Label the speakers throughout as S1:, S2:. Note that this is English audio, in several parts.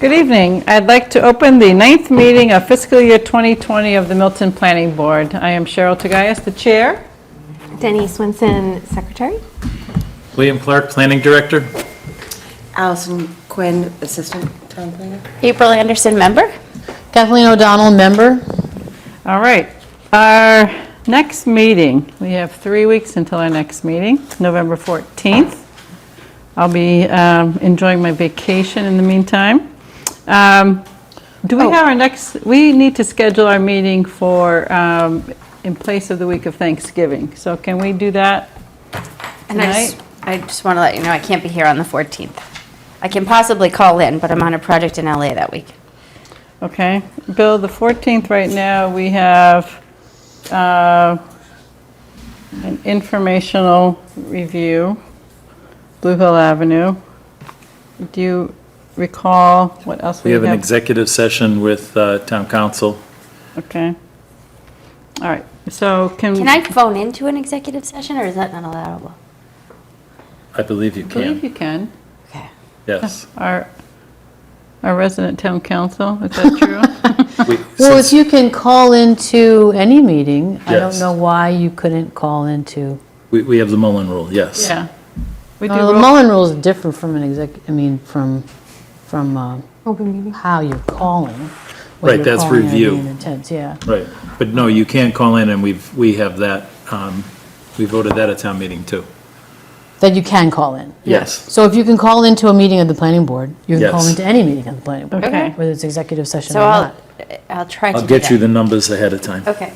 S1: Good evening. I'd like to open the 9th meeting of fiscal year 2020 of the Milton Planning Board. I am Cheryl Tagayas, the chair.
S2: Denny Swinson, secretary.
S3: William Clark, Planning Director.
S4: Allison Quinn, assistant town planner.
S5: April Anderson, member.
S6: Kathleen O'Donnell, member.
S1: All right. Our next meeting, we have 3 weeks until our next meeting, November 14th. I'll be enjoying my vacation in the meantime. Do we have our next, we need to schedule our meeting for, in place of the week of Thanksgiving. So can we do that
S5: And
S1: tonight?
S5: I just want to let you know I can't be here on the 14th. I can possibly call in, but I'm on a project in LA that week.
S1: Okay. Bill, the 14th right now, we have an informational review, Blue Hill Avenue. Do you recall what else
S3: We
S1: we
S3: have
S1: have?
S3: an executive session with Town Council.
S1: Okay. All right. So
S5: Can I phone into an executive session, or is that not allowable?
S3: I believe you
S1: I believe
S3: can.
S1: you can.
S5: Okay.
S3: Yes.
S1: Our resident town council, is that true?
S6: Well, if you can call into any meeting, I don't
S3: Yes.
S6: know why you couldn't call into.
S3: We have the Mullen Rule, yes.
S1: Yeah. We do.
S6: The Mullen Rule is different from from
S2: Open meeting.
S6: how you're calling. whether
S3: Right,
S6: you're
S3: that's
S6: calling in
S3: review.
S6: being intense, yeah.
S3: Right. But no, you can call in, and we have that, we voted that at town meeting too.
S6: That you can call in.
S3: Yes.
S6: So if you can call into a meeting of the planning board, you can call
S3: Yes.
S6: into any meeting of the planning board.
S1: Okay.
S6: Whether it's executive session
S5: So
S6: or not.
S5: I'll try to
S3: I'll
S5: do
S3: get you
S5: that.
S3: the numbers ahead of time.
S5: Okay.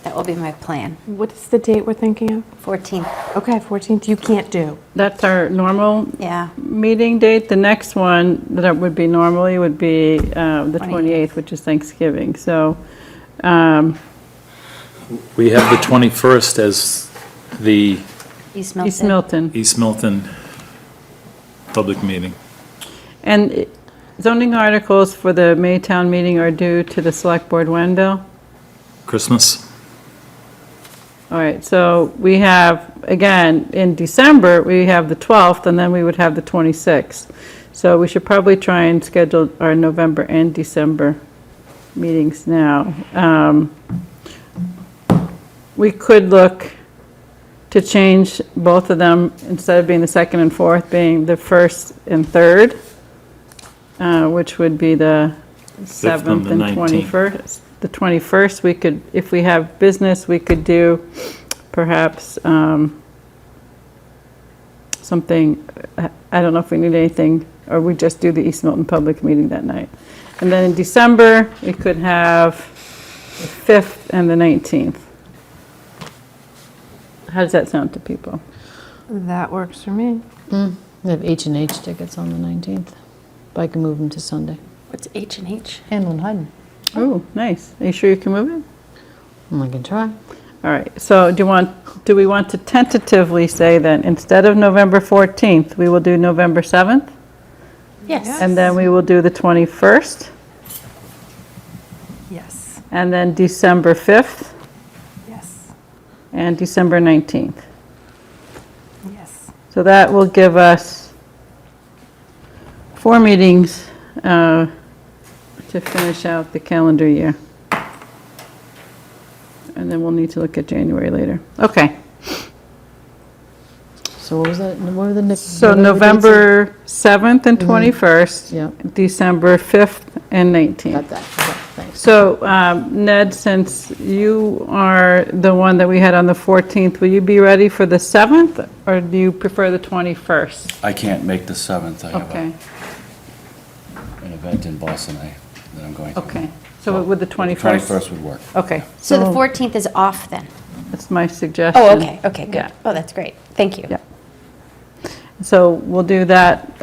S5: That will be my plan.
S2: What's the date we're thinking of?
S5: 14th.
S2: Okay, 14th, you can't do.
S1: That's our normal
S5: Yeah.
S1: meeting date. The next one that would be normally would be the 28th, which is Thanksgiving. So,
S3: We have the 21st as the
S5: East Milton.
S1: East Milton.
S3: East Milton public meeting.
S1: And zoning articles for the Maytown meeting are due to the select board when, Bill?
S3: Christmas.
S1: All right, so we have, again, in December, we have the 12th, and then we would have the 26th. So we should probably try and schedule our November and December meetings now. We could look to change both of them, instead of being the 2nd and 4th, being the 1st and 3rd, which would be the 7th
S3: the
S1: and
S3: 19th.
S1: 21st. The 21st, we could, if we have business, we could do perhaps something, I don't know if we need anything, or we just do the East Milton public meeting that night. And then in December, we could have the 5th and the 19th. How does that sound to people?
S2: That works for me.
S6: We have H&H tickets on the 19th, but I can move them to Sunday.
S5: What's H&H?
S6: Handle and Hyden.
S1: Oh, nice. Are you sure you can move it?
S6: I can try.
S1: All right, so do we want to tentatively say that instead of November 14th, we will do November 7th?
S5: Yes.
S1: And then we will do the 21st,
S2: Yes,
S1: and then December 5th,
S2: yes,
S1: and December 19th.
S2: yes.
S1: So that will give us 4 meetings to finish out the calendar year. And then we'll need to look at January later. Okay,
S6: So what was that? What were the next?
S1: so November 7th and 21st,
S6: Yeah,
S1: December 5th and 19th.
S6: got that. Okay, thanks.
S1: So Ned, since you are the one that we had on the 14th, will you be ready for the 7th, or do you prefer the 21st?
S7: I can't make the 7th. I have
S1: Okay,
S7: an event in Boston that I'm going to.
S1: okay. So with the 21st?
S7: 21st would work.
S1: Okay,
S5: So the 14th is off then?
S1: that's my suggestion.
S5: Oh, okay, good.
S1: Yeah.
S5: Oh, that's great. Thank you.
S1: Yeah. So we'll do that.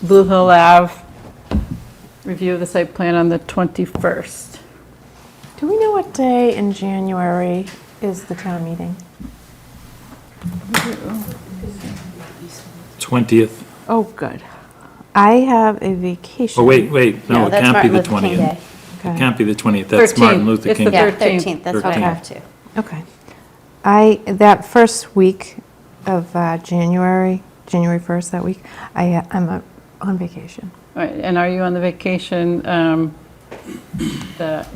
S1: Blue Hill Ave, review of the site plan on the 21st.
S2: Do we know what day in January is the town meeting?
S3: 20th.
S2: Oh, good. I have a vacation.
S3: Oh, wait, no,
S5: No,
S3: it
S5: that's
S3: can't be
S5: Martin
S3: the
S5: Luther King
S3: 20th.
S5: Day.
S3: It
S2: Okay.
S3: can't be the 20th, that's Martin
S1: 13th.
S3: Luther
S1: It's the
S3: King.
S5: Yeah,
S1: 13th.
S5: 13th, that's what I
S3: 13th.
S5: have to.
S2: Okay. That first week of January 1st that week, I'm On vacation.
S1: All right, and are you on the vacation?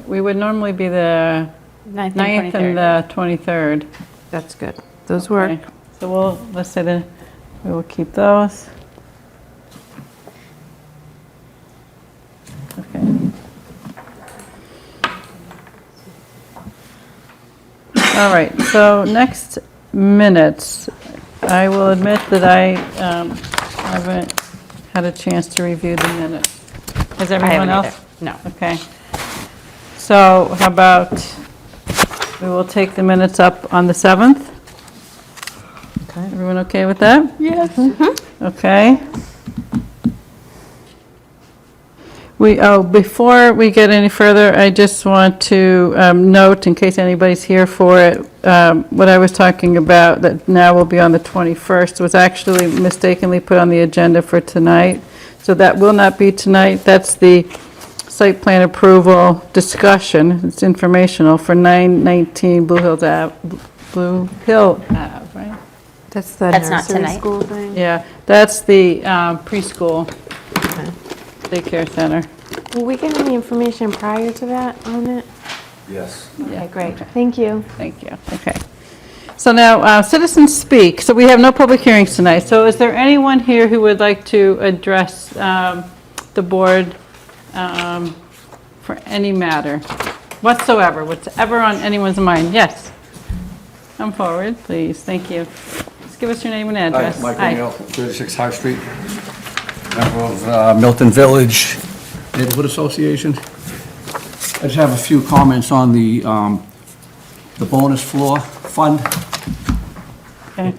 S1: We would normally be the
S5: 9th
S1: 9th and the 23rd.
S2: That's good. Those work.
S1: Okay, so let's say that we will keep those. Okay. All right, so next minutes. I will admit that I haven't had a chance to review the minutes. Has
S5: I
S1: everyone
S5: haven't
S1: else?
S5: either. No.
S1: Okay. So how about we will take the minutes up on the 7th?
S6: Okay.
S1: Everyone okay with that?
S2: Yes.
S1: Okay. Before we get any further, I just want to note, in case anybody's here for it, what I was talking about that now will be on the 21st was actually mistakenly put on the agenda for tonight. So that will not be tonight. That's the site plan approval discussion. It's informational for 919 Blue Hill Ave, right?
S2: That's the
S5: That's not
S2: nursery
S5: tonight.
S2: school thing?
S1: Yeah, that's the preschool
S2: Okay.
S1: daycare center.
S2: Will we get any information prior to that on it?
S7: Yes.
S2: Okay, great. Thank you.
S1: Thank you, okay. So now, citizens speak. So we have no public hearings tonight. So is there anyone here who would like to address the board for any matter whatsoever, whatever on anyone's mind? Yes. Come forward, please. Thank you. Just give us your name and address.
S8: Hi, Michael Neal, 36 High Street, member of Milton Village Neighborhood Association. I just have a few comments on the bonus floor fund.
S1: Okay.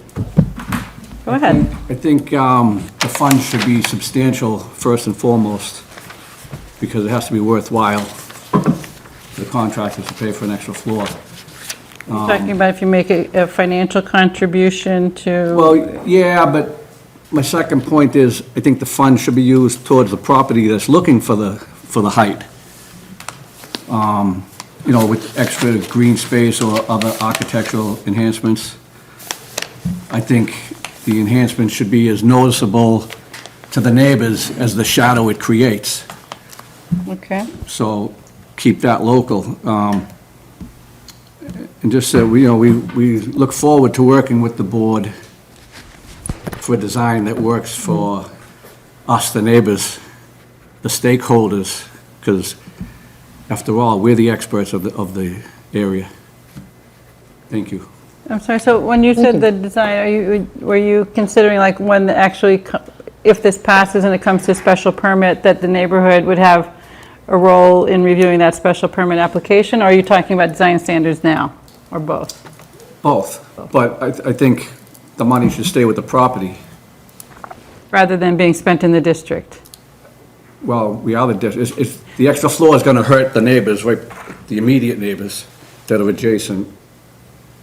S1: Go ahead.
S8: I think the fund should be substantial first and foremost, because it has to be worthwhile for the contractors to pay for an extra floor.
S1: You're talking about if you make a financial contribution to...
S8: Well, yeah, but my second point is, I think the fund should be used towards the property that's looking for the height. You know, with extra green space or other architectural enhancements. I think the enhancement should be as noticeable to the neighbors as the shadow it creates.
S1: Okay.
S8: So keep that local. And just so, we look forward to working with the board for a design that works for us, the neighbors, the stakeholders, because after all, we're the experts of the area. Thank you.
S1: I'm sorry, so when you said the design, were you considering like when if this passes and it comes to special permit, that the neighborhood would have a role in reviewing that special permit application, or are you talking about design standards now, or both?
S8: Both, but I think the money should stay with the property.
S1: Rather than being spent in the district?
S8: Well, we are the district. The extra floor is gonna hurt the neighbors, right, the immediate neighbors that are adjacent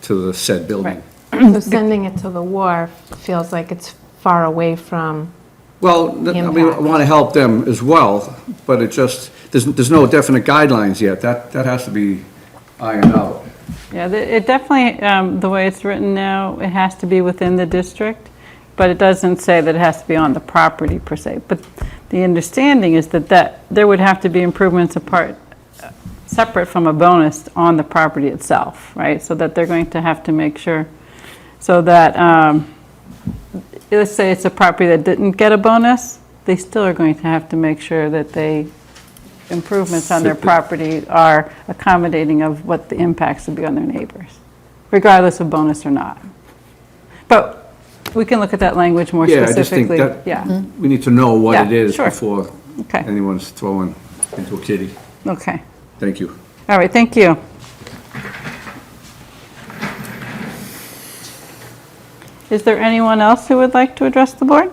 S8: to the said building.
S1: Right.
S2: So sending it to the wharf feels like it's far away from,
S8: Well, I mean, I
S2: Impact.
S8: want to help them as well, but it just, there's no definite guidelines yet. That has to be ironed out.
S1: Yeah, it definitely, the way it's written now, it has to be within the district, but it doesn't say that it has to be on the property per se. But the understanding is that there would have to be improvements separate from a bonus on the property itself, right? So that they're going to have to make sure, so that, let's say it's a property that didn't get a bonus, they still are going to have to make sure that improvements on their property are accommodating of what the impacts would be on their neighbors, regardless of bonus or not. But we can look at that language more
S8: Yeah, I just think
S1: specifically.
S8: that
S1: Yeah,
S8: we need to know what
S1: Yeah,
S8: it is
S1: sure.
S8: before
S1: okay,
S8: anyone's throwing into a kitty.
S1: okay.
S8: Thank you.
S1: All right, thank you. Is there anyone else who would like to address the board?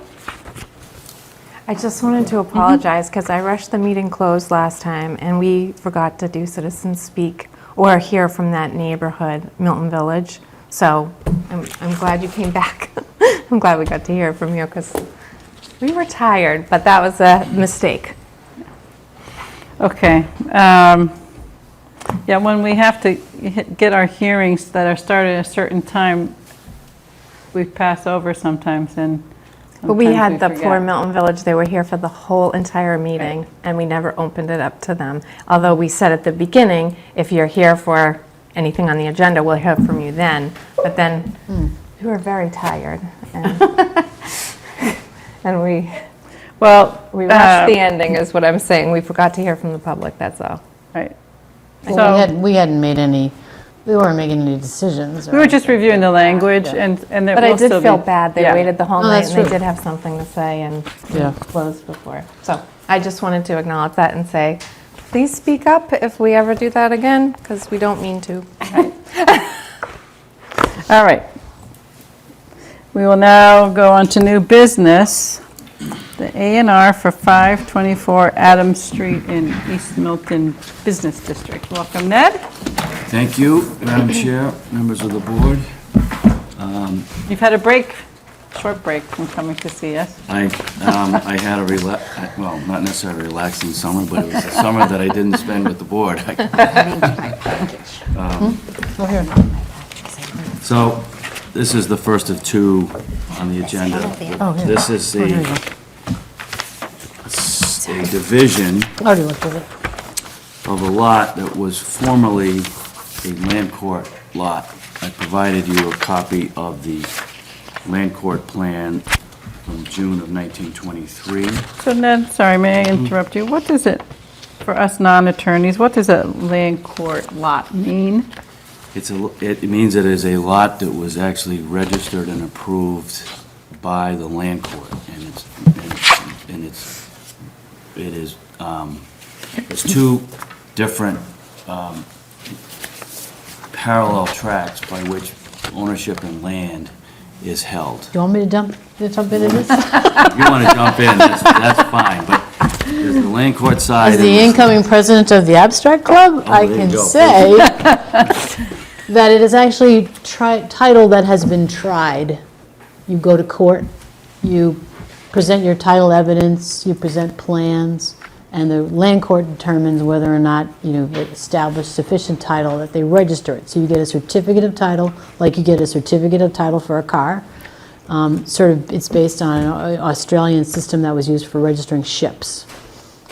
S2: I just wanted to apologize because I rushed the meeting closed last time and we forgot to do citizens speak or hear from that neighborhood, Milton Village. So I'm glad you came back. I'm glad we got to hear from you because we were tired, but that was a mistake.
S1: Okay. Yeah, when we have to get our hearings that are started at a certain time, we pass over sometimes, and
S2: But we
S1: Sometimes
S2: had the poor
S1: forget.
S2: Milton Village, they were here for the whole entire meeting,
S1: Right.
S2: and we never opened it up to them. Although we said at the beginning, if you're here for anything on the agenda, we'll hear from you then. But then, we were very tired, and and we
S1: Well,
S2: rushed the ending, is what I'm saying. We forgot to hear from the public, that's all.
S1: right.
S6: Well,
S1: So
S6: we hadn't made any, we weren't making any decisions.
S1: we were just reviewing the language and it
S2: But I
S1: will
S2: did
S1: still
S2: feel
S1: be-
S2: bad, they
S1: yeah.
S2: waited the whole
S6: No,
S2: night,
S6: that's
S2: and they
S6: true.
S2: did have something to say, and
S6: Yeah.
S2: closed before. So I just wanted to acknowledge that and say, please speak up if we ever do that again, because we don't mean to.
S1: All right. We will now go on to new business. The A&R for 524 Adams Street in East Milton Business District. Welcome, Ned.
S7: Thank you, Madam Chair, members of the board.
S1: You've had a break, short break from coming to see us.
S7: I had a well, not necessarily a relaxing summer, but it was a summer that I didn't spend with the board.
S6: Oh, here.
S7: So, this is the first of two on the agenda.
S6: Oh, here.
S7: This is
S6: Oh, here you go.
S7: a division
S6: I already looked at it.
S7: of a lot that was formerly a land court lot. I provided you a copy of the land court plan from June of 1923.
S1: So Ned, sorry, may I interrupt you? What does it, for us non-attorneys, what does a land court lot mean?
S7: It means it is a lot that was actually registered and approved by the land court, and it's two different parallel tracks by which ownership in land is held.
S6: Do you want me to jump into this?
S7: If you want to jump in, that's fine, but there's the land court side.
S6: As
S7: and
S6: the
S7: there's-
S6: incoming president of the Abstract Club, I
S7: there you
S6: can
S7: go.
S6: say that it is actually title that has been tried. You go to court, you present your title evidence, you present plans, and the land court determines whether or not you've established sufficient title that they register it. So you get a certificate of title, like you get a certificate of title for a car. It's based on an Australian system that was used for registering ships.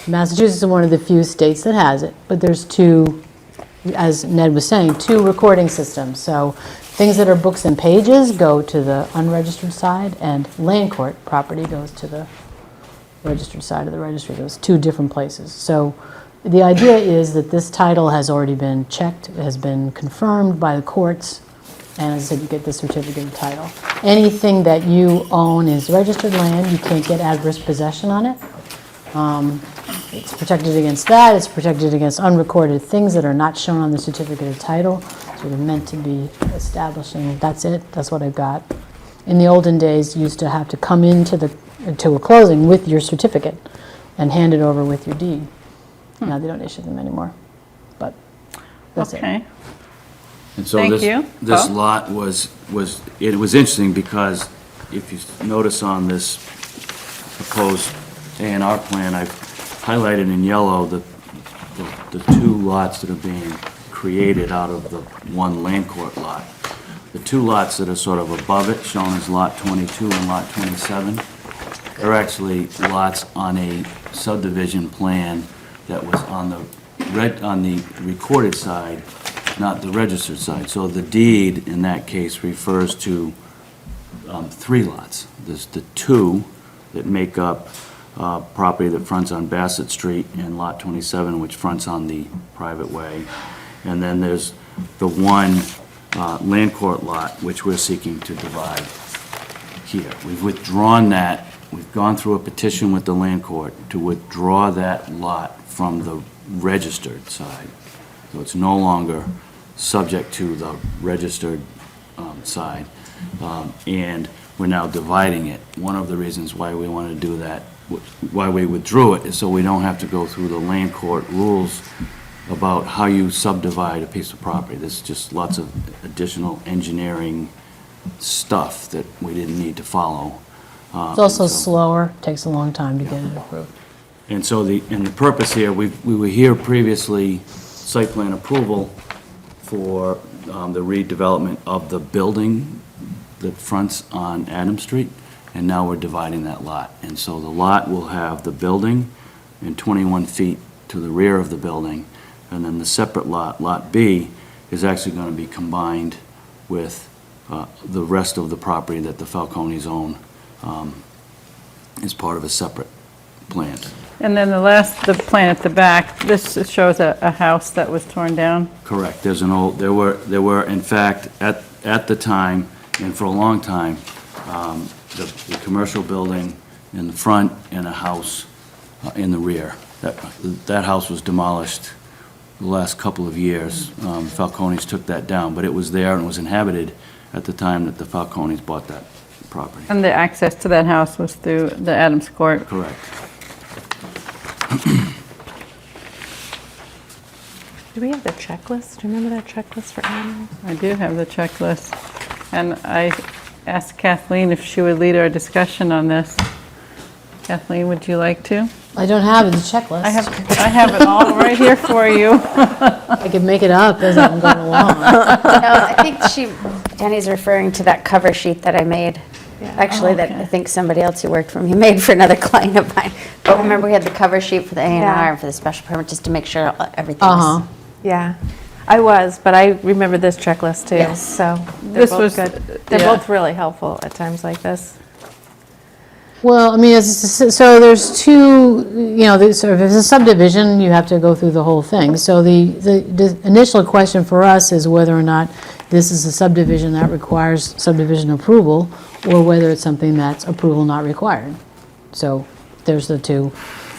S6: Massachusetts is one of the few states that has it, but there's two, as Ned was saying, two recording systems. So things that are books and pages go to the unregistered side, and land court property goes to the registered side of the registry. Those two different places. So the idea is that this title has already been checked, it has been confirmed by the courts, and as I said, you get the certificate of title. Anything that you own is registered land, you can't get adverse possession on it. It's protected against that, it's protected against unrecorded things that are not shown on the certificate of title. So they're meant to be establishing, that's it, that's what I've got. In the olden days, you used to have to come into to a closing with your certificate and hand it over with your deed. Now they don't issue them anymore, but that's it.
S1: Okay.
S7: And so
S1: Thank
S7: this,
S1: you.
S7: this
S1: Paul?
S7: lot it was interesting because if you notice on this proposed A&R plan, I've highlighted in yellow the two lots that are being created out of the one land court lot. The two lots that are sort of above it, shown as Lot 22 and Lot 27, are actually lots on a subdivision plan that was on the recorded side, not the registered side. So the deed in that case refers to three lots. There's the two that make up property that fronts on Bassett Street and Lot 27, which fronts on the private way. And then there's the one land court lot, which we're seeking to divide here. We've withdrawn that. We've gone through a petition with the land court to withdraw that lot from the registered side. So it's no longer subject to the registered side. And we're now dividing it. One of the reasons why we want to do that, why we withdrew it, is so we don't have to go through the land court rules about how you subdivide a piece of property. There's just lots of additional engineering stuff that we didn't need to follow.
S6: It's also
S7: So-
S6: slower, takes a long time to get it approved.
S7: And so the purpose here, we were here previously, site plan approval for the redevelopment of the building that fronts on Adams Street. and now we're dividing that lot. And so the lot will have the building and 21 feet to the rear of the building, and then the separate lot, Lot B, is actually going to be combined with the rest of the property that the Falcones own as part of a separate plan.
S1: And then the plan at the back, this shows a house that was torn down.
S7: Correct. There's an old, there were, in fact, at the time, and for a long time, the commercial building in the front and a house in the rear. That house was demolished the last couple of years. Falcones took that down, but it was there and was inhabited at the time that the Falcones bought that property.
S1: And the access to that house was through the Adams Court.
S7: Correct.
S2: Do we have the checklist? Do you remember that checklist for animals?
S1: I do have the checklist. And I asked Kathleen if she would lead our discussion on this. Kathleen, would you like to?
S6: I don't have the checklist.
S1: I have it all right here for you.
S6: I could make it up as I'm going along.
S5: No, I think Danny's referring to that cover sheet that I made. Actually, that I think somebody else who worked for me made for another client of mine. But remember, we had the cover sheet for the A&R and for the special permit, just to make sure everything was...
S2: Yeah, I was, but I remember this checklist too.
S5: Yes.
S2: So
S1: This was-
S2: good. They're
S1: yeah.
S2: both really helpful at times like this.
S6: Well, I mean, so there's two, so if it's a subdivision, you have to go through the whole thing. So the initial question for us is whether or not this is a subdivision that requires subdivision approval, or whether it's something that's approval not required. So there's the two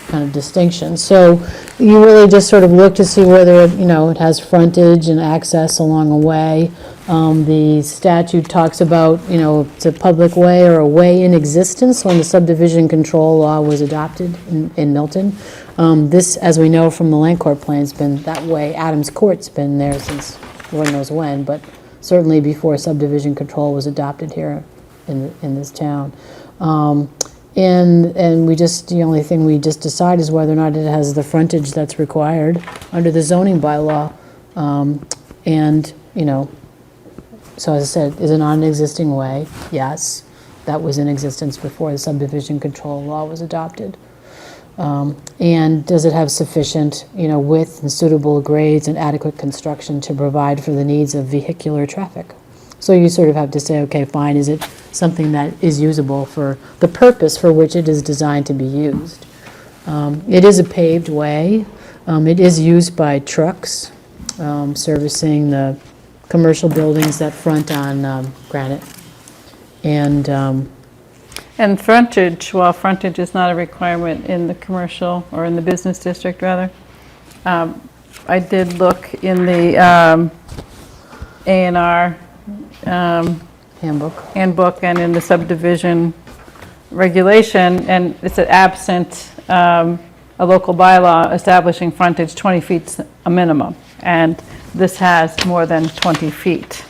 S6: kind of distinctions. So you really just sort of look to see whether, it has frontage and access along a way. The statute talks about, it's a public way or a way in existence when the subdivision control law was adopted in Milton. This, as we know from the land court plan, has been that way. Adams Court's been there since Lord knows when, but certainly before subdivision control was adopted here in this town. And we just, the only thing we just decide is whether or not it has the frontage that's required under the zoning bylaw. And, so as I said, is it on an existing way? Yes. That was in existence before the subdivision control law was adopted. And does it have sufficient, width and suitable grades and adequate construction to provide for the needs of vehicular traffic? So you sort of have to say, okay, fine, is it something that is usable for the purpose for which it is designed to be used? It is a paved way. It is used by trucks servicing the commercial buildings that front on Granite.
S1: And frontage, while frontage is not a requirement in the commercial, or in the business district, rather, I did look in the A&R handbook and in the subdivision regulation, and it said absent a local bylaw establishing frontage 20 feet a minimum, and this has more than 20 feet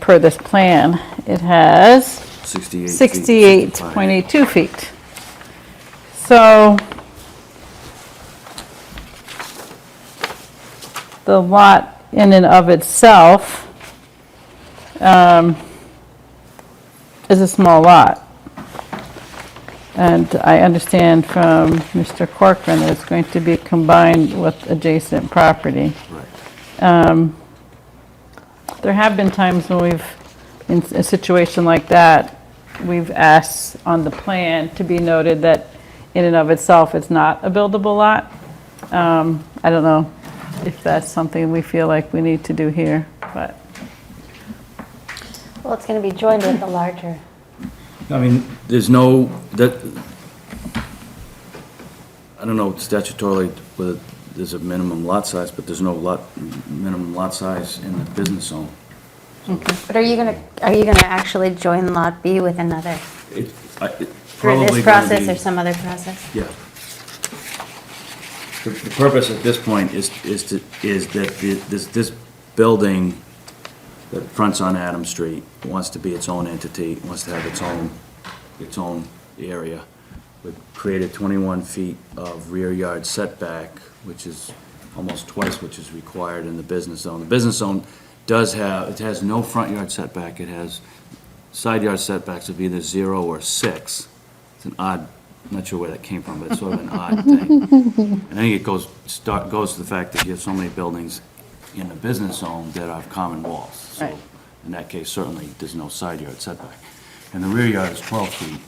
S1: per this plan. It has 68.82 feet. So the lot in and of itself is a small lot. And I understand from Mr. Corcoran that it's going to be combined with adjacent property.
S7: Right.
S1: There have been times when we've, in a situation like that, we've asked on the plan to be noted that in and of itself it's not a buildable lot. I don't know if that's something we feel like we need to do here, but.
S5: Well, it's going to be joined with the larger.
S7: I mean, there's no, I don't know statutorily whether there's a minimum lot size, but there's no minimum lot size in the business zone.
S5: But are you going to actually join Lot B with another, through this process or some other process?
S7: Yeah. The purpose at this point is that this building that fronts on Adams Street wants to be its own entity, wants to have its own area. We've created 21 feet of rear yard setback, which is almost twice which is required in the business zone. The business zone has no front yard setback. It has side yard setbacks of either 0 or 6. It's an odd, I'm not sure where that came from, but it's sort of an odd thing. And I think it goes to the fact that you have so many buildings in the business zone that have common walls. So
S1: Right.
S7: in that case, certainly, there's no side yard setback. And the rear yard is 12 feet.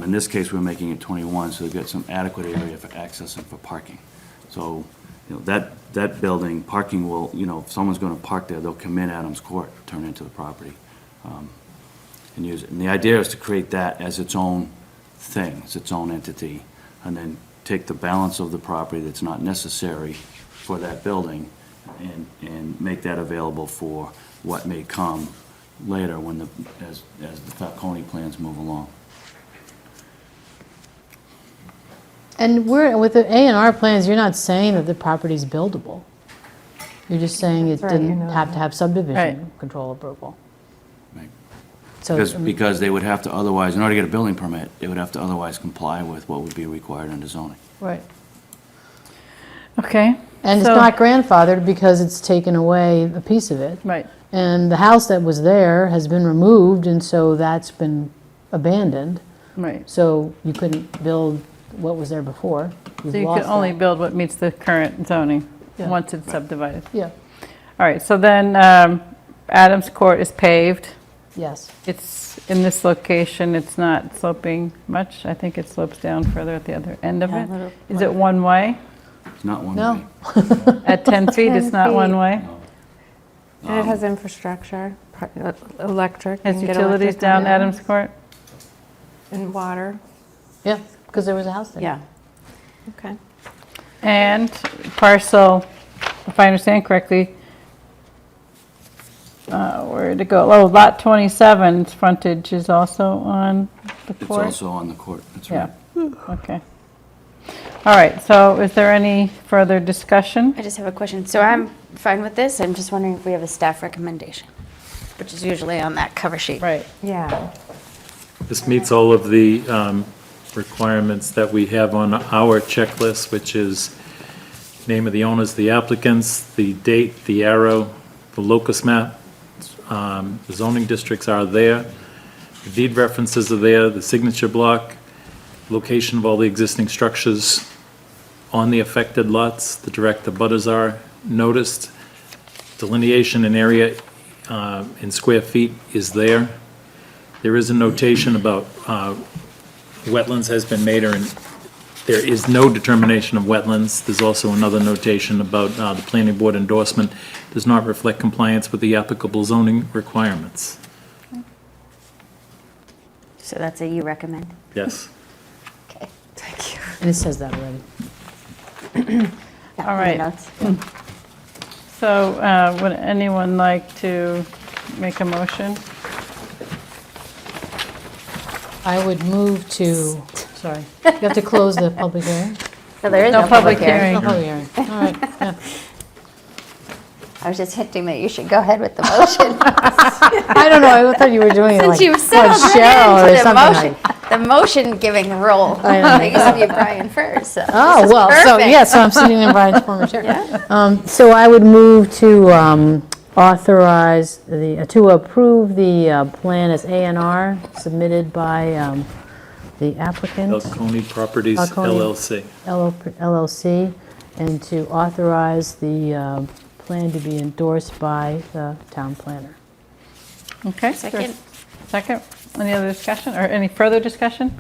S7: In this case, we're making it 21, so they've got some adequate area for access and for parking. So, that building, parking will, if someone's gonna park there, they'll come in Adams Court, turn into the property, and use it. And the idea is to create that as its own thing, as its own entity, and then take the balance of the property that's not necessary for that building and make that available for what may come later as the Falcone plans move along.
S6: And with the A&R plans, you're not saying that the property's buildable. You're just saying it
S2: That's right,
S6: didn't have to have subdivision
S1: Right.
S6: control approval.
S7: Right.
S6: So,
S7: Because they would have to otherwise, in order to get a building permit, they would have to otherwise comply with what would be required under zoning.
S6: right.
S1: Okay.
S6: And it's
S1: So-
S6: not grandfathered because it's taken away a piece of it.
S1: Right.
S6: And the house that was there has been removed, and so that's been abandoned.
S1: Right.
S6: So you couldn't build what was there before. You've
S1: So you
S6: lost
S1: can only
S6: that.
S1: build what meets the current zoning,
S6: Yeah.
S1: once it's subdivided.
S6: Yeah,
S1: All right, so then Adams Court is paved.
S6: yes.
S1: It's in this location, it's not sloping much. I think it slopes down further at the other end of
S5: Yeah,
S1: it.
S5: a little
S1: Is it one way?
S7: It's not one
S6: No.
S7: way.
S1: At 10 feet,
S2: 10
S1: it's not one
S2: feet.
S1: way?
S2: And it has infrastructure, electric. you
S1: Has
S2: can get
S1: utilities
S2: electric
S1: down
S2: coming in,
S1: Adams Court?
S2: And water.
S6: Yeah, because there was a house there.
S5: Yeah.
S2: Okay.
S1: And parcel, if I understand correctly, where'd it go? Oh, lot 27's frontage is also on the
S7: It's
S1: court?
S7: also on the court, that's
S1: Yeah,
S7: right.
S1: okay. All right, so is there any further discussion?
S5: I just have a question. So I'm fine with this. I'm just wondering if we have a staff recommendation, which is usually on that cover sheet.
S1: Right,
S2: Yeah.
S3: This meets all of the requirements that we have on our checklist, which is name of the owners, the applicants, the date, the arrow, the locus map, the zoning districts are there, the deed references are there, the signature block, location of all the existing structures on the affected lots, the direct abutters are noticed, delineation in area in square feet is there. There is a notation about wetlands has been made, or there is no determination of wetlands. There's also another notation about the planning board endorsement does not reflect compliance with the applicable zoning requirements.
S5: So that's a you recommend.
S3: Yes.
S5: Okay. Thank you.
S6: And it says that already.
S5: Yeah,
S1: All
S5: my
S1: right.
S5: notes.
S1: so would anyone like to make a motion?
S6: I would move to, sorry, you have to close the public hearing?
S5: So there is
S1: No
S5: no
S1: public
S5: public hearing.
S6: No public hearing, all right, yeah.
S5: I was just hinting that you should go ahead with the motion.
S6: I don't know, I thought you were doing it like
S5: Since you've settled
S6: Cheryl
S5: it
S6: or
S5: into the
S6: something
S5: motion,
S6: like.
S5: the motion giving role.
S6: I know.
S5: It used to be Brian first, so
S6: Oh,
S5: this is
S6: well, so,
S5: perfect.
S6: yeah, so I'm sitting in Brian's former chair. So I would move to authorize to approve the plan as A&R submitted by the applicant,
S3: Falcone Properties
S6: Falcone.
S3: LLC.
S6: LLC, and to authorize the plan to be endorsed by the town planner.
S1: Okay.
S5: Second.
S1: Second. Any other discussion, or any further discussion?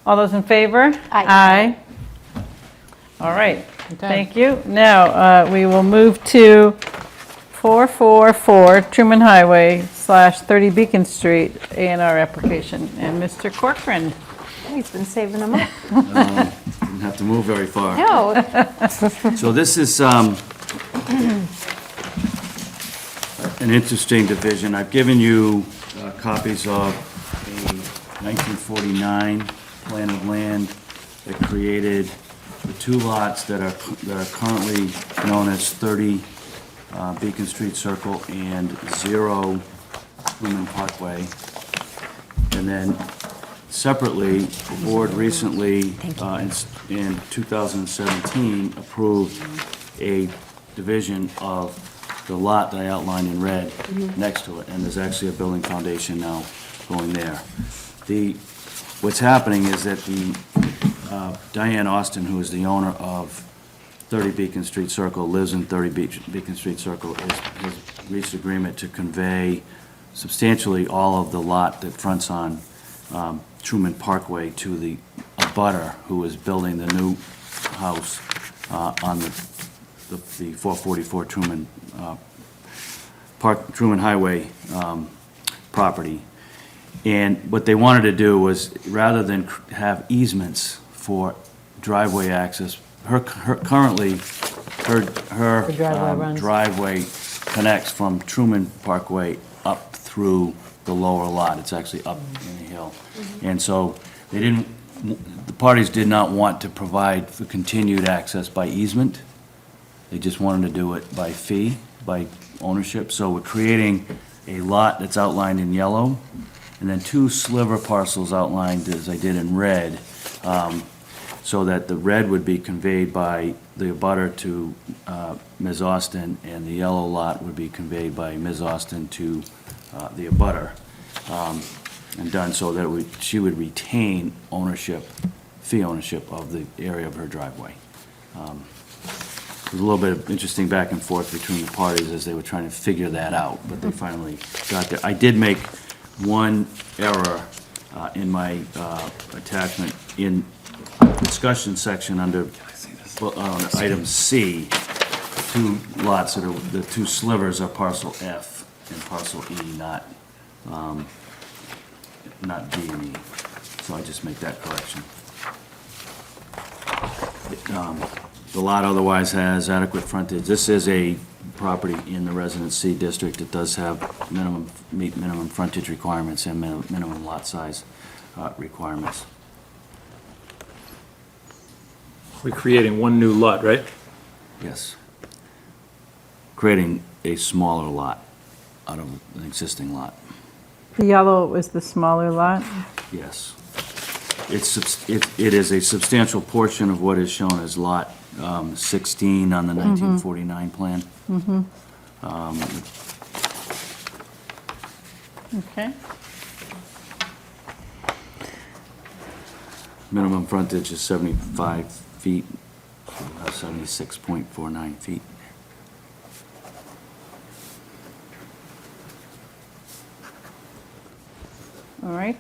S1: All those in favor?
S5: Aye.
S1: Aye. All right,
S6: Okay.
S1: thank you. Now, we will move to 444 Truman Highway / 30 Beacon Street A&R application. And Mr. Corcoran.
S2: He's been saving them up.
S7: Didn't have to move very far.
S2: No,
S7: So this is an interesting division. I've given you copies of a 1949 plan of land that created the two lots that are currently known as 30 Beacon Street Circle and 0 Truman Parkway. And then separately, the board recently, in 2017, approved a division of the lot that I outlined in red next to it, and there's actually a building foundation now going there. What's happening is that Diane Austin, who is the owner of 30 Beacon Street Circle, lives in 30 Beacon Street Circle, has reached agreement to convey substantially all of the lot that fronts on Truman Parkway to the abutter who is building the new house on the 444 Truman Highway property. And what they wanted to do was, rather than have easements for driveway access, currently, her
S6: driveway runs.
S7: driveway connects from Truman Parkway up through the lower lot. It's actually up in the hill. And so the parties did not want to provide for continued access by easement. They just wanted to do it by fee, by ownership. So we're creating a lot that's outlined in yellow, and then 2 sliver parcels outlined as I did in red, so that the red would be conveyed by the abutter to Ms. Austin, and the yellow lot would be conveyed by Ms. Austin to the abutter, and done so that she would retain ownership, fee ownership of the area of her driveway. There's a little bit of interesting back and forth between the parties as they were trying to figure that out, but they finally got there. I did make one error in my attachment in discussion section under item C. 2 lots that are, the 2 slivers are parcel F and parcel E, not D and E. So I just make that correction. The lot otherwise has adequate frontage. This is a property in the Residence C district. It does have meet minimum frontage requirements and minimum lot size requirements.
S3: We're creating one new lot, right?
S7: Yes. Creating a smaller lot out of an existing lot.
S1: The yellow is the smaller lot.
S7: Yes. It is a substantial portion of what is shown as lot 16 on the 1949 plan.
S1: Okay.
S7: Minimum frontage is 75 feet, 76.49 feet.
S1: All right.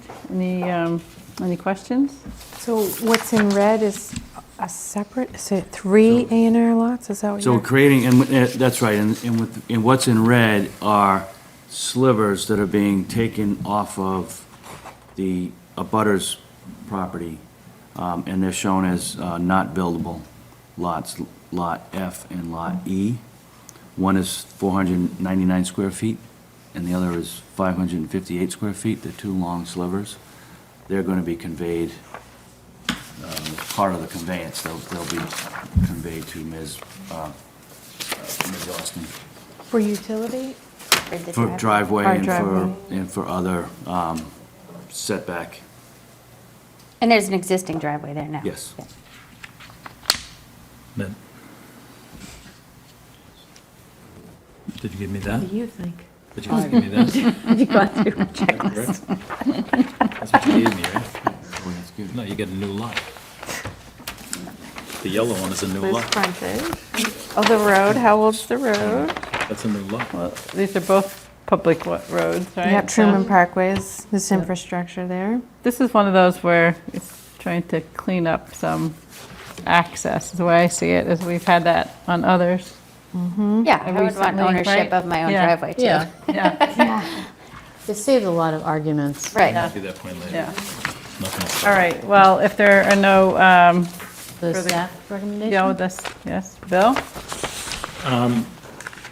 S1: Any questions?
S2: So what's in red is a separate, is it 3 A&R lots? Is that what
S7: So
S2: you're?
S7: creating, and that's right, and what's in red are slivers that are being taken off of the abutter's property, and they're shown as not buildable lots, Lot F and Lot E. One is 499 square feet, and the other is 558 square feet. They're 2 long slivers. They're going to be conveyed, as part of the conveyance, they'll be conveyed to Ms. Austin.
S2: For utility?
S7: For driveway
S2: Or
S7: and
S2: driveway.
S7: for other setback,
S5: And there's an existing driveway there now?
S7: yes.
S5: Yeah.
S3: Then- Did you give me that?
S2: What do you think?
S3: Did you just give me that?
S2: You got through a checklist.
S3: That's what you gave me, right?
S7: Oh, that's good.
S3: No, you get a new lot. The yellow one is a new
S2: There's
S3: lot.
S2: frontage. Oh, the road, how old's the road?
S3: That's a new lot.
S1: Well, these are both public roads, right?
S2: Yep, Truman
S1: So
S2: Parkways, this infrastructure there.
S1: this is one of those where it's trying to clean up some access, is the way I see it, as we've had that on others.
S5: Yeah, I would want
S1: Recently,
S5: ownership
S1: right?
S5: of my own
S1: Yeah.
S5: driveway, too.
S6: Yeah,
S1: Yeah,
S6: it saved a lot of arguments.
S5: Right.
S3: I'll do that point later.
S1: yeah.
S3: Not gonna
S1: All
S3: stop.
S1: right, well, if there are no,
S6: The
S1: Further-
S6: staff recommendation?
S1: yeah, with this, yes, Bill?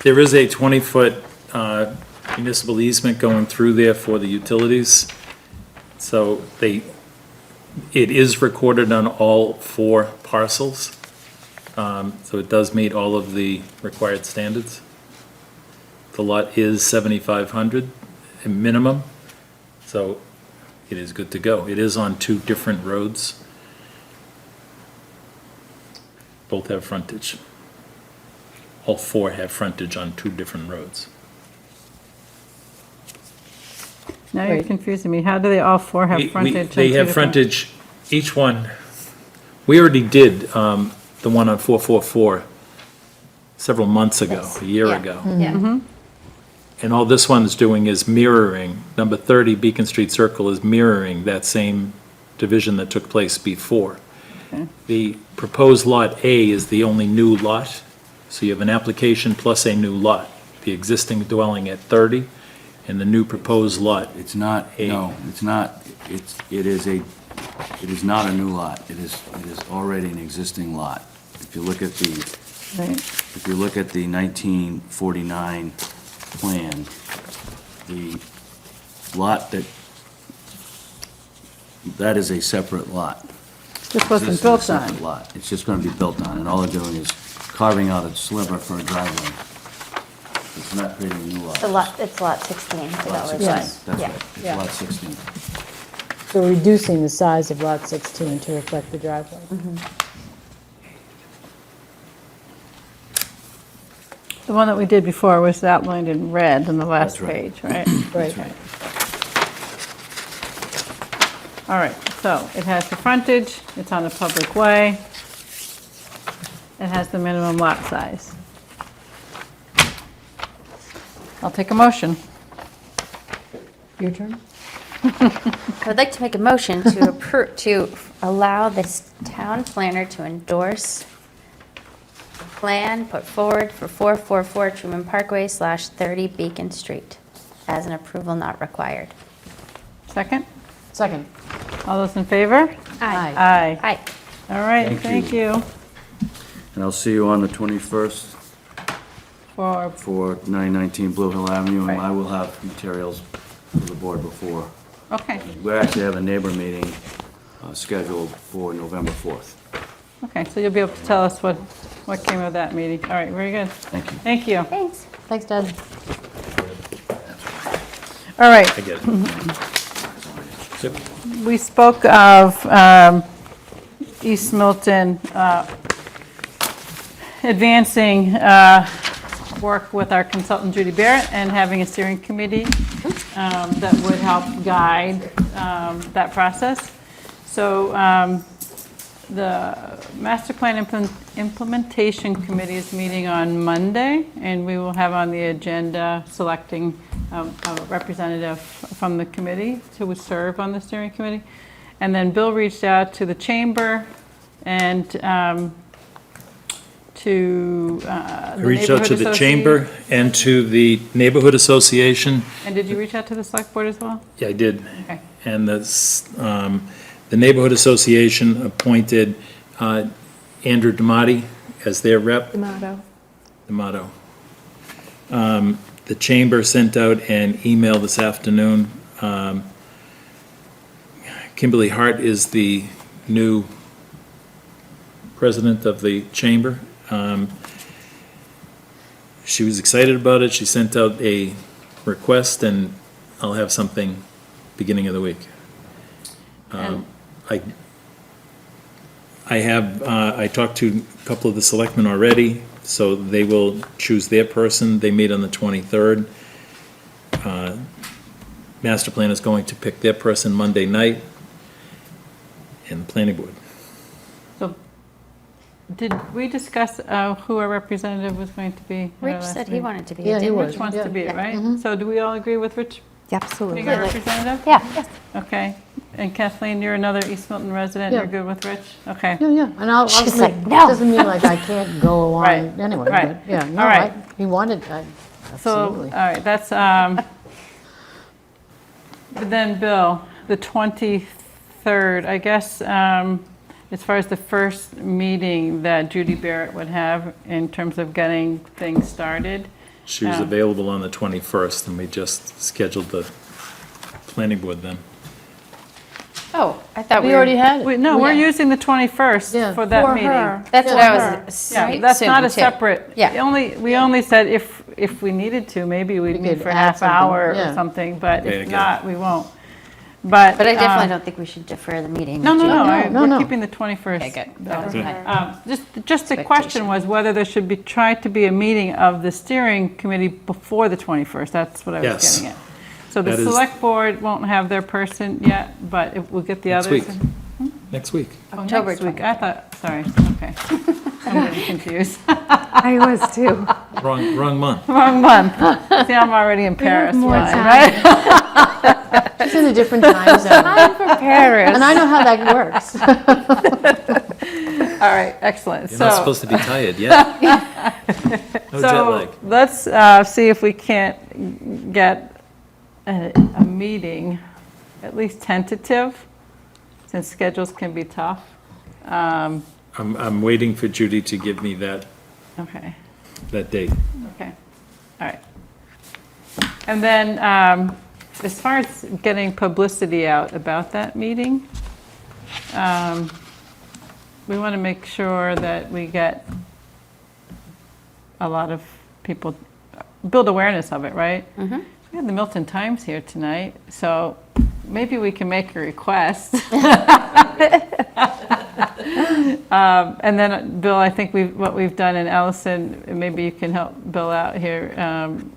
S3: There is a 20-foot municipal easement going through there for the utilities. So it is recorded on all 4 parcels. So it does meet all of the required standards. The lot is 7,500 minimum, so it is good to go. It is on 2 different roads. Both have frontage. all four have frontage on two different roads.
S1: Now you're
S6: Right.
S1: confusing me. How do they all four have frontage? on
S3: They
S1: two
S3: have
S1: different-
S3: frontage, each one, we already did the one on 444 several months ago, a year
S5: Yeah.
S3: ago.
S5: Yeah.
S3: And all this one is doing is mirroring, number 30 Beacon Street Circle is mirroring that same division that took place before.
S1: Okay.
S3: The proposed Lot A is the only new lot, so you have an application plus a new lot. The existing dwelling at 30 and the new proposed lot.
S7: It's not, no, it's not, it is not a new lot. It is already an existing lot. If you look at
S1: Right.
S7: if you look at the 1949 plan, the lot that is a separate lot.
S1: This wasn't
S7: This is a
S1: built
S7: separate
S1: on.
S7: lot. It's just gonna be built on, and all they're doing is carving out a sliver for a driveway. It's not creating a new lot.
S5: It's lot 16, so that
S7: Lot
S5: was
S7: 16,
S5: right.
S7: that's
S5: Yeah.
S7: right, it's
S6: Yeah.
S7: lot 16.
S6: So reducing the size of lot 16 to reflect the driveway.
S1: The one that we did before was outlined in red on the last
S7: That's right.
S1: page, right?
S6: Right.
S1: All right, so it has the frontage, it's on a public way, it has the minimum lot size. I'll take a motion.
S6: Your turn?
S5: I would like to make a motion to approve, to allow this town planner to endorse the plan put forward for 444 Truman Parkway / 30 Beacon Street as an approval not required.
S1: Second?
S6: Second.
S1: All those in favor?
S6: Aye.
S1: Aye.
S5: Aye.
S1: All right,
S7: Thank
S1: thank
S7: you.
S1: you
S7: And I'll see you on the 21st
S1: for,
S7: for 919 Blue Hill Avenue,
S1: Right.
S7: and I will have materials for the board before.
S1: okay,
S7: We actually have a neighbor meeting scheduled for November 4th.
S1: okay, so you'll be able to tell us what came of that meeting. All right, very good.
S7: Thank you.
S1: Thank you.
S5: Thanks.
S6: Thanks, Dad.
S1: All right.
S3: I get it. Yep.
S1: We spoke of East Milton advancing work with our consultant Judy Barrett and having a steering committee that would help guide that process. So the Master Plan Implementation Committee is meeting on Monday, and we will have on the agenda selecting a representative from the committee to serve on the steering committee. And then Bill reached out to the chamber and to the
S3: I reached out to
S1: neighborhood
S3: the chamber
S1: association.
S3: and to the neighborhood association.
S1: And did you reach out to the select board as well?
S3: Yeah, I did.
S1: Okay.
S3: And the neighborhood association appointed Andrew Damati as their rep. D'Amato. The chamber sent out an email this afternoon. Kimberly Hart is the new president of the chamber. She was excited about it. She sent out a request, and I'll have something beginning of the week.
S1: And-
S3: I talked to a couple of the selectmen already, so they will choose their person. They meet on the 23rd. Master plan is going to pick their person Monday night, and the planning board.
S1: So did we discuss who our representative was going to be? at our
S5: Rich
S1: last
S5: said he
S1: meeting?
S5: wanted to be.
S6: Yeah, he
S5: didn't
S6: was.
S1: Rich wants to be,
S5: Yeah.
S1: right? So do we all agree with Rich
S2: Absolutely.
S1: being our representative?
S5: Yeah, yes.
S1: Okay. And Kathleen, you're another East Milton resident, you're
S6: Yeah.
S1: good with Rich? Okay.
S6: Yeah, yeah, and I'll,
S5: She's
S6: it
S5: like, "No."
S6: doesn't mean like I can't go along
S1: Right,
S6: anyway,
S1: right.
S6: but, yeah, no,
S1: All right.
S6: he wanted,
S1: So,
S6: absolutely.
S1: all right, that's, but then Bill, the 23rd, I guess, as far as the first meeting that Judy Barrett would have in terms of getting things started.
S3: She was
S1: Yeah.
S3: available on the 21st, and we just scheduled the planning board then.
S5: Oh, I thought
S6: We already had it.
S1: No, we're
S5: Yeah.
S1: using the 21st
S6: Yeah.
S1: for that
S2: For
S1: meeting.
S2: her.
S5: That's
S6: Yeah.
S5: what I
S1: Yeah,
S5: was
S1: that's not a
S5: assuming, too.
S1: separate,
S5: Yeah.
S1: we only said if we needed to, maybe we'd
S6: We
S1: meet
S6: could
S1: for a
S6: add
S1: half
S6: something,
S1: hour or
S6: yeah.
S1: something, but
S3: Yeah, I
S1: if
S3: get it.
S1: not, we won't. But
S5: I definitely don't think we should defer the meeting.
S1: No, no, no,
S6: No,
S1: we're
S6: no.
S1: keeping the 21st.
S5: Okay, good.
S1: valid.
S3: Okay.
S1: Just the question was whether there should be, try to be a meeting of the steering committee before the 21st. That's what I was
S3: Yes.
S1: getting at. So the
S3: That is-
S1: select board won't have their person yet, but we'll get the
S3: Next
S1: others.
S3: week. Next week.
S1: Oh,
S5: October
S1: next week. I thought, sorry, okay. I'm getting confused.
S2: I was too.
S3: Wrong month.
S1: Wrong month. See, I'm already in Paris,
S2: more
S1: line,
S2: time.
S1: right?
S6: It's in a different time zone.
S2: I'm for Paris.
S6: And I know how that works.
S1: All right, excellent.
S3: You're not
S1: So,
S3: supposed to be tired yet. No jet
S1: so
S3: lag.
S1: let's see if we can't get a meeting, at least tentative, since schedules can be tough.
S3: I'm waiting for Judy to give me that date.
S1: Okay, all right. And then, as far as getting publicity out about that meeting, we want to make sure that we get a lot of people, build awareness of it, right? We have the Milton Times here tonight, so maybe we can make a request. And then, Bill, I think what we've done, and Allison, maybe you can help Bill out here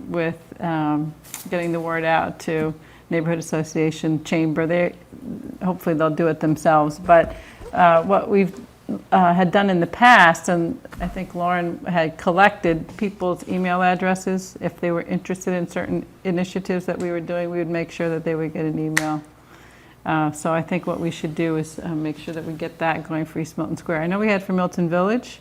S1: with getting the word out to Neighborhood Association Chamber. Hopefully they'll do it themselves. But what we've had done in the past, and I think Lauren had collected people's email addresses. If they were interested in certain initiatives that we were doing, we would make sure that they would get an email. So I think what we should do is make sure that we get that going for East Milton Square. I know we had for Milton Village.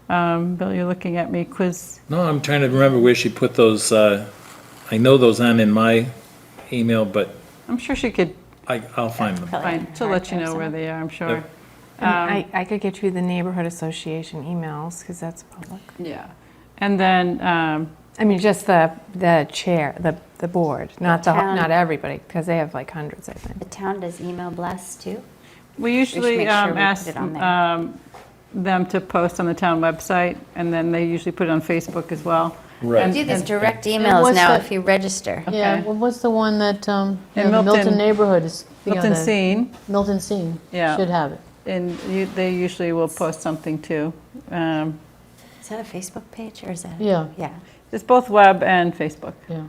S1: Bill, you're looking at me, quiz.
S3: No, I'm trying to remember where she put those, I know those aren't in my email, but
S1: I'm sure she could
S3: I'll find them.
S1: find, she'll let you know where they are, I'm sure.
S3: Yep.
S2: And I could get you the neighborhood association emails, because that's public.
S1: Yeah. And then,
S2: I mean, just the chair, the board, not
S5: town.
S2: not everybody, because they have like hundreds, I think.
S5: The town does email blast too?
S1: we usually
S5: make sure we put
S1: ask
S5: it on there.
S1: them to post on the town website, and then they usually put it on Facebook as well.
S3: Right.
S1: And-
S5: Do these
S1: and-
S5: direct
S6: what's
S5: emails now
S6: that-
S5: if you register.
S6: Yeah,
S1: Okay.
S6: well, what's the one that, the
S1: Milton-
S6: Milton neighborhood is,
S1: Milton Scene,
S6: Milton Scene
S1: Yeah.
S6: should have it.
S1: and they usually will post something too.
S5: Is that a Facebook page or is that?
S6: Yeah.
S5: Yeah.
S1: It's both web and Facebook.
S6: Yeah.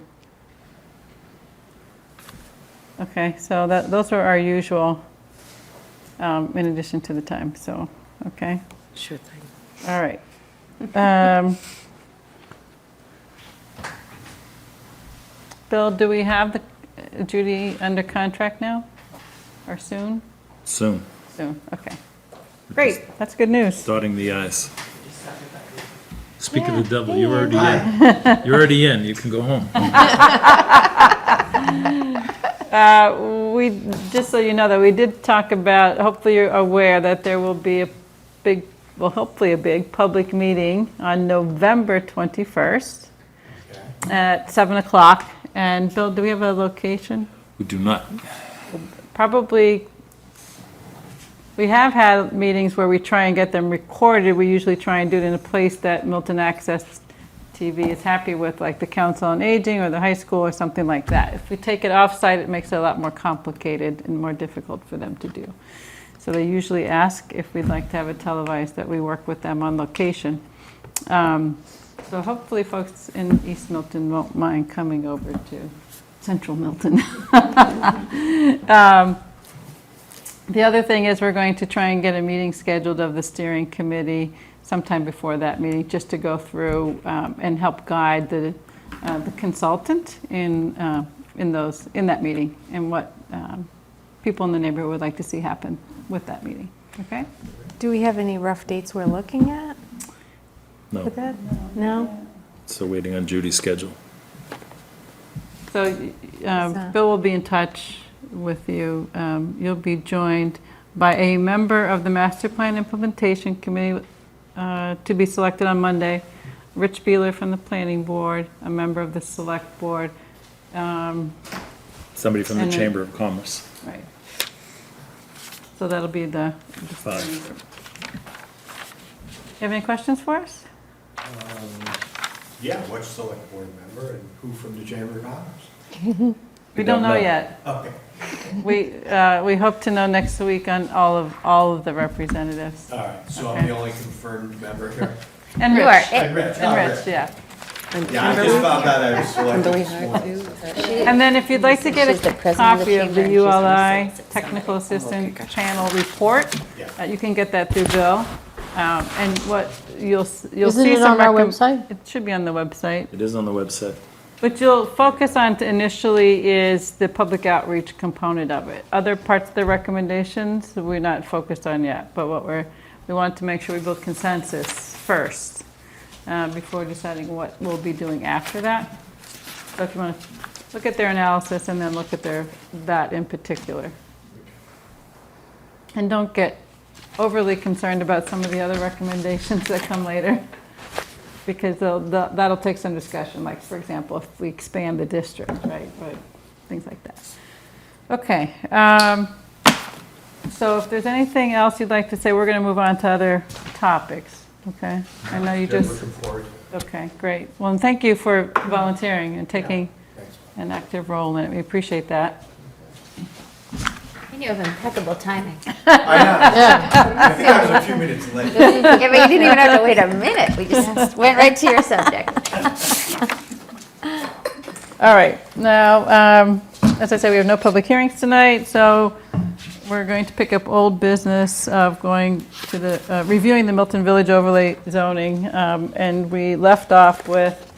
S1: Okay, so those are our usual, in addition to the time, so, okay.
S4: Sure thing.
S1: All right. Bill, do we have Judy under contract now? Or soon?
S3: Soon,
S1: Soon, okay. Great, that's good news.
S3: dotting the i's. Speak of the devil, you're already in. You're already in, you can go home.
S1: Just so you know that we did talk about, hopefully you're aware that there will be a big, well, hopefully a big public meeting on November 21st at 7 o'clock. And Bill, do we have a location?
S3: We do not.
S1: Probably, we have had meetings where we try and get them recorded. We usually try and do it in a place that Milton Access TV is happy with, like the Council on Aging or the high school or something like that. If we take it off-site, it makes it a lot more complicated and more difficult for them to do. So they usually ask if we'd like to have it televised, that we work with them on location. So hopefully folks in East Milton won't mind coming over to Central Milton. The other thing is we're going to try and get a meeting scheduled of the steering committee sometime before that meeting, just to go through and help guide the consultant in that meeting and what people in the neighborhood would like to see happen with that meeting. Okay?
S2: Do we have any rough dates we're looking at
S3: No,
S2: with that? No?
S3: still waiting on Judy's schedule.
S1: So Bill will be in touch with you. You'll be joined by a member of the Master Plan Implementation Committee to be selected on Monday, Rich Beeler from the Planning Board, a member of the Select Board.
S3: Somebody from the
S1: And then-
S3: Chamber of Commerce.
S1: Right. So that'll be the.
S3: Five.
S1: You have any questions for us?
S9: Yeah, which select board member and who from the Chamber of Commerce?
S1: We don't know yet.
S9: Okay.
S1: we hope to know next week on all of the representatives.
S9: All right, so I'm
S1: Okay.
S9: the only confirmed member here.
S1: And
S5: You
S1: Rich.
S5: are it.
S9: And Rich,
S1: And Rich, yeah.
S9: Yeah, I just found out I was selected
S4: Kimberly
S9: this
S4: Hart
S9: morning.
S4: too? Is that-
S1: And then if you'd like to get
S5: She's the
S1: a
S5: president of the
S1: copy of
S5: chamber,
S1: the
S5: and she's gonna
S1: ULI
S5: solicit
S1: Technical Assistant
S4: gotcha.
S1: Panel report,
S9: Yeah.
S1: you can get that through Bill. And what you'll see
S6: Isn't it
S1: some
S6: on our
S1: recom-
S6: website?
S1: It should be on the website.
S3: It is on the website.
S1: What you'll focus on initially is the public outreach component of it. Other parts of the recommendations, we're not focused on yet, but we want to make sure we build consensus first before deciding what we'll be doing after that. So if you want to look at their analysis and then look at that in particular. And don't get overly concerned about some of the other recommendations that come later, because that'll take some discussion, like, for example, if we expand the district, right, things like that. Okay, so if there's anything else you'd like to say, we're going to move on to other topics, okay? I know you
S9: Good,
S1: just,
S9: looking forward.
S1: okay, great. Well, and thank you for volunteering and taking
S9: Thanks.
S1: an active role in it. We appreciate that.
S5: And you have impeccable timing.
S9: I know. I think I was a few minutes late.
S5: Yeah, but you didn't even have to wait a minute. We just went right to your subject.
S1: All right, now, as I said, we have no public hearings tonight, so we're going to pick up old business of going to the, reviewing the Milton Village overlay zoning, and we left off with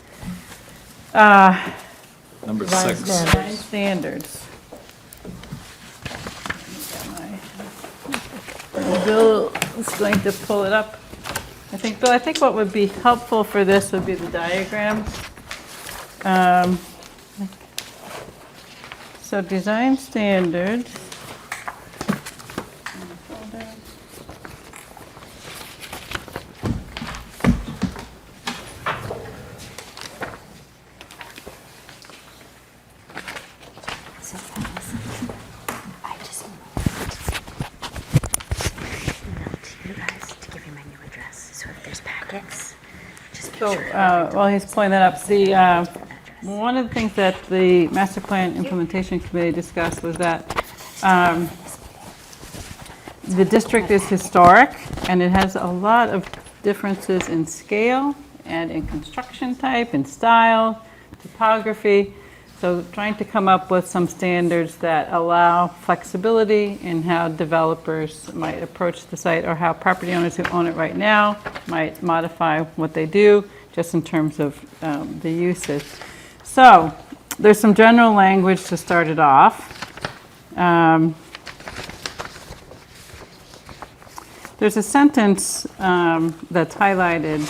S3: Number
S6: Revised
S3: 6.
S6: standards.
S1: standards. Bill is going to pull it up. Bill, I think what would be helpful for this would be the diagram. So design standards.
S5: So, I just to you guys to give you my new address. So if there's packets, just make
S1: So
S5: sure.
S1: while he's pulling that up, one of the things that the Master Plan Implementation Committee discussed was that the district is historic, and it has a lot of differences in scale and in construction type and style, topography. So trying to come up with some standards that allow flexibility in how developers might approach the site, or how property owners who own it right now might modify what they do, just in terms of the uses. So there's some general language to start it off. There's a sentence that's highlighted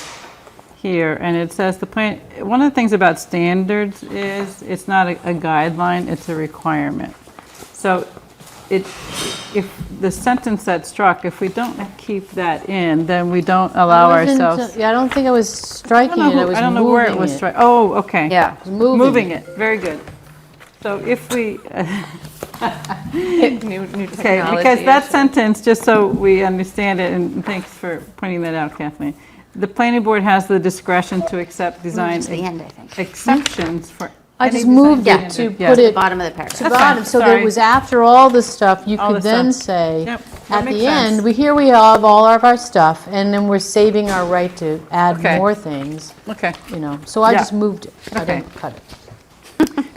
S1: here, and it says one of the things about standards is it's not a guideline, it's a requirement. So if the sentence that struck, if we don't keep that in, then we don't allow
S6: I wasn't,
S1: ourselves.
S6: Yeah, I don't think I was striking it, I was
S1: I don't know where it
S6: moving
S1: was
S6: it.
S1: struck. Oh, okay.
S5: Yeah.
S1: Moving it, very good. So if we,
S2: New
S1: okay, because that sentence, just so we understand it, and thanks for pointing that out, Kathleen. The planning board has the discretion to accept design
S5: It's the end, I think.
S1: exceptions for
S6: I
S1: any
S6: just
S1: design
S6: moved
S1: standard.
S6: it to
S1: Yeah.
S6: put it
S5: Bottom of the
S6: to
S5: paragraph.
S1: That's
S6: bottom,
S1: fine,
S6: so that
S1: sorry.
S6: it was after all the stuff, you
S1: All
S6: could
S1: the
S6: then
S1: stuff.
S6: say,
S1: Yep, that
S6: at
S1: makes
S6: the
S1: sense.
S6: end, here we have all of our stuff, and then we're saving our right to add
S1: Okay.
S6: more things,
S1: Okay,
S6: so I
S1: Yeah.
S6: just moved it, I
S1: Okay.
S6: didn't cut it.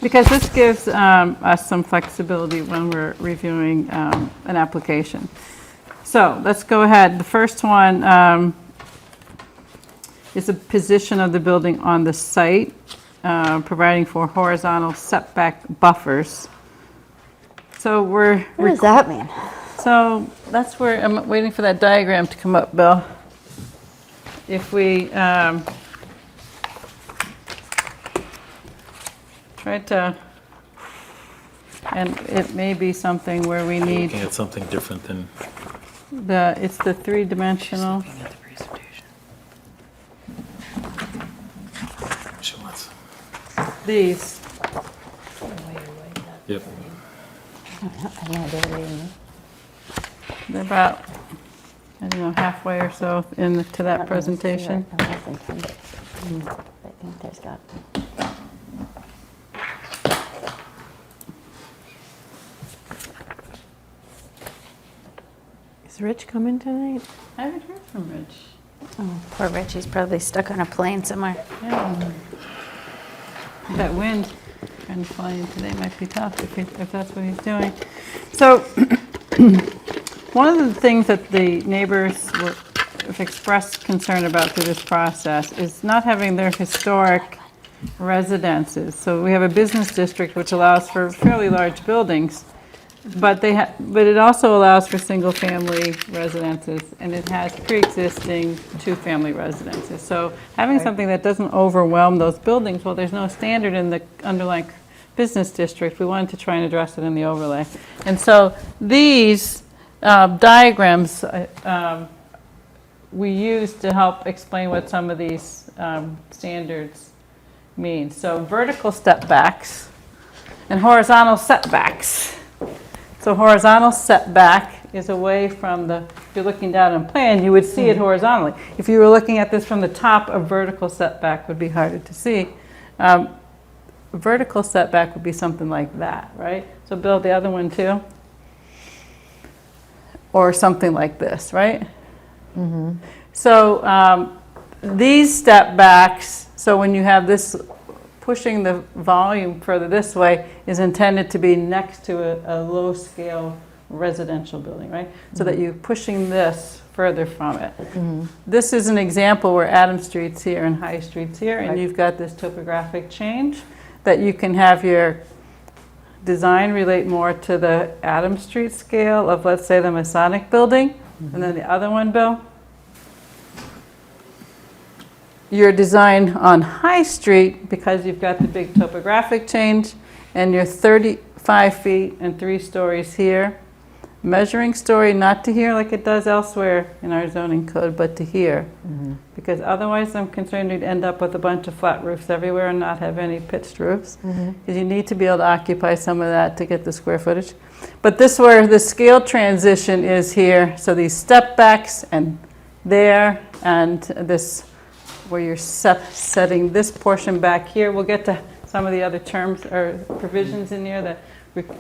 S1: because this gives us some flexibility when we're reviewing an application. So let's go ahead. The first one is the position of the building on the site, providing for horizontal setback buffers. So
S5: What does that mean?
S1: So that's where, I'm waiting for that diagram to come up, Bill. If we try to, and it may be something where we need
S3: Looking at something different than,
S1: it's the three-dimensional.
S3: she wants.
S1: These.
S3: Yep.
S1: They're about, I don't know, halfway or so to that presentation.
S5: I think there's got.
S2: Is Rich coming tonight?
S1: I haven't heard from Rich.
S5: Oh, poor Rich, he's probably stuck on a plane somewhere.
S1: Yeah. That wind trying to fly in today might be tough if that's what he's doing. So one of the things that the neighbors have expressed concern about through this process is not having their historic residences. So we have a business district which allows for fairly large buildings, but it also allows for single-family residences, and it has pre-existing two-family residences. So having something that doesn't overwhelm those buildings, well, there's no standard in the underlying business district. We wanted to try and address it in the overlay. And so these diagrams we use to help explain what some of these standards mean. So vertical step backs and horizontal setbacks. So horizontal setback is away from if you're looking down on plan, you would see it horizontally. If you were looking at this from the top, a vertical setback would be harder to see. Vertical setback would be something like that, right? So Bill, the other one too? Or something like this, right? So these step backs, so when you have this pushing the volume further this way, is intended to be next to a low-scale residential building, right? So that you're pushing this further from it. This is an example where Adam Street's here and High Street's here, and you've got this topographic change that you can have your design relate more to the Adam Street scale of, let's say, the Masonic building, and then the other one, Bill. Your design on High Street, because you've got the big topographic change, and you're 35 feet and 3 stories here. Measuring story not to here like it does elsewhere in our zoning code, but to here. Because otherwise I'm concerned you'd end up with a bunch of flat roofs everywhere and not have any pitched roofs. Because you need to be able to occupy some of that to get the square footage. But this where the scale transition is here, so these step backs and there, and this where you're setting this portion back here. We'll get to some of the other terms or provisions in here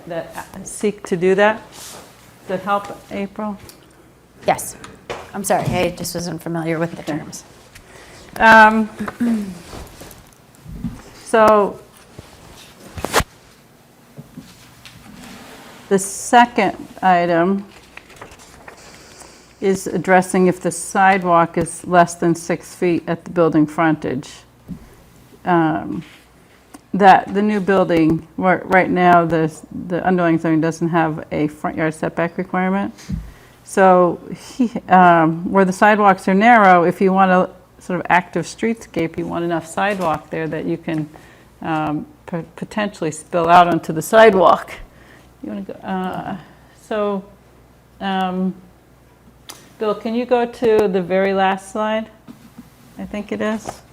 S1: that seek to do that. Does that help, April?
S5: Yes. I'm sorry, I just wasn't familiar with the terms.
S1: So the second item is addressing if the sidewalk is less than 6 feet at the building frontage. That the new building, right now, the underlying zoning doesn't have a front yard setback requirement. So where the sidewalks are narrow, if you want a sort of active streetscape, you want enough sidewalk there that you can potentially spill out onto the sidewalk. You want to go, Bill, can you go to the very last slide? I think it is.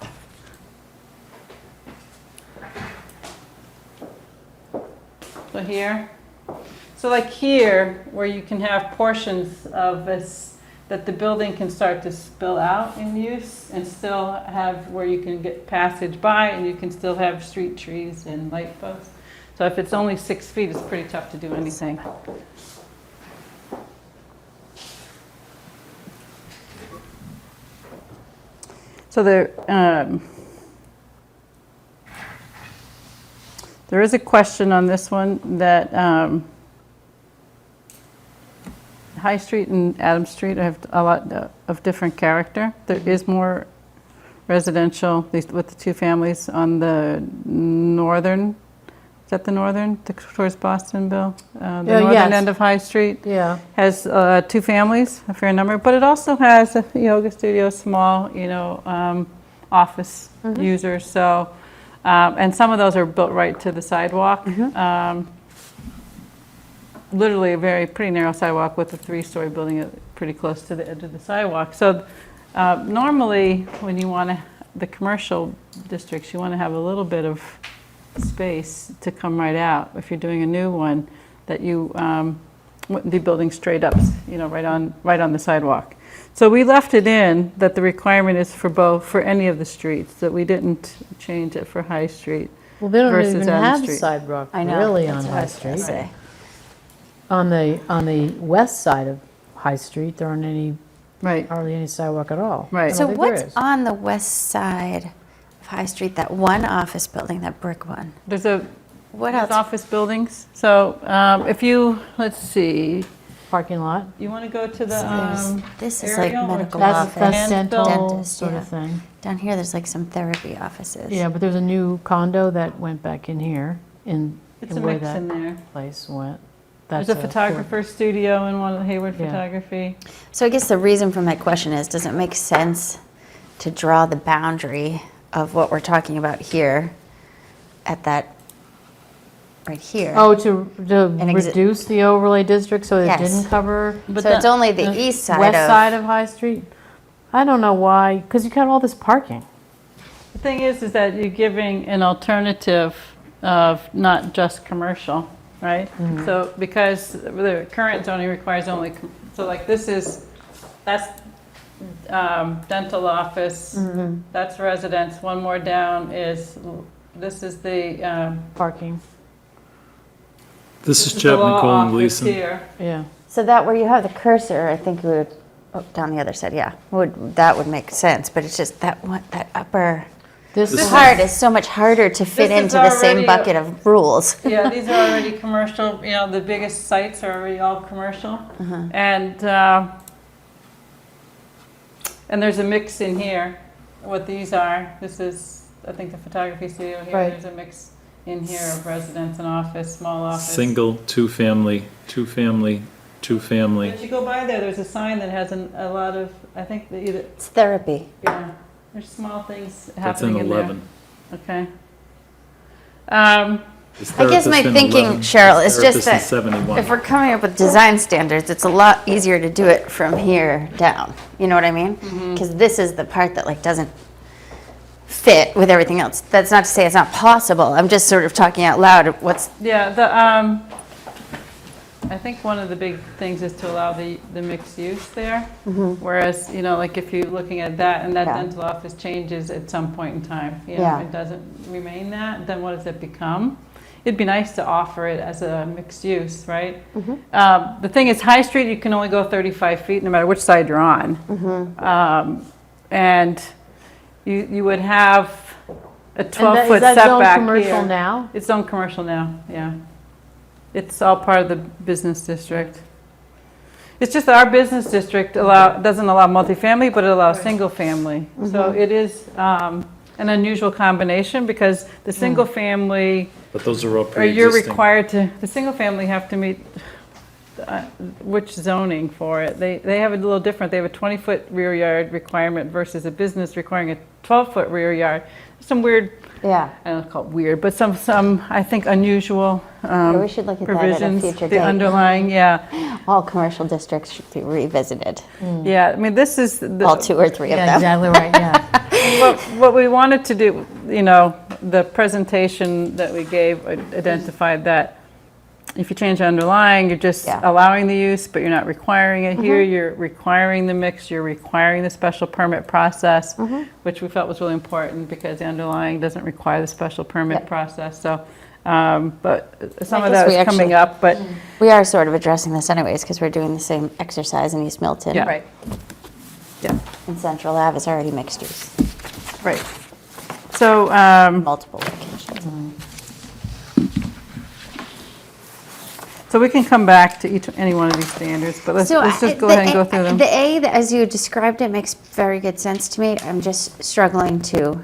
S1: So here. So like here, where you can have portions of this, that the building can start to spill out in use and still have where you can get passage by and you can still have street trees and light posts. So if it's only 6 feet, it's pretty tough to do anything. So there is a question on this one that High Street and Adam Street have a lot of different character. There is more residential, at least with the two families on the northern, is that the northern, towards Boston, Bill? The northern
S6: yes.
S1: end of High Street.
S6: Yeah.
S1: Has 2 families, a fair number, but it also has a yoga studio, small, office users. So, and some of those are built right to the sidewalk. Literally a pretty narrow sidewalk with a 3-story building pretty close to the edge of the sidewalk. So normally when you want the commercial districts, you want to have a little bit of space to come right out. If you're doing a new one, that you wouldn't be building straight up, right on the sidewalk. So we left it in that the requirement is for any of the streets, that we didn't change it for High Street.
S6: Well, they don't
S1: versus
S6: even
S1: Adam
S6: have
S1: Street.
S6: sidewalk
S5: I know.
S6: really
S5: that's
S6: on
S5: what I
S6: High
S5: was gonna
S6: Street.
S5: say.
S6: On the west side of High Street, there aren't any,
S1: Right,
S6: hardly any sidewalk at all.
S1: Right.
S6: I don't
S5: So
S6: think there
S5: what's
S6: is.
S5: on the west side of High Street, that one office building, that brick one?
S1: there's a,
S5: What
S1: there's
S5: else?
S1: office buildings. So if you, let's see,
S6: Parking lot?
S1: you want to go to the
S5: There's- This is like
S1: aerial or
S5: medical
S1: just
S6: That's,
S5: office.
S6: that's
S1: Hands
S6: dental
S5: dentist,
S6: sort
S5: yeah.
S6: of thing.
S5: Down here, there's like some therapy offices.
S6: Yeah, but there's a new condo that went back in here, in
S1: It's a
S6: where
S1: mix in
S6: that
S1: there.
S6: place went.
S1: There's
S6: That's
S1: a photographer's studio in one of the Hayward
S6: Yeah.
S1: Photography.
S5: So I guess the reason for my question is, does it make sense to draw the boundary of what we're talking about here at that, right here?
S6: Oh, to
S5: exi-
S6: reduce the overlay district so it
S5: Yes.
S6: didn't cover
S5: So it's only the east side
S6: west side
S5: of,
S6: of High Street? I don't know why, because you got all this parking.
S1: The thing is that you're giving an alternative of not just commercial, right? So because the current zoning requires only, so like this is, that's dental office, that's residence. One more down is, this is the,
S6: Parking,
S3: This is
S1: the
S3: Chapman
S1: law
S3: Cole and
S1: office
S3: Gleason.
S1: here.
S6: yeah.
S5: so that where you have the cursor, I think would, oh, down the other side, yeah, that would make sense, but it's just that one, that upper
S6: This
S5: part is so much harder to fit
S1: This is
S5: into the same
S1: already
S5: bucket of rules.
S1: Yeah, these are already commercial, you know, the biggest sites are already all commercial. And there's a mix in here, what these are. This is, I think, the photography studio here.
S6: Right.
S1: There's a mix in here of residence and office, small office.
S3: Single, two-family, two-family, two-family.
S1: But you go by there, there's a sign that has a lot of, I think,
S5: It's therapy.
S1: yeah, there's small things
S3: That's in
S1: happening in there.
S3: 11.
S1: Okay.
S3: This
S5: I guess my
S3: therapist in
S5: thinking,
S3: 11,
S5: Cheryl,
S3: this
S5: is just
S3: therapist in
S5: that
S3: 71.
S5: if we're coming up with design standards, it's a lot easier to do it from here down. You know what I mean? Because this is the part that like doesn't fit with everything else. That's not to say it's not possible. I'm just sort of talking out loud. What's
S1: Yeah, I think one of the big things is to allow the mixed use there. Whereas, you know, like if you're looking at that and that
S5: Yeah.
S1: dental office changes at some point in time, you know,
S5: Yeah.
S1: it doesn't remain that, then what does it become? It'd be nice to offer it as a mixed use, right? The thing is, High Street, you can only go 35 feet no matter which side you're on. And you would have a
S6: And
S1: 12-foot
S6: is that zone
S1: setback
S6: commercial
S1: here.
S6: now?
S1: It's zone commercial now, yeah. It's all part of the business district. It's just that our business district doesn't allow multifamily, but it allows single family. So it is an unusual combination because the single family,
S3: But those are all
S1: or you're
S3: pre-existing.
S1: required to, the single family have to meet which zoning for it. They have it a little different. They have a 20-foot rear yard requirement versus a business requiring a 12-foot rear yard. Some weird,
S5: yeah?
S1: I don't call it weird, but some I think unusual
S5: We should look at that at a
S1: provisions.
S5: future
S1: The
S5: date.
S1: underlying, yeah,
S5: All commercial districts should be revisited.
S1: yeah. I mean, this is
S5: All 2 or 3 of
S6: Yeah,
S5: them.
S6: exactly right, yeah.
S1: what we wanted to do. You know, the presentation that we gave identified that if you change the underlying, you're just
S5: Yeah.
S1: allowing the use, but you're not requiring it. Here, you're requiring the mix, you're requiring the special permit process, which we felt was really important because the underlying doesn't require the special permit
S5: Yep.
S1: process. So, but some
S5: I
S1: of
S5: guess
S1: that
S5: we
S1: is coming
S5: actually-
S1: up, but.
S5: We are sort of addressing this anyways because we're doing the same exercise in East Milton.
S1: Yeah. Right. Yeah,
S5: And Central Ave is already mixed use,
S1: right. So,
S5: multiple locations.
S1: so we can come back to any one of these standards, but let's just go ahead and go through them.
S5: The A, as you described it, makes very good sense to me. I'm just struggling to,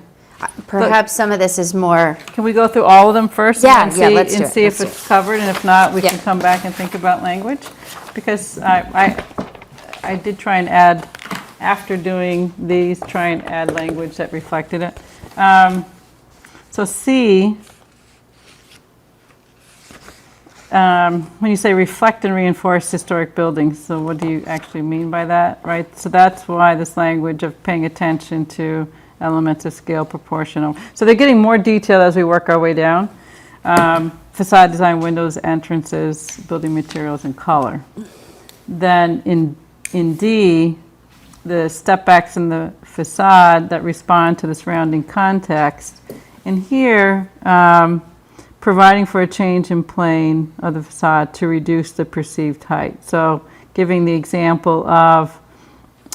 S5: perhaps some of this is more,
S1: Can we go through all of them first?
S5: Yeah,
S1: and
S5: yeah,
S1: see-
S5: let's do
S1: And
S5: it,
S1: see if
S5: let's do
S1: it's covered, and if not, we can
S5: Yeah.
S1: come back and think about language. Because I did try and add, after doing these, try and add language that reflected it. So C, when you say reflect and reinforce historic buildings, so what do you actually mean by that, right? So that's why this language of paying attention to elements of scale, proportional. So they're getting more detailed as we work our way down. Facade design, windows, entrances, building materials, and color. Then in D, the step backs in the facade that respond to the surrounding context. And here, providing for a change in plane of the facade to reduce the perceived height. So giving the example of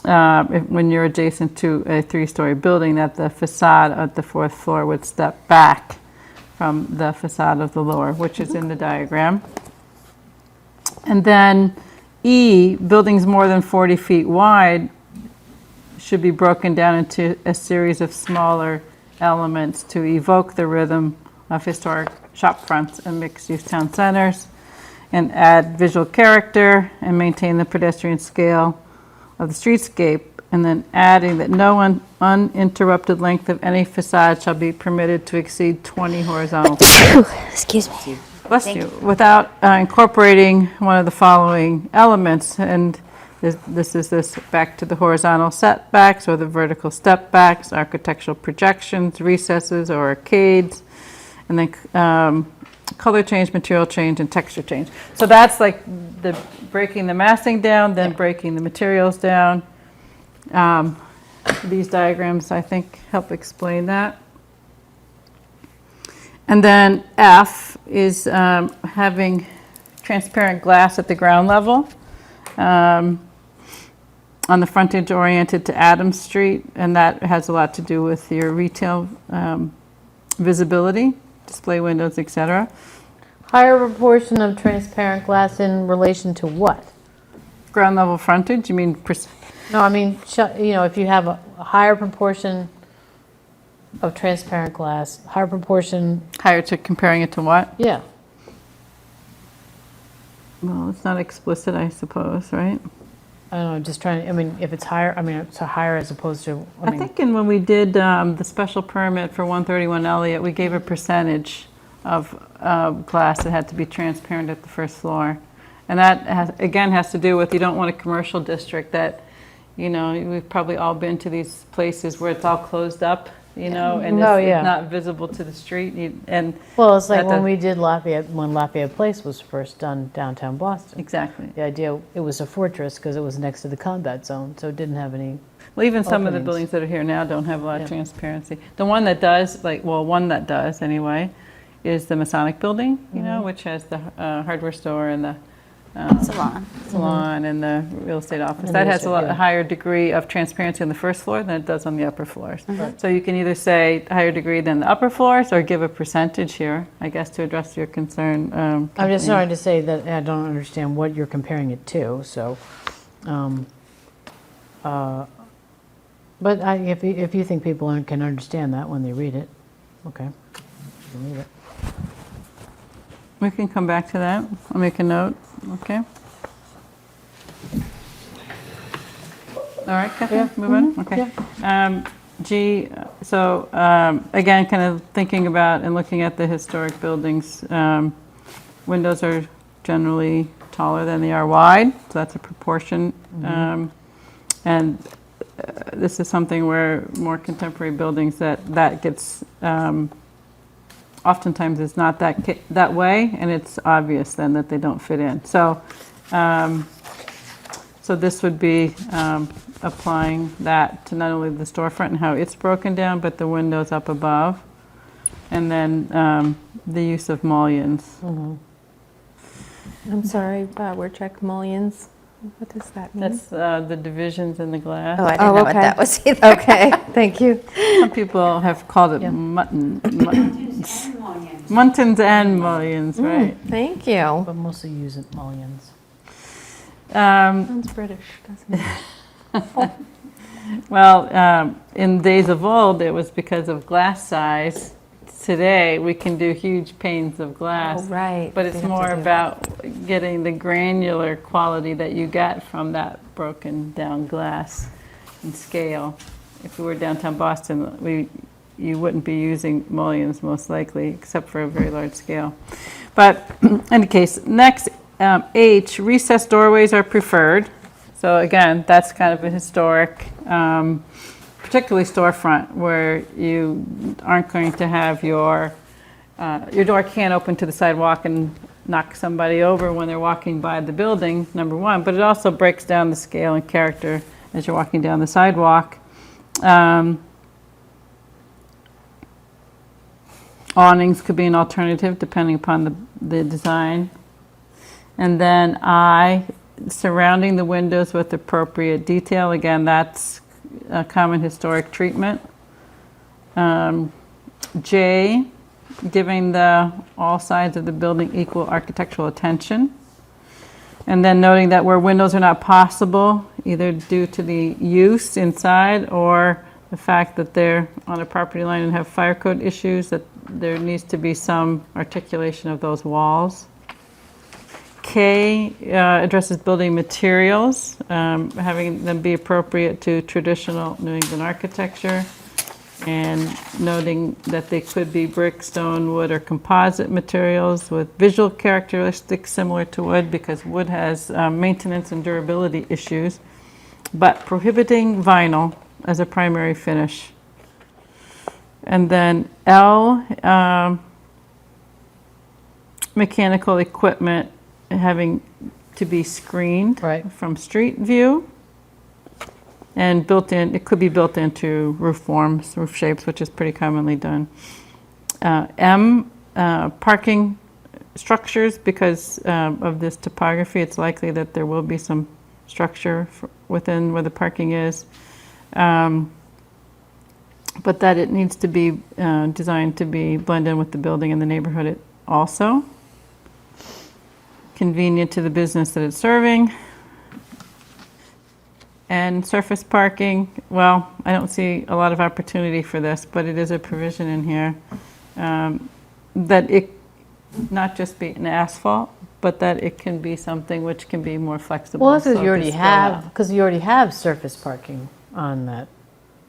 S1: when you're adjacent to a 3-story building, that the facade at the 4th floor would step back from the facade of the lower, which is in the diagram. And then E, buildings more than 40 feet wide should be broken down into a series of smaller elements to evoke the rhythm of historic shop fronts and mixed-use town centers, and add visual character and maintain the pedestrian scale of the streetscape, and then adding that no uninterrupted length of any facade shall be permitted to exceed 20 horizontal feet.
S5: Excuse me.
S1: Bless you. Without incorporating one of the following elements, and this is back to the horizontal setbacks or the vertical step backs, architectural projections, recesses or arcades, and then color change, material change, and texture change. So that's like the breaking the massing down, then breaking the materials down. These diagrams, I think, help explain that. And then F is having transparent glass at the ground level on the frontage oriented to Adams Street, and that has a lot to do with your retail visibility, display windows, etc.
S6: Higher proportion of transparent glass in relation to what?
S1: Ground level frontage, you mean,
S6: No, I mean, if you have a higher proportion of transparent glass, higher proportion,
S1: higher to comparing it to what?
S6: yeah.
S1: Well, it's not explicit, I suppose, right?
S6: I don't know, just trying, I mean, if it's higher, I mean, it's a higher as opposed to, I
S1: I
S6: mean,
S1: think when we did the special permit for 131 Elliott, we gave a percentage of glass that had to be transparent at the first floor. And that, again, has to do with, you don't want a commercial district that, we've probably all been to these places where it's all closed up, and
S6: Oh,
S1: it's
S6: yeah.
S1: not visible to the street. And
S6: well, it's like
S1: that
S6: when
S1: does-
S6: we did Lafayette, when Lafayette Place was first done downtown Boston.
S1: Exactly.
S6: The idea, it was a fortress because it was next to the combat zone, so it didn't have any,
S1: Well, even some of the
S6: Openings.
S1: buildings that are here now don't have a lot of
S6: Yeah.
S1: transparency. The one that does, one that does anyway, is the Masonic Building, which has the hardware store and the salon and the real estate office.
S6: And
S1: That
S6: the
S1: has a lot
S6: yeah.
S1: higher degree of transparency on the first floor than it does on the upper floors. So you can either say higher degree than the upper floors or give a percentage here, I guess, to address your concern.
S6: I'm just
S1: Kathleen.
S6: trying to say that I don't understand what you're comparing it to, so. But if you think people can understand that when they read it, okay, you can read it.
S1: We can come back to that. I'll make a note, okay? All right, Kathleen, move on? Okay. G, so again, kind of thinking about and looking at the historic buildings, windows are generally taller than they are wide, so that's a proportion. And this is something where more contemporary buildings that gets, oftentimes it's not that way, and it's obvious then that they don't fit in. So, so this would be applying that to not only the storefront and how it's broken down, but the windows up above, and then the use of mullions.
S2: I'm sorry, word check mullions. What does that mean?
S1: That's the divisions in the glass.
S5: Oh, I didn't know what
S2: okay.
S5: that was either.
S2: Okay, thank you.
S1: Some people have called it muntins and mullions, right?
S2: Thank you.
S6: But mostly use it mullions.
S2: Sounds British, doesn't it?
S1: Well, in days of old, it was because of glass size. Today, we can do huge panes of glass.
S2: Oh, right.
S1: But it's
S2: They have to
S1: more
S2: do
S1: about getting the granular quality that you get from that broken down glass and scale. If we were downtown Boston, you wouldn't be using mullions most likely, except for a very large scale. But in any case, next, H, recessed doorways are preferred. So again, that's kind of a historic, particularly storefront, where you aren't going to have your door can't open to the sidewalk and knock somebody over when they're walking by the building, number one, but it also breaks down the scale and character as you're walking down the sidewalk. Awnings could be an alternative depending upon the design. And then I, surrounding the windows with appropriate detail. Again, that's a common historic treatment. J, giving all sides of the building equal architectural attention. And then noting that where windows are not possible, either due to the use inside or the fact that they're on a property line and have fire code issues, that there needs to be some articulation of those walls. K addresses building materials, having them be appropriate to traditional New England architecture, and noting that they could be brick, stone, wood, or composite materials with visual characteristics similar to wood, because wood has maintenance and durability issues, but prohibiting vinyl as a primary finish. And then L, mechanical equipment having to be screened
S6: Right.
S1: from street view. And built in, it could be built into roof forms, roof shapes, which is pretty commonly done. M, parking structures, because of this topography, it's likely that there will be some structure within where the parking is. But that it needs to be designed to be blend in with the building and the neighborhood also. Convenient to the business that it's serving. And surface parking, well, I don't see a lot of opportunity for this, but it is a provision in here that it not just be an asphalt, but that it can be something which can be more flexible.
S6: Well, that's
S1: so
S6: because you
S1: it
S6: already
S1: can scale
S6: have,
S1: out.
S6: because you already have surface parking on that,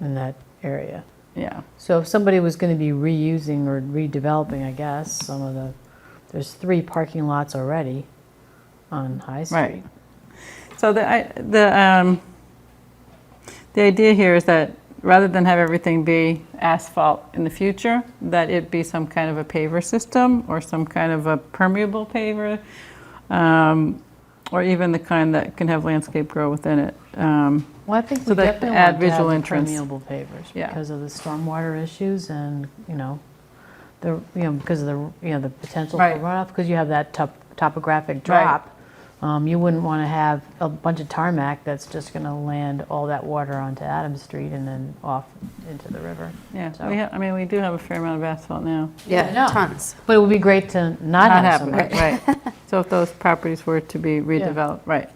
S6: in that area.
S1: Yeah,
S6: So if somebody was going to be reusing or redeveloping, I guess, some of there's 3 parking lots already on High Street.
S1: right. So the idea here is that rather than have everything be asphalt in the future, that it be some kind of a paver system or some kind of a permeable paver, or even the kind that can have landscape grow within it.
S6: Well, I think
S1: So
S6: we
S1: that
S6: definitely
S1: add
S6: want to
S1: visual
S6: have the
S1: entrance.
S6: permeable pavers
S1: Yeah.
S6: because of the stormwater issues and, because of the potential for
S1: Right.
S6: runoff, because you have that topographic drop. You wouldn't want to have a bunch of tarmac that's just going to land all that water onto Adams Street and then off into the river.
S1: Yeah,
S6: So-
S1: we do have a fair amount of asphalt now.
S5: Yeah,
S6: know.
S5: tons.
S6: But it would be great to not have so much.
S1: Right. So if those properties were to be redeveloped, right.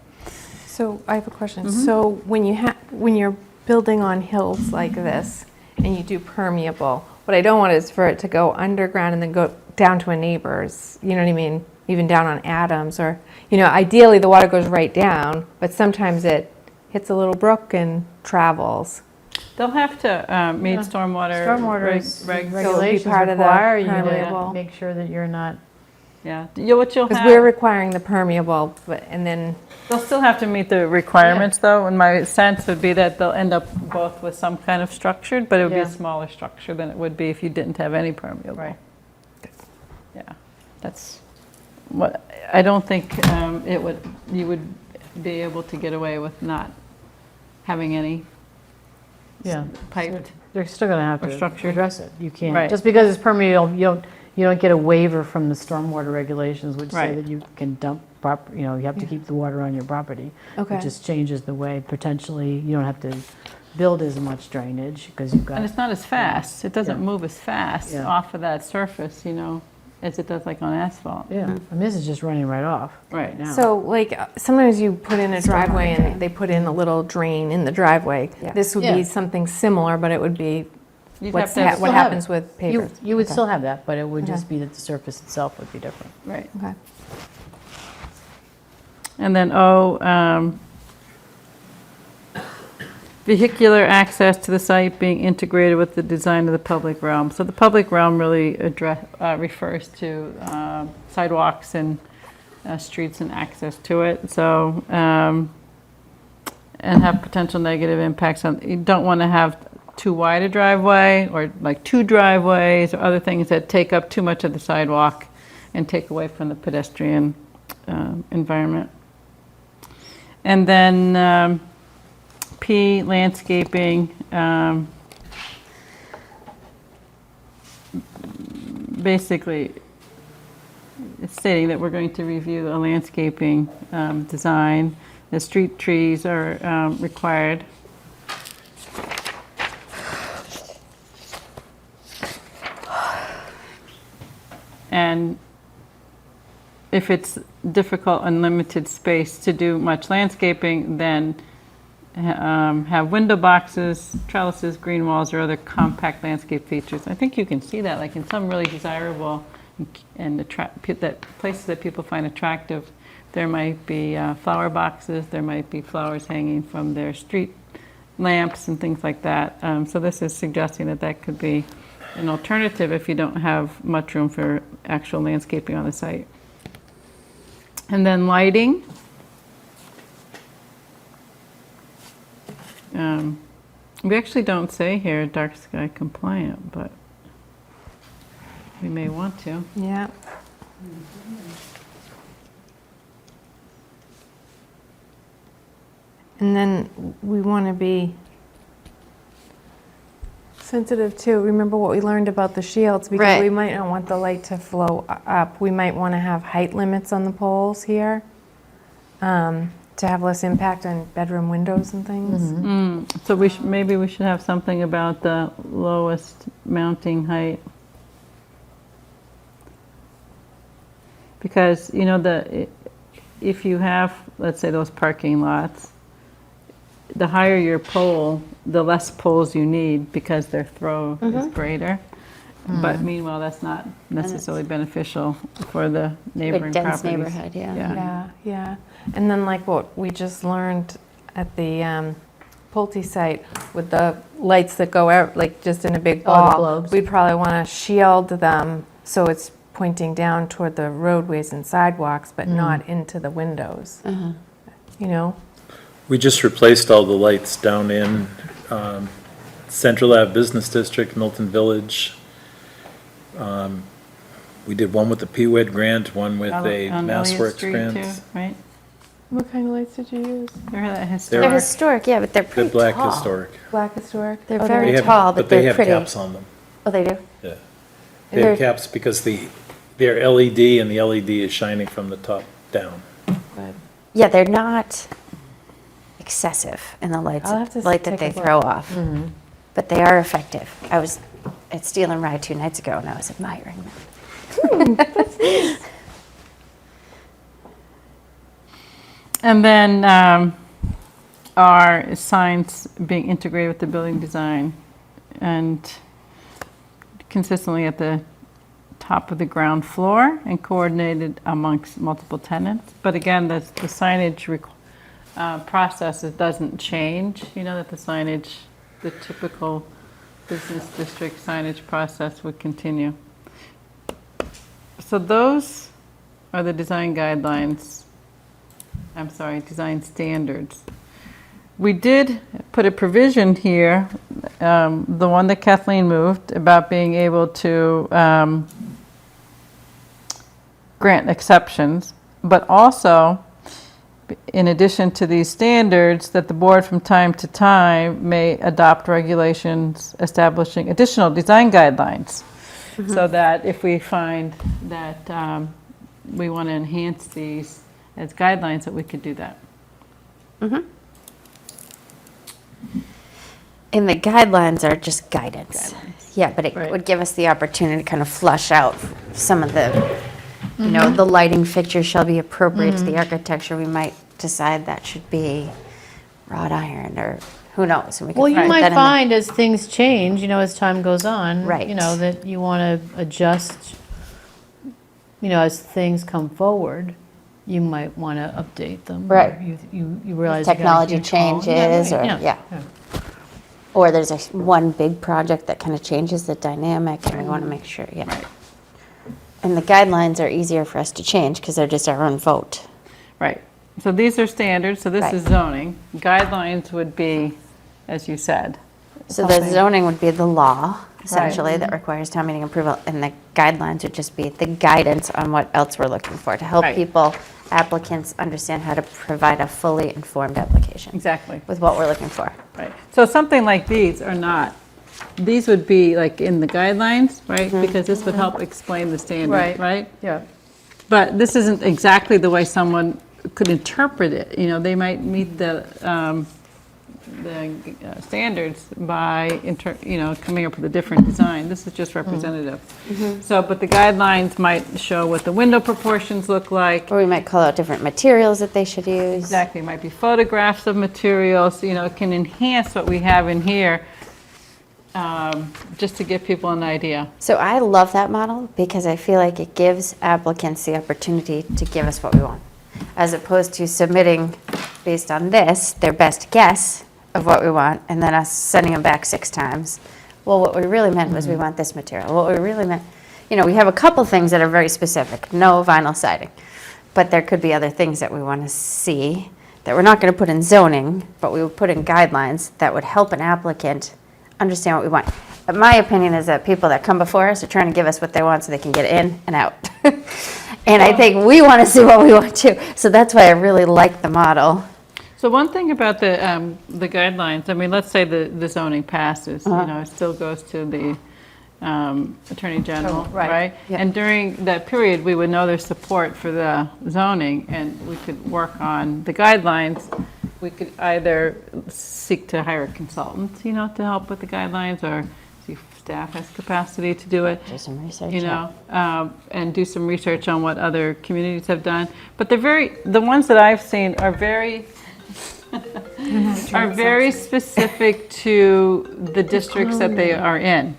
S2: So I have a question. So when you're building on hills like this and you do permeable, what I don't want is for it to go underground and then go down to a neighbor's, you know what I mean? Even down on Adams, or, ideally the water goes right down, but sometimes it hits a little brook and travels.
S1: They'll have to meet stormwater
S6: Stormwater
S1: regs.
S6: regulations
S2: part of the
S6: require you to
S2: permeable.
S6: make sure that you're not.
S1: Yeah, what you'll
S2: Because we're
S1: have,
S2: requiring the permeable, and then,
S1: they'll still have to meet the requirements though, and my sense would be that they'll end up both with some kind of structured, but it would be
S6: Yeah.
S1: a smaller structure than it would be if you didn't have any permeable.
S6: Right.
S1: Yeah, that's what, I don't think you would be able to get away with not having any
S6: Yeah.
S1: piped.
S6: They're still going to have
S1: Or
S6: to
S1: structured.
S6: address it. You can't,
S1: Right.
S6: just because it's permeable, you don't get a waiver from the stormwater regulations, which say
S1: Right.
S6: that you can dump you have to keep the water on your property.
S2: Okay.
S6: It just changes the way, potentially, you don't have to build as much drainage, because you've got.
S1: And it's not as fast, it doesn't
S6: Yeah.
S1: move as fast
S6: Yeah.
S1: off of that surface, as it does like on asphalt.
S6: Yeah, I mean, this is just running right off.
S1: Right.
S6: now.
S2: so sometimes you put in a driveway and they put in a little drain in the driveway. This would
S6: Yeah.
S2: be something similar, but it would be
S1: You'd
S2: what
S1: have to have,
S6: still have
S2: happens
S6: it.
S2: with
S6: You
S2: pavers.
S6: you would
S2: Okay.
S6: still have that, but it would just
S2: Okay.
S6: be that the surface itself would be different.
S1: right.
S2: Okay.
S1: And then vehicular access to the site being integrated with the design of the public realm. So the public realm really refers to sidewalks and streets and access to it. So, and have potential negative impacts on, you don't want to have too wide a driveway or like 2 driveways or other things that take up too much of the sidewalk and take away from the pedestrian environment. And then P, landscaping. Basically, stating that we're going to review a landscaping design. The street trees are required. And if it's difficult and limited space to do much landscaping, then have window boxes, trellises, green walls, or other compact landscape features. I think you can see that, like in some really desirable and places that people find attractive, there might be flower boxes, there might be flowers hanging from their street lamps and things like that. So this is suggesting that that could be an alternative if you don't have much room for actual landscaping on the site. And then lighting. We actually don't say here dark sky compliant, but we may want to.
S2: Yeah. And then we want to be sensitive too. Remember what we learned about the shields, because
S5: Right.
S2: we might not want the light to flow up. We might want to have height limits on the poles here to have less impact on bedroom windows and things.
S1: So maybe we should have something about the lowest mounting height. Because, if you have, let's say, those parking lots, the higher your pole, the less poles you need because their throw is greater. But meanwhile, that's not necessarily beneficial for the neighboring
S5: dense
S1: properties.
S5: neighborhood, yeah.
S2: Yeah. And then like what we just learned at the Pulte site with the lights that go out, like just in a big
S6: Oh, the
S2: ball.
S6: globes.
S2: We'd probably want to shield them so it's pointing down toward the roadways and sidewalks, but not into the windows. You know?
S3: We just replaced all the lights down in Central Ave Business District, Milton Village. We did one with the PWED grant, one with a
S1: On Elliott
S3: MassWorks
S1: Street
S3: grant.
S1: too, right?
S2: What kind of lights did you use?
S1: They're that
S5: They're
S1: historic.
S5: historic, yeah, but they're
S3: They're
S5: pretty
S3: black
S5: tall.
S3: historic.
S2: Black historic?
S5: They're
S2: Oh,
S5: very
S3: They have-
S5: tall, but
S3: they
S5: they're
S3: have
S5: pretty.
S3: caps on them,
S5: Oh, they do?
S3: yeah. They
S5: They're-
S3: have caps because they're LED and the LED is shining from the top down.
S5: Yeah, they're not excessive in the light
S2: I'll have to
S5: that
S2: take
S5: they
S2: a look.
S5: throw off. But they are effective. I was at Steel and Rye 2 nights ago and I was admiring them.
S1: And then are signs being integrated with the building design and consistently at the top of the ground floor and coordinated amongst multiple tenants. But again, the signage process, it doesn't change, that the signage, the typical business district signage process would continue. So those are the design guidelines. Design standards. We did put a provision here, the one that Kathleen moved, about being able to grant exceptions, but also, in addition to these standards, that the board from time to time may adopt regulations establishing additional design guidelines, so that if we find that we want to enhance these as guidelines, that we could do that.
S5: And the guidelines are just guidance. Yeah, but it
S1: Right.
S5: would give us the opportunity to kind of flush out some of the, the lighting fixtures shall be appropriate to the architecture. We might decide that should be wrought iron or who knows. And we could
S6: Well, you
S5: put that
S6: might
S5: in the-
S6: find as things change, as time goes on.
S5: Right.
S6: That you want to adjust, as things come forward, you might want to update them. or
S5: Right.
S6: You realize. you got a
S5: Technology
S6: huge home.
S5: changes or,
S6: right,
S5: yeah. Or there's one big project that kind of changes the dynamic and we want to make sure, yeah. And the guidelines are easier for us to change because they're just our own vote.
S1: Right. So these are standards, so this
S5: Right.
S1: is zoning. Guidelines would be, as you said.
S5: So the
S1: something-
S5: zoning would be the law, essentially, that requires town meeting approval, and the guidelines would just be the guidance on what else we're looking for, to help
S1: Right.
S5: people, applicants, understand how to provide a fully informed application
S1: Exactly,
S5: with what we're looking for.
S1: right. So something like these are not, these would be like in the guidelines, right? Because this would help explain the standard,
S6: Right.
S1: right?
S6: Yeah.
S1: But this isn't exactly the way someone could interpret it. You know, they might meet the standards by, coming up with a different design. This is just representative. So, but the guidelines might show what the window proportions look like.
S5: Or we might call out different materials that they should use.
S1: Exactly, it might be photographs of materials, it can enhance what we have in here, just to give people an idea.
S5: So I love that model because I feel like it gives applicants the opportunity to give us what we want, as opposed to submitting based on this, their best guess of what we want, and then us sending them back 6 times. Well, what we really meant was we want this material. What we really meant, we have a couple things that are very specific, no vinyl siding. But there could be other things that we want to see that we're not going to put in zoning, but we would put in guidelines that would help an applicant understand what we want. But my opinion is that people that come before us are trying to give us what they want so they can get in and out. And I think we want to see what we want too. So that's why I really like the model.
S1: So one thing about the guidelines, I mean, let's say the zoning passes, it still goes to the Attorney General, right?
S5: Yeah.
S1: And during that period, we would know there's support for the zoning, and we could work on the guidelines. We could either seek to hire a consultant, to help with the guidelines, or see if staff has capacity to do it.
S5: Do some research.
S1: And do some research on what other communities have done. But the ones that I've seen are very specific to the districts that they are in.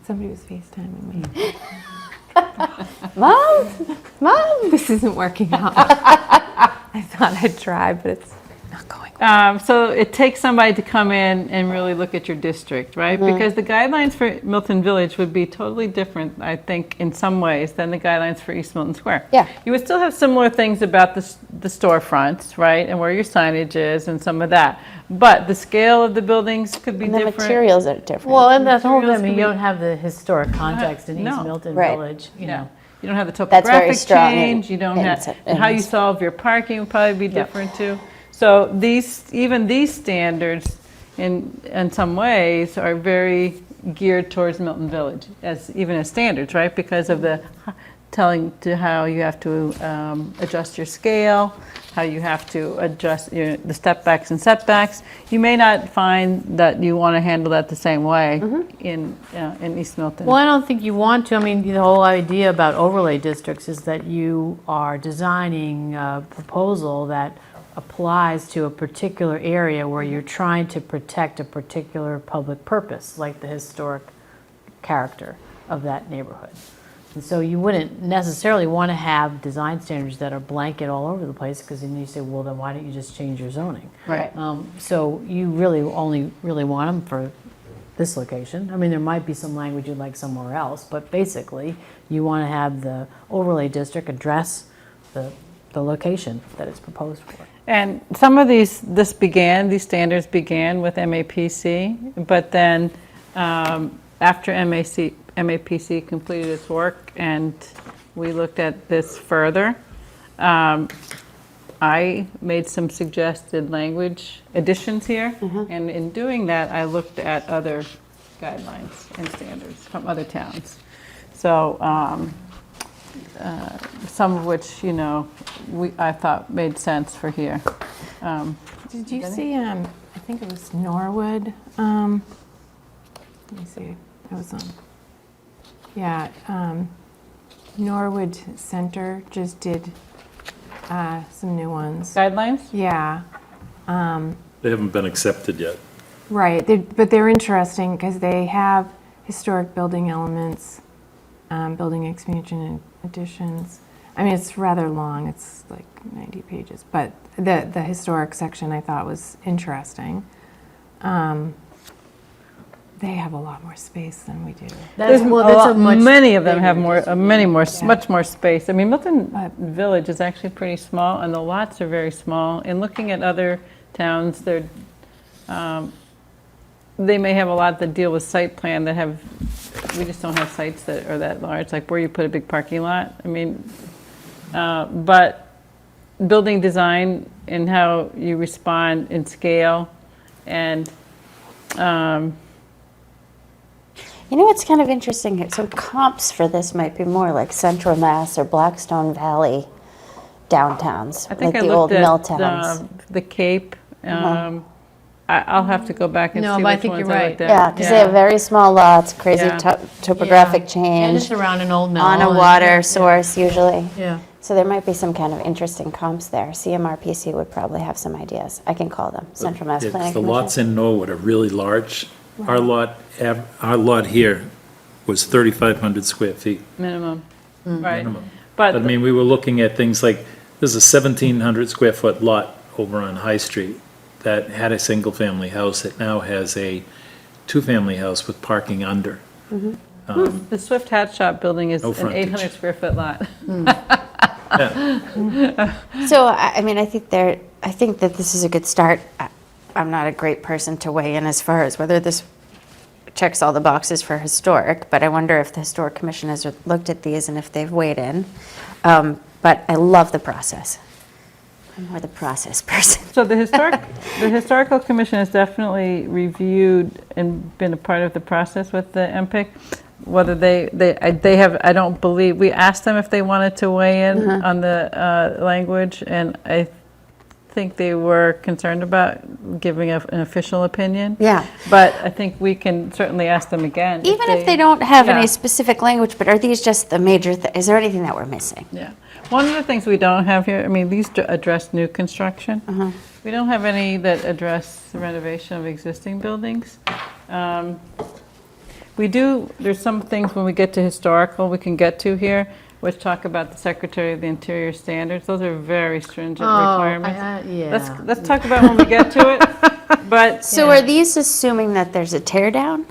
S2: Somebody was FaceTiming me.
S5: Mom?
S2: This isn't working out. I thought I'd try, but it's not going well.
S1: So it takes somebody to come in and really look at your district, right? Because the guidelines for Milton Village would be totally different, I think, in some ways, than the guidelines for East Milton Square.
S5: Yeah.
S1: You would still have similar things about the storefronts, right? And where your signage is and some of that. But the scale of the buildings could be
S5: And the
S1: different.
S5: materials are different.
S6: Well, and that's whole,
S1: Materials
S6: you
S1: can be-
S6: don't have the historic context in East
S1: No.
S6: Milton
S5: Right.
S6: Village,
S1: Yeah. You don't have the
S5: That's very
S1: topographic
S5: strong in-
S1: change, you don't
S5: in
S1: have,
S5: s-
S1: and how
S5: in
S1: you
S5: s-
S1: solve your parking would probably be different too. So even these standards, in some ways, are very geared towards Milton Village, even as standards, right? Because of the telling to how you have to adjust your scale, how you have to adjust the step backs and setbacks. You may not find that you want to handle that the same way in East Milton.
S6: Well, I don't think you want to. I mean, the whole idea about overlay districts is that you are designing a proposal that applies to a particular area where you're trying to protect a particular public purpose, like the historic character of that neighborhood. And so you wouldn't necessarily want to have design standards that are blanket all over the place, because then you say, well, then why don't you just change your zoning?
S1: Right.
S6: So you really only really want them for this location. I mean, there might be some language you'd like somewhere else, but basically you want to have the overlay district address the location that it's proposed for.
S1: And some of these standards began with MAPC, but then after MAPC completed its work and we looked at this further, I made some suggested language additions here. And in doing that, I looked at other guidelines and standards from other towns. So some of which, I thought made sense for here.
S2: Did you see, I think it was Norwood, let me see, I was on, Norwood Center just did some new ones.
S1: Guidelines?
S2: Yeah,
S3: They haven't been accepted yet.
S2: right, but they're interesting because they have historic building elements, building expansion and additions. I mean, it's rather long, it's like 90 pages, but the historic section I thought was interesting. They have a lot more space than we do.
S1: Many of them have much more space. I mean, Milton Village is actually pretty small, and the lots are very small. And looking at other towns, they may have a lot that deal with site plan that have. We just don't have sites that are that large, like where you put a big parking lot. I mean, but building design and how you respond in scale, and
S5: You know what's kind of interesting? So comps for this might be more like Central Mass or Blackstone Valley downtowns,
S1: I think
S5: like
S1: I
S5: the old
S1: looked
S5: mill
S1: at
S5: towns.
S1: the Cape. I'll have to go back and
S6: No,
S1: see
S6: but I
S1: which
S6: think
S1: ones
S6: you're
S1: I
S6: right.
S1: looked at.
S5: Yeah, because they have very small lots, crazy
S1: Yeah.
S5: topographic
S6: And
S5: change,
S6: it's around an old mill.
S5: on a
S6: and-
S5: water source usually.
S6: Yeah.
S5: So there might be some kind of interesting comps there. CMRPC would probably have some ideas. I can call them, Central Mass
S3: Yeah, 'cause
S5: Planning
S3: the
S5: Commission.
S3: lots in Norwood are really large. Our lot here was 3,500 square feet.
S1: Minimum, right.
S3: Minimum. But I
S1: But,
S3: mean, we were looking at things like, there's a 1,700 square foot lot over on High Street that had a single-family house. It now has a two-family house with parking under.
S1: the Swift Hat Shop building is
S3: No
S1: an
S3: frontage.
S1: 800 square foot lot.
S5: So, I mean, I think that this is a good start. I'm not a great person to weigh in as far as whether this checks all the boxes for historic, but I wonder if the Historic Commission has looked at these and if they've weighed in. But I love the process. I'm more the process person.
S1: So the Historical Commission has definitely reviewed and been a part of the process with the MPIC. Whether they have, I don't believe, we asked them if they wanted to weigh in on the language, and I think they were concerned about giving an official opinion.
S5: Yeah.
S1: But I think we can certainly ask them again.
S5: Even if they don't have
S1: Yeah.
S5: any specific language, but are these just the major, is there anything that we're missing?
S1: Yeah. One of the things we don't have here, I mean, these address new construction. We don't have any that address the renovation of existing buildings. We do, there's some things when we get to historical we can get to here, which talk about the Secretary of the Interior standards. Those are very stringent requirements.
S6: Yeah.
S1: Let's talk about when we get to it. But
S5: So are these assuming that there's a tear down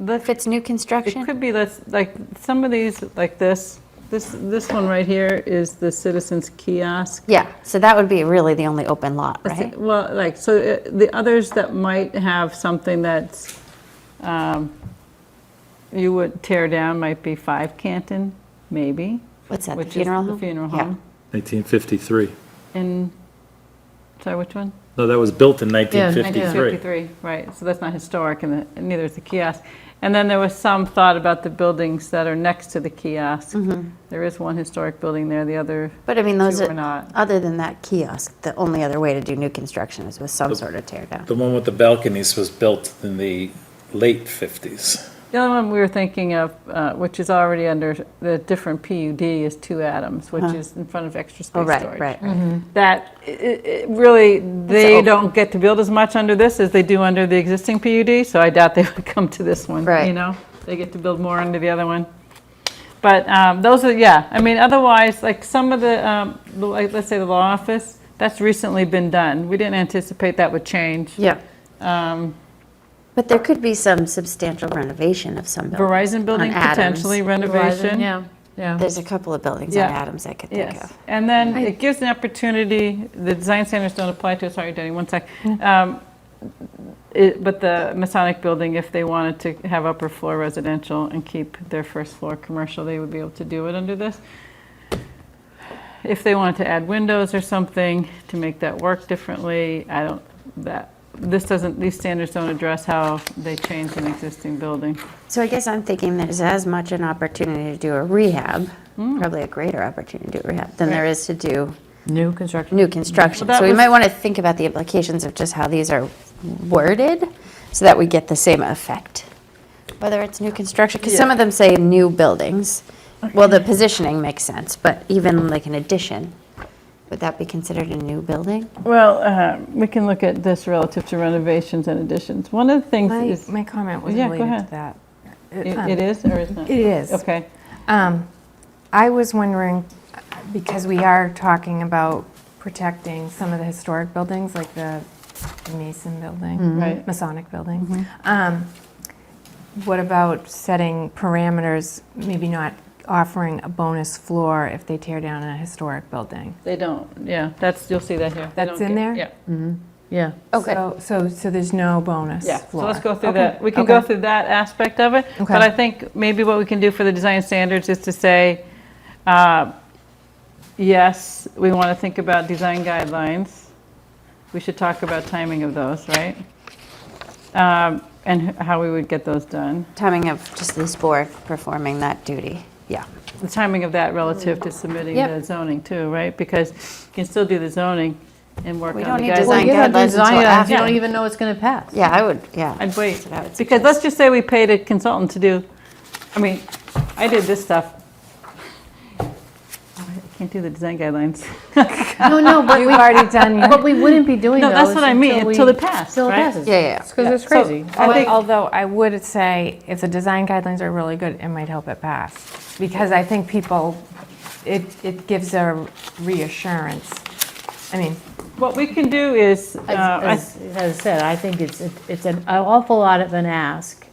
S5: if it's new
S1: it
S5: construction?
S1: could be, like, some of these, like this one right here is the Citizens Kiosk.
S5: Yeah, so that would be really the only open lot, right?
S1: Well, like, so the others that might have something that's, you would tear down might be 5 Canton, maybe.
S5: What's that, the
S1: which is
S5: funeral
S1: the
S5: home?
S1: funeral
S5: Yeah.
S1: home.
S3: 1953.
S1: Sorry, which one?
S3: No, that was built in 1953.
S1: 1953, right, so that's not historic, and neither is the kiosk. And then there was some thought about the buildings that are next to the kiosk. There is one historic building there, the other
S5: But I mean, those
S1: two are
S5: are,
S1: not.
S5: other than that kiosk, the only other way to do new construction is with some sort of tear down.
S3: The one with the balconies was built in the late 50s.
S1: The other one we were thinking of, which is already under the different PUD, is 2 Adams, which is in front of extra
S5: Oh,
S1: space
S5: right,
S1: storage.
S5: right.
S1: That, it really, they
S5: open.
S1: don't get to build as much under this as they do under the existing PUD, so I doubt they would come to this one,
S5: Right.
S1: you know? They get to build more under the other one. But those are, yeah, I mean, otherwise, like some of the, like, let's say the law office, that's recently been done. We didn't anticipate that would change.
S5: Yeah. But there could be some substantial renovation of some buildings.
S1: Verizon building,
S5: On Adams.
S1: potentially renovation.
S6: Yeah, yeah.
S5: There's a couple of buildings on
S1: Yeah.
S5: Adams I could think
S1: Yes,
S5: of.
S1: and then it gives an opportunity, the design standards don't apply to, sorry, Denny, one sec. But the Masonic building, if they wanted to have upper floor residential and keep their first floor commercial, they would be able to do it under this. If they wanted to add windows or something to make that work differently, these standards don't address how they change an existing building.
S5: So I guess I'm thinking there's as much an opportunity to do a rehab, probably a greater opportunity to do a rehab, than there is to do
S6: New construction.
S5: new construction.
S1: Well, that
S5: So we
S1: was-
S5: might want to think about the implications of just how these are worded so that we get the same effect, whether it's new construction, because some of them say new buildings. Well, the positioning makes sense, but even like an addition, would that be considered a new building?
S1: Well, we can look at this relative to renovations and additions. One of the things is,
S2: My comment was
S1: Yeah, go
S2: related
S1: ahead.
S2: to that.
S1: it is or is not?
S2: It is.
S1: Okay.
S2: I was wondering, because we are talking about protecting some of the historic buildings, like the Mason building,
S1: Right.
S2: Masonic building. What about setting parameters, maybe not offering a bonus floor if they tear down a historic building?
S1: They don't, yeah, you'll see that here. They
S2: That's
S1: don't
S2: in
S1: get-
S2: there?
S1: Yeah,
S6: Yeah.
S5: Okay.
S2: So there's no bonus
S1: yeah,
S2: floor?
S1: so let's go through
S2: Okay,
S1: that. We can go
S2: okay.
S1: through that aspect of it.
S2: Okay.
S1: But I think maybe what we can do for the design standards is to say, yes, we want to think about design guidelines. We should talk about timing of those, right? And how we would get those done.
S5: Timing of just this board performing that duty, yeah.
S1: The timing of that relative to submitting
S5: Yep.
S1: the zoning too, right? Because you can still do the zoning and work
S5: We
S1: on
S5: don't
S1: the
S5: need
S1: guidelines.
S5: design
S6: You don't
S5: guidelines
S6: design
S5: until
S6: it,
S5: after.
S6: you don't even know it's going to pass.
S5: Yeah, I would, yeah.
S1: I'd wait,
S5: That's what I would
S1: because
S5: suggest.
S1: let's just say we paid a consultant to do, I mean, I did this stuff. I can't do the design guidelines.
S6: No, but
S2: You've already done your.
S6: But we wouldn't be doing
S1: No,
S6: those.
S1: that's what I mean, until it passed,
S6: Until it
S1: right?
S6: passes.
S5: Yeah, yeah.
S6: Because it's
S1: So,
S6: crazy.
S1: I think-
S2: Although I would say if the design guidelines are really good, it might help it pass. Because I think people, it gives a reassurance. I mean,
S1: What we can do is,
S6: As I said, I think it's an awful lot of an ask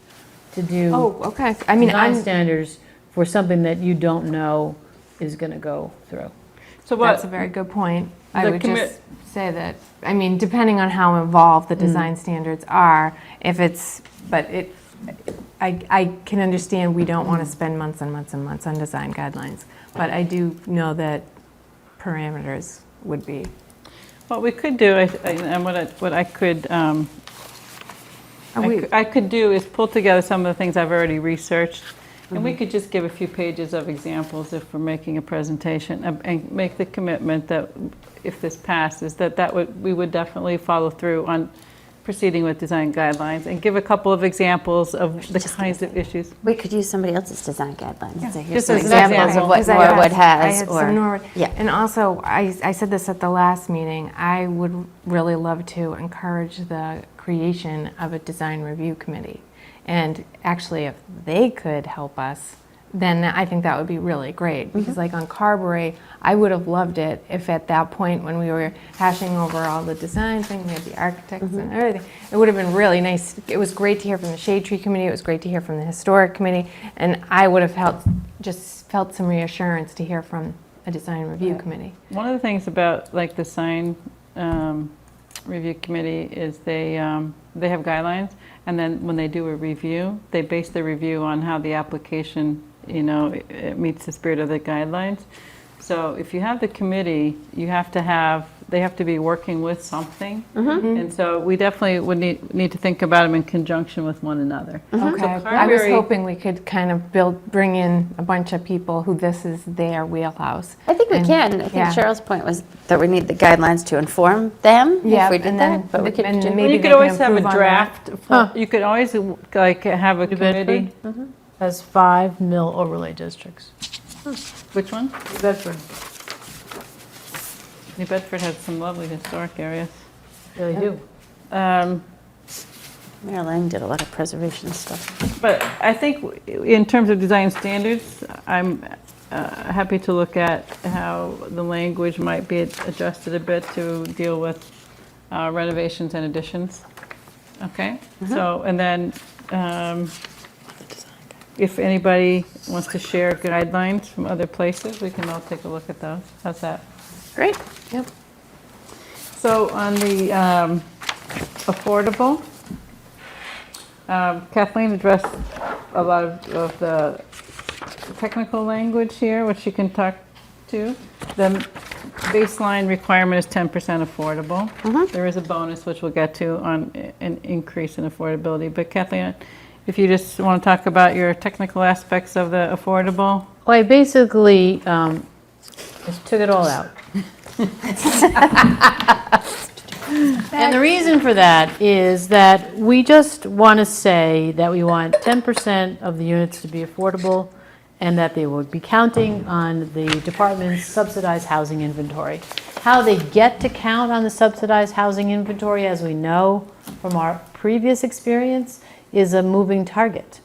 S6: to do
S2: oh, okay. I mean,
S6: design
S2: I'm,
S6: standards for something that you don't know is going to go through.
S1: so
S2: that's a
S1: what,
S2: very good point. I
S1: The
S2: would
S1: commit-
S2: just say that, I mean, depending on how involved the design standards are, if it's, but it, I can understand we don't want to spend months and months and months on design guidelines. But I do know that parameters would be.
S1: what we could do, and what I could, I could do is pull together some of the things I've already researched, and we could just give a few pages of examples if we're making a presentation, and make the commitment that if this passes, we would definitely follow through on proceeding with design guidelines, and give a couple of examples of the
S5: just
S1: kinds of issues.
S5: We could use somebody else's design guidelines. So here's
S1: just
S5: some
S1: as an
S5: examples
S1: example.
S5: of what
S2: 'Cause I
S5: Norwood
S2: had
S5: has,
S2: some
S5: or,
S2: Norwood.
S5: yeah.
S2: And also, I said this at the last meeting, I would really love to encourage the creation of a design review committee. And actually, if they could help us, then I think that would be really great. Because like on Carberry, I would have loved it if at that point when we were hashing over all the design thing, we had the architects and everything, it would have been really nice. It was great to hear from the Shade Tree Committee, it was great to hear from the Historic Committee, and I would have felt some reassurance to hear from a design review committee.
S1: One of the things about like the sign review committee is they have guidelines, and then when they do a review, they base the review on how the application, it meets the spirit of the guidelines. So if you have the committee, they have to be working with something. And so we definitely would need to think about them in conjunction with one another.
S2: Okay, I was
S1: Carberry-
S2: hoping we could kind of bring in a bunch of people who this is their wheelhouse.
S5: I think we
S2: And-
S5: can. I think
S2: yeah.
S5: Cheryl's point was that we need the guidelines to inform them
S2: Yeah,
S5: if we did
S2: and then-
S5: that. But we could
S2: and
S5: do,
S2: maybe
S1: You
S2: they
S1: could
S2: can
S1: always have a
S2: improve on
S1: draft,
S6: Huh.
S1: you could always like have a
S6: New
S1: committee.
S6: Bedford has 5 mill overlay districts.
S1: Which one?
S6: New Bedford,
S1: New Bedford has some lovely historic areas.
S6: really do.
S5: Mary Lang did a lot of preservation stuff.
S1: But I think in terms of design standards, I'm happy to look at how the language might be adjusted a bit to deal with renovations and additions. Okay? So, and then if anybody wants to share guidelines from other places, we can all take a look at those. How's that?
S5: Great.
S2: Yep.
S1: So on the affordable, Kathleen addressed a lot of the technical language here, which you can talk to. The baseline requirement is 10% affordable. There is a bonus, which we'll get to, on an increase in affordability. But Kathleen, if you just want to talk about your technical aspects of the affordable.
S6: Well, I basically just took it all out. And the reason for that is that we just want to say that we want 10% of the units to be affordable, and that they would be counting on the department's subsidized housing inventory. How they get to count on the subsidized housing inventory, as we know from our previous experience, is a moving target.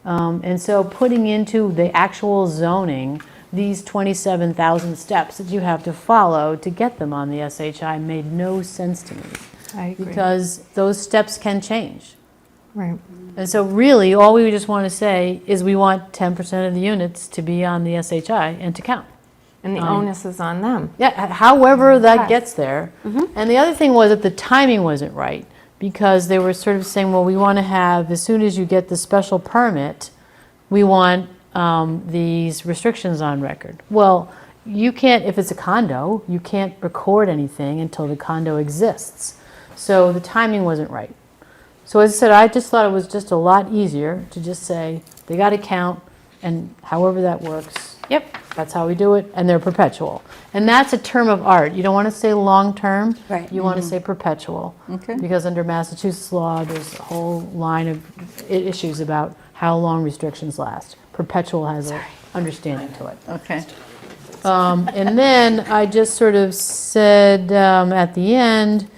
S6: And so putting into the actual zoning these 27,000 steps that you have to follow to get them on the SHI made no sense to me.
S2: I agree.
S6: Because those steps can change.
S2: Right.
S6: And so really, all we just want to say is we want 10% of the units to be on the SHI and to count.
S2: And the onus is on them.
S6: Yeah, however that
S2: Yes.
S6: gets there. And the other thing was that the timing wasn't right, because they were sort of saying, well, we want to have, as soon as you get the special permit, we want these restrictions on record. Well, you can't, if it's a condo, you can't record anything until the condo exists. So the timing wasn't right. So as I said, I just thought it was just a lot easier to just say, they got to count, and however that works.
S5: Yep.
S6: That's how we do it, and they're perpetual. And that's a term of art. You don't want to say long-term.
S5: Right.
S6: You want to say perpetual.
S1: Okay.
S6: Because under Massachusetts law, there's a whole line of issues about how long restrictions last. Perpetual has an understanding to it.
S1: Okay.
S6: And then I just sort of said at the end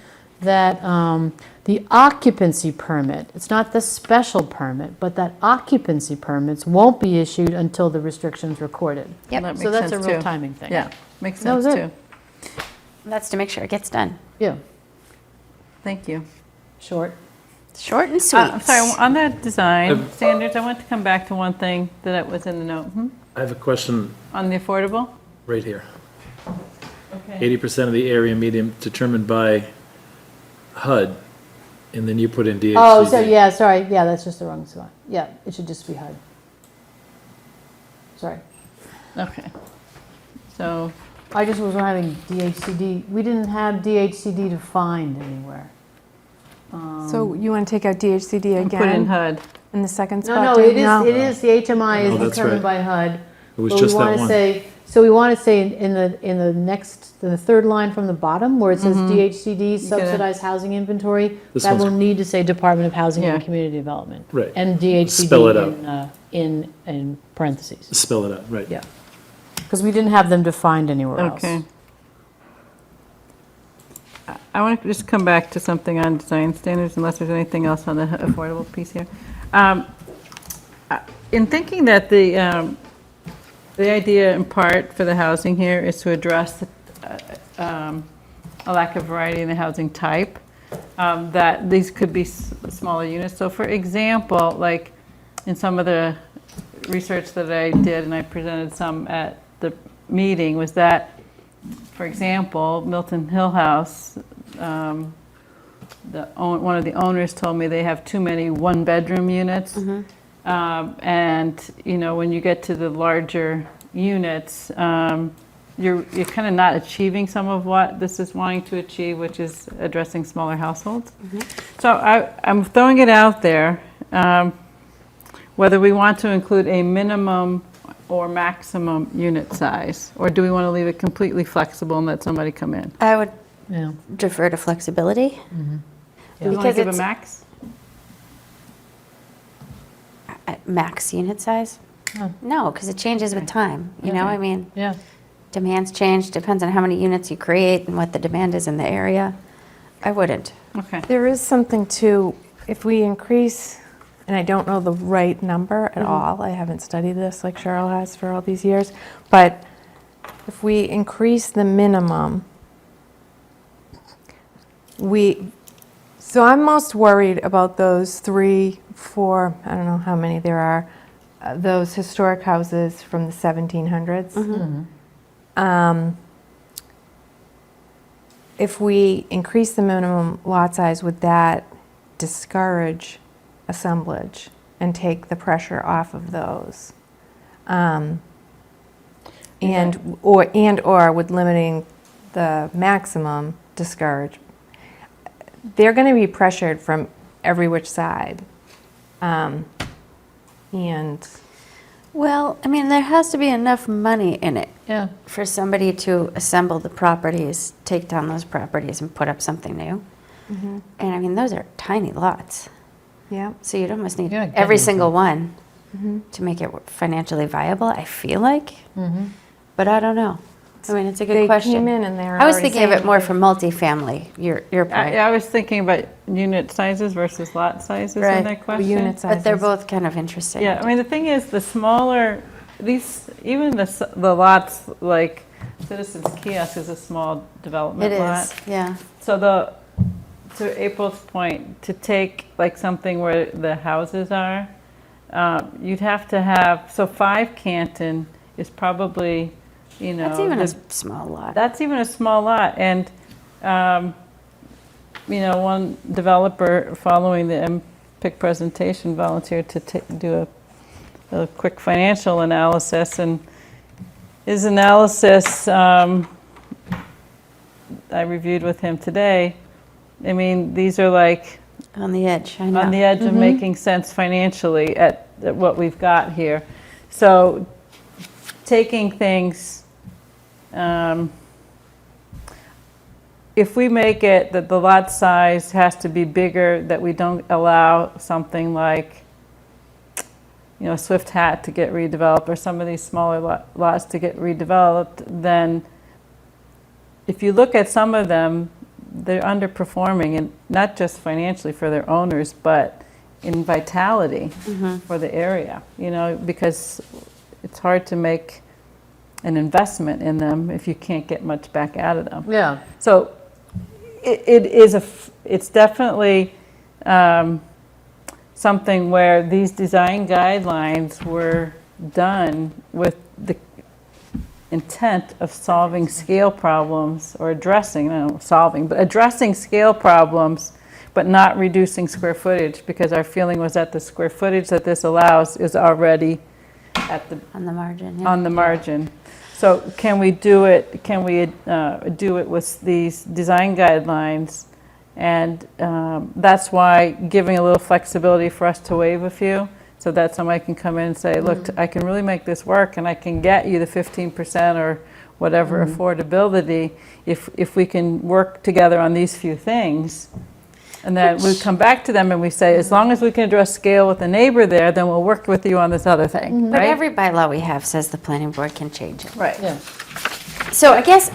S6: that the occupancy permit, it's not the special permit, but that occupancy permits won't be issued until the restriction's recorded.
S5: Yep.
S1: That
S6: So
S1: makes
S6: that's a
S1: sense,
S6: real
S1: too.
S6: timing thing.
S1: Yeah, makes
S6: That was
S1: sense,
S6: it.
S1: too.
S5: That's to make sure it gets done.
S6: Yeah,
S1: Thank you.
S6: short.
S5: Short and sweet.
S1: I'm sorry, on that design
S3: I've-
S1: standards, I want to come back to one thing that was in the note.
S3: I have a question
S1: On the affordable?
S3: right here.
S1: Okay.
S3: 80% of the area medium determined by HUD, and then you put in DHCD.
S6: Oh, so, yeah, sorry, yeah, that's just the wrong spot. Yeah, it should just be HUD. Sorry.
S1: Okay. So,
S6: I just was having DHCD, we didn't have DHCD defined anywhere.
S2: So you want to take out DHCD again?
S1: put in HUD.
S2: In the second
S6: No,
S2: spot?
S6: no,
S2: Dave?
S6: it is, the HMI
S3: No,
S6: is
S3: that's
S6: determined
S3: right.
S6: by HUD.
S3: It was
S6: But we
S3: just that
S6: wanna
S3: one.
S6: say- So we want to say in the third line from the bottom, where it says DHCD, subsidized housing inventory,
S3: This
S6: that
S3: one's-
S6: will need to say Department of Housing and
S1: Yeah.
S6: Community Development.
S3: Right.
S6: And
S3: Spell it
S6: DHCD in parentheses.
S3: Spell it out, right.
S6: Yeah. Because we didn't have them defined anywhere else.
S1: Okay. I want to just come back to something on design standards, unless there's anything else on the affordable piece here. In thinking that the idea in part for the housing here is to address a lack of variety in the housing type, that these could be smaller units. So for example, like in some of the research that I did, and I presented some at the meeting, was that, for example, Milton Hill House, one of the owners told me they have too many one-bedroom units. And, you know, when you get to the larger units, you're kind of not achieving some of what this is wanting to achieve, which is addressing smaller households. So I'm throwing it out there, whether we want to include a minimum or maximum unit size, or do we want to leave it completely flexible and let somebody come in?
S5: I would
S6: Yeah.
S5: defer to flexibility.
S1: Do we want to
S5: Because
S1: give a
S5: it's-
S1: max?
S5: Max unit size?
S6: No.
S5: No, because it changes with time, you know,
S1: Okay.
S5: I mean,
S6: Yeah.
S5: demands change, depends on how many units you create and what the demand is in the area. I wouldn't.
S1: Okay.
S2: There is something to, if we increase, and I don't know the right number at all, I haven't studied this like Cheryl has for all these years, but if we increase the minimum, so I'm most worried about those 3, 4, I don't know how many there are, those historic houses from the 1700s. If we increase the minimum lot size, would that discourage assemblage and take the pressure off of those? Or would limiting the maximum discourage? They're going to be pressured from every which side. And
S5: Well, I mean, there has to be enough money in it
S6: Yeah.
S5: for somebody to assemble the properties, take down those properties and put up something new. And I mean, those are tiny lots.
S2: yeah,
S5: So you'd almost need
S6: You're not
S5: every
S6: getting
S5: single one to make it financially viable, I feel like. But I don't know. I mean, it's a good
S2: they
S5: question.
S2: came in and they were
S5: I was
S2: already
S5: thinking of
S2: saying
S5: it more
S2: they-
S5: for multifamily, your point.
S1: I was thinking about unit sizes versus lot sizes in
S5: Right.
S1: that question.
S2: unit
S5: But they're
S2: sizes.
S5: both kind of interesting.
S1: Yeah, I mean, the thing is, the smaller, even the lots, like Citizens Kiosk is a small development
S5: It
S1: lot.
S5: is, yeah.
S1: So to April's point, to take like something where the houses are, you'd have to have, so 5 Canton is probably, you know.
S5: That's even a
S1: the-
S5: small lot.
S1: That's even a small lot, and, you know, one developer following the MPIC presentation volunteered to do a quick financial analysis, and his analysis, I reviewed with him today, I mean, these are like
S5: On the edge, I know.
S1: on the edge of making sense financially at what we've got here. So taking things, if we make it that the lot size has to be bigger, that we don't allow something like, Swift Hat to get redeveloped or some of these smaller lots to get redeveloped, then if you look at some of them, they're underperforming, and not just financially for their owners, but in vitality for the area, because it's hard to make an investment in them if you can't get much back out of them.
S6: Yeah.
S1: So it's definitely something where these design guidelines were done with the intent of solving scale problems or addressing scale problems, but not reducing square footage, because our feeling was that the square footage that this allows is already
S5: On the margin, yeah.
S1: on the margin. So can we do it, do it with these design guidelines? And that's why giving a little flexibility for us to waive a few, so that somebody can come in and say, look, I can really make this work, and I can get you the 15% or whatever affordability if we can work together on these few things. And then we come back to them and we say, as long as we can address scale with the neighbor there, then we'll work with you on this other thing,
S5: But
S1: right?
S5: every bylaw we have says the planning board can change it.
S1: Right.
S6: Yeah.
S5: So I guess,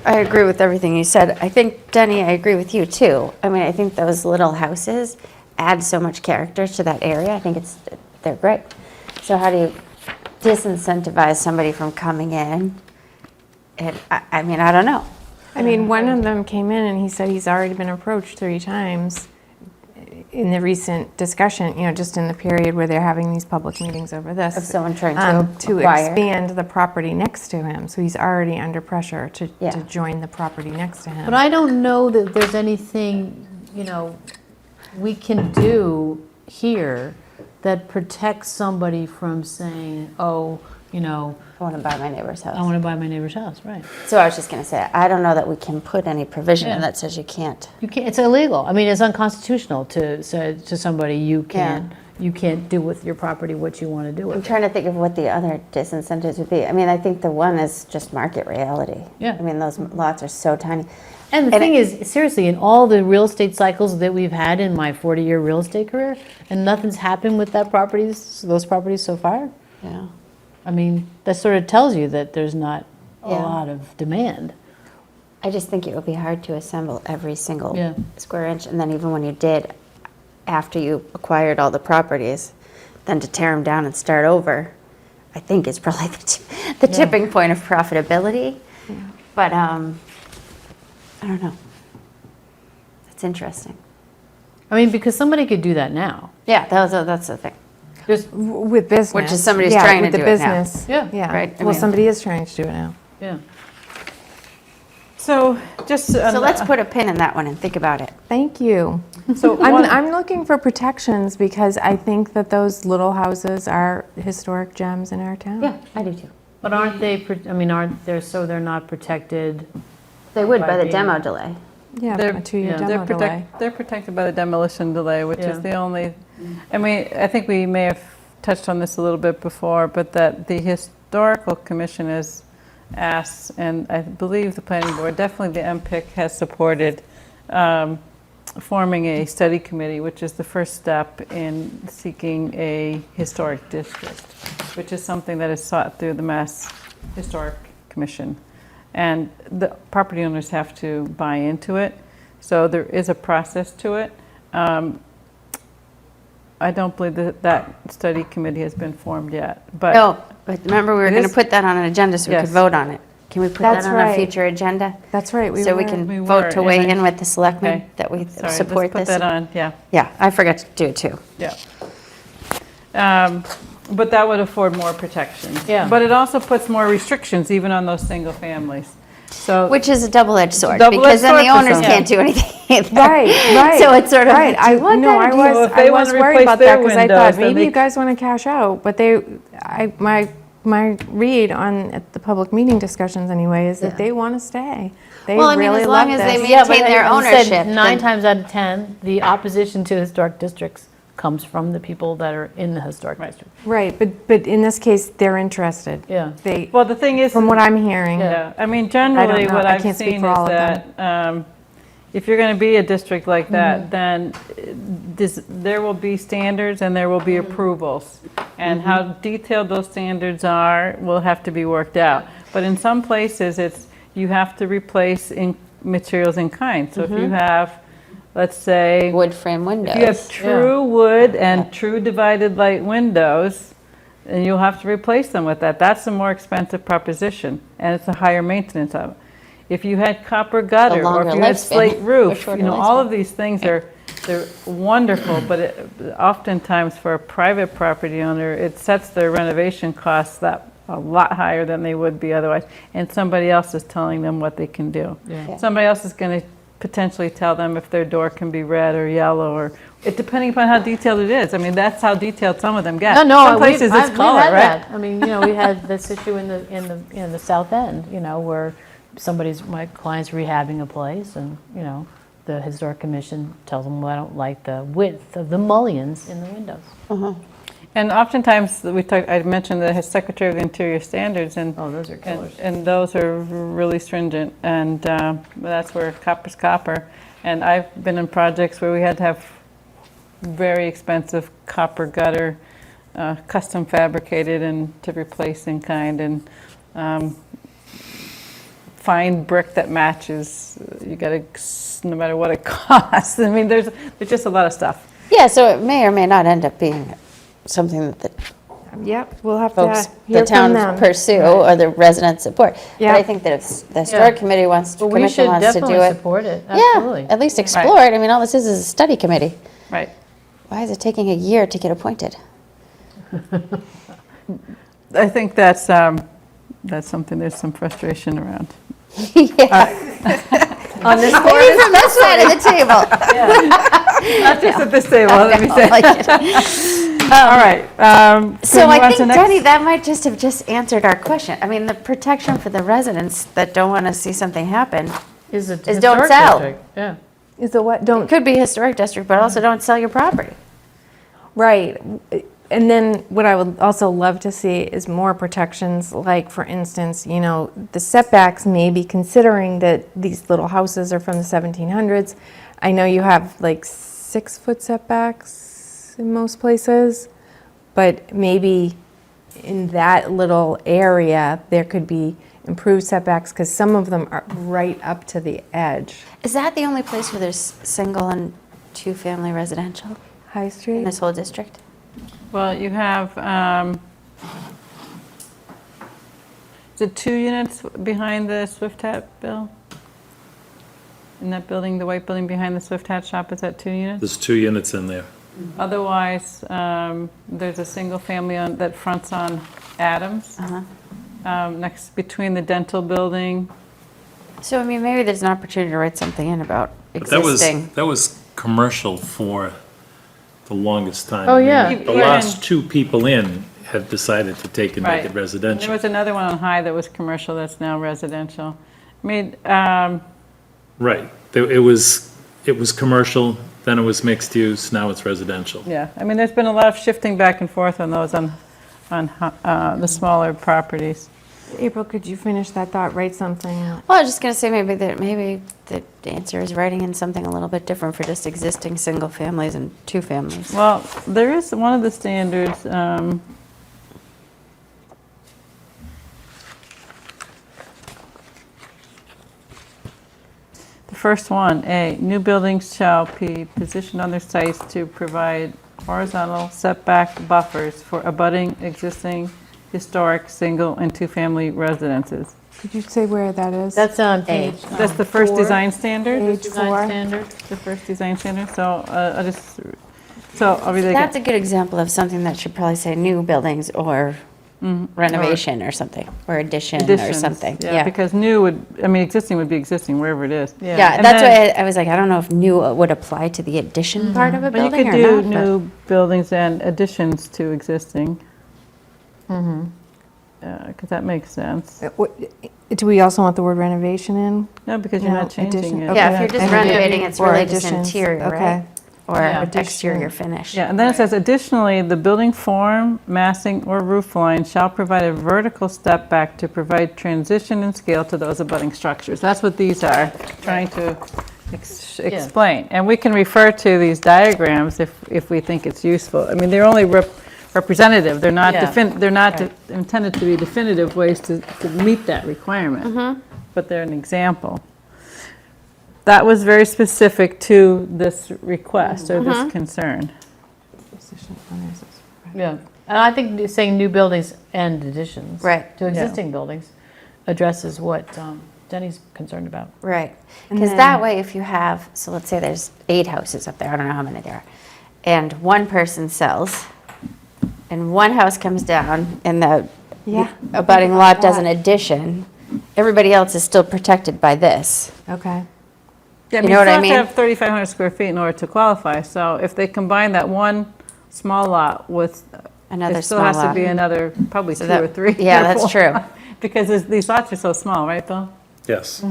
S5: I agree with everything you said. I think, Denny, I agree with you too. I think those little houses add so much character to that area. I think they're great. So how do you disincentivize somebody from coming in? And I don't know.
S2: One of them came in and he said he's already been approached 3 times in the recent discussion, just in the period where they're having these public meetings over this.
S5: Of someone trying
S2: to
S5: acquire.
S2: expand the property next to him. So he's already under pressure to
S5: Yeah.
S2: join the property next to him.
S6: But I don't know that there's anything, we can do here that protects somebody from saying,
S5: I want to buy my neighbor's house.
S6: I want to buy my neighbor's house, right?
S5: So I was just going to say, I don't know that we can put any provision in
S6: Yeah.
S5: that says you can't.
S6: You can't, it's illegal. It's unconstitutional to say to somebody, you can't do with your property what you want to do
S5: I'm
S6: with it.
S5: trying to think of what the other disincentives would be. I think the one is just market reality.
S6: Yeah.
S5: Those lots are so tiny.
S6: And the thing is, seriously, in all the real estate cycles that we've had in my 40-year real estate career, and nothing's happened with those properties so far,
S5: Yeah.
S6: that sort of tells you that there's not a
S5: Yeah.
S6: lot of demand.
S5: I just think it would be hard to assemble every single
S6: Yeah.
S5: square inch, and then even when you did, after you acquired all the properties, then to tear them down and start over, I think is probably the tipping point of profitability.
S2: Yeah.
S5: But I don't know. That's interesting.
S6: Because somebody could do that now.
S5: Yeah, that's the thing.
S2: With business.
S5: Which is somebody's
S2: Yeah,
S5: trying to
S2: with the
S5: do it now.
S2: business.
S6: Yeah.
S2: Yeah.
S5: Right, I
S2: Well,
S5: mean-
S2: somebody is trying to do it now.
S6: Yeah.
S1: So just.
S5: So let's put a pin in that one and think about it.
S2: Thank you.
S1: So
S2: I'm looking for protections because I think that those little houses are historic gems in our town.
S5: Yeah, I do too.
S6: But aren't they, aren't they, so they're not protected?
S5: They would by
S6: By
S5: the
S6: being-
S5: demo delay.
S2: Yeah,
S1: They're-
S2: a 2-year
S6: yeah,
S2: demo delay.
S1: They're protected by the demolition delay, which
S6: Yeah.
S1: is the only, I think we may have touched on this a little bit before, but that the Historical Commission has asked, and I believe the planning board, definitely the MPIC has supported forming a study committee, which is the first step in seeking a historic district, which is something that is sought through the Mass Historic Commission. And the property owners have to buy into it, so there is a process to it. I don't believe that study committee has been formed yet, but
S5: No, but remember, we were
S1: It
S5: going to
S1: is-
S5: put that on an agenda so we could
S1: Yes.
S5: vote on it. Can we put that
S2: That's
S5: on a
S2: right.
S5: future agenda?
S2: That's right.
S5: So we
S1: We
S5: can
S1: were,
S5: vote to weigh
S1: and I-
S5: in with the selectmen
S1: Okay.
S5: that we
S1: sorry,
S5: support
S1: let's put
S5: this?
S1: that on, yeah.
S5: Yeah, I forgot to do it too.
S1: Yeah. But that would afford more protections.
S6: Yeah.
S1: But it also puts more restrictions even on those single families. So,
S5: Which is a double-edged sword,
S1: Double-edged
S5: because then the
S1: sword for
S5: owners
S1: some.
S5: can't do anything either.
S2: Right.
S5: So it's sort of,
S2: Right.
S5: do you want
S2: no,
S5: that or
S2: I
S5: do you-
S2: was,
S1: Well, if they
S2: I was
S1: wanna
S2: worried
S1: replace
S2: about
S1: their
S2: that because I
S1: windows,
S2: thought
S1: then
S2: maybe
S1: they-
S2: you guys want to cash out, but my read on at the public meeting discussions anyway is that
S5: Yeah.
S2: they want to stay. They
S5: Well, I mean,
S2: really
S5: as long
S2: love
S5: as they
S2: this.
S6: Yeah, but
S5: maintain their
S6: as I said,
S5: ownership.
S6: 9
S5: then-
S6: times out of 10, the opposition to historic districts comes from the people that are in the historic district.
S2: Right, but in this case, they're interested.
S6: Yeah.
S2: They,
S1: Well, the thing is.
S2: from what I'm hearing.
S1: Yeah, I mean, generally,
S2: know.
S1: what
S2: I
S1: I've
S2: can't speak
S1: seen
S2: for
S1: is
S2: all of
S1: that if you're going to be a district like that, then there will be standards and there will be approvals. And how detailed those standards are will have to be worked out. But in some places, you have to replace materials in kind. So if you have, let's say,
S5: Wood frame windows.
S1: if you have true wood and true divided light windows, and you'll have to replace them with that. That's a more expensive proposition, and it's a higher maintenance of it. If you had copper gutter, or
S5: longer
S1: if you had
S5: lifespan,
S1: slate
S5: or
S1: roof,
S5: shorter
S1: all
S5: lifespan.
S1: of these things they're wonderful, but oftentimes for a private property owner, it sets their renovation costs that a lot higher than they would be otherwise, and somebody else is telling them what they can do.
S6: Yeah.
S1: Somebody else is going to potentially tell them if their door can be red or yellow, or depending upon how detailed it is. I mean, that's how detailed some of them get.
S6: No,
S1: Some places it's color,
S6: we had
S1: right?
S6: that. I mean, we had this issue in the South End, where my client's rehabbing a place, and, the Historic Commission tells them, well, I don't like the width of the mullions in the windows.
S1: And oftentimes, I mentioned the Secretary of the Interior standards, and
S6: Oh, those are killers.
S1: and those are really stringent, and that's where copper's copper. And I've been in projects where we had to have very expensive copper gutter, custom fabricated and to replace in kind, and fine brick that matches. You got to, no matter what it costs. I mean, there's just a lot of stuff.
S5: Yeah, so it may or may not end up being something that
S2: Yep, we'll have
S5: folks,
S2: to
S5: the
S2: hear from
S5: towns
S2: them.
S5: pursue or the residents support. But
S2: Yeah.
S5: I think that if the historic committee
S6: Well, we
S5: commission
S6: should
S5: wants to do
S6: definitely
S5: it.
S6: support it,
S5: Yeah,
S6: absolutely.
S5: at least explore it. I mean, all this is a study committee.
S1: Right.
S5: Why is it taking a year to get appointed?
S1: I think that's something there's some frustration around.
S5: On this board? Maybe from this side of the table.
S1: Not just at this table, let me say.
S5: Like it.
S1: All right.
S5: So
S1: can we move
S5: I
S1: on to
S5: think,
S1: next?
S5: Denny, that might just have answered our question. I mean, the protection for the residents that don't want to see something happen
S6: Is
S5: don't sell.
S6: Yeah.
S2: Is it what, don't,
S5: could be historic district, but also don't sell your property.
S2: right. And then what I would also love to see is more protections, like, for instance, the setbacks, maybe considering that these little houses are from the 1700s. I know you have like 6-foot setbacks in most places, but maybe in that little area, there could be improved setbacks, because some of them are right up to the edge.
S5: Is that the only place where there's single and two-family residential
S2: High
S5: in
S2: Street?
S5: this whole district?
S1: Well, you have, is it 2 units behind the Swift Hat, Bill? In that building, the white building behind the Swift Hat shop, is that 2 units?
S3: There's 2 units in there.
S1: Otherwise, there's a single family that fronts on Adams, next, between the dental building.
S5: So, I mean, maybe there's an opportunity to write something in about
S3: But that
S5: existing.
S3: was commercial for the longest time.
S6: Oh,
S3: I mean,
S6: yeah.
S3: The
S1: Even-
S3: last 2 people in have decided to take and make
S1: Right.
S3: it
S1: And there
S3: residential.
S1: was another one on High that was commercial that's now residential. I mean,
S3: Right. It was commercial, then it was mixed use, now it's residential.
S1: yeah, I mean, there's been a lot of shifting back and forth on those on the smaller properties.
S2: April, could you finish that thought, write something?
S5: Well, I was just going to say maybe the answer is writing in something a little bit different for just existing single families and two families.
S1: Well, there is one of the standards, the first one, A, new buildings shall be positioned on their sites to provide horizontal setback buffers for abutting existing historic single and two-family residences.
S2: Could you say where that is?
S6: That's on page.
S1: That's the first
S2: 4.
S1: design standard?
S2: Page
S6: Design
S2: 4.
S6: standard.
S1: The first design standard, so I'll read it again.
S5: That's a good example of something that should probably say new buildings or renovation or something, or addition or
S1: Additions,
S5: something.
S1: Yeah, because new would, I mean, existing would be existing wherever it is.
S5: Yeah,
S1: And
S5: that's
S1: then-
S5: why I was like, I don't know if new would apply to the addition part of a
S1: But you
S5: building
S1: could
S5: or
S1: do
S5: not. but-
S1: new buildings and additions to existing. because that makes sense.
S2: Do we also want the word renovation in?
S1: No, because you're
S2: No,
S1: not changing
S2: addition.
S1: it.
S2: Okay.
S5: Yeah, if you're just
S2: And
S5: renovating, it's
S2: or
S5: really just
S2: additions.
S5: interior,
S2: Okay.
S5: right? Or
S1: Yeah.
S5: exterior finish.
S1: Yeah, and then it says additionally, the building form, massing, or roof line shall provide a vertical step back to provide transition and scale to those abutting structures. That's what these are trying to explain. And we can refer to these diagrams if we think it's useful. I mean, they're only representative. They're not,
S6: Yeah.
S1: they're not intended to be definitive ways to meet that requirement. But they're an example. That was very specific to this request or this concern.
S6: Yeah, and I think saying new buildings and additions.
S5: Right.
S6: To existing buildings addresses what Jenny's concerned about.
S5: Right.
S2: And
S5: Because
S2: then-
S5: that way, if you have, so let's say there's 8 houses up there, I don't know how many there are, and one person sells, and one house comes down, and the
S2: Yeah.
S5: abutting lot does an addition, everybody else is still protected by this.
S2: Okay.
S1: Yeah,
S5: You know what I
S1: You
S5: mean?
S1: still have to have 3,500 square feet in order to qualify, so if they combine that one small lot with,
S5: Another
S1: it still
S5: small
S1: has to
S5: lot.
S1: be another, probably
S5: So
S1: 2
S5: that-
S1: or 3.
S5: yeah,
S1: or
S5: that's
S1: 4.
S5: true.
S1: Because these lots are so small, right, Bill?
S3: Yes.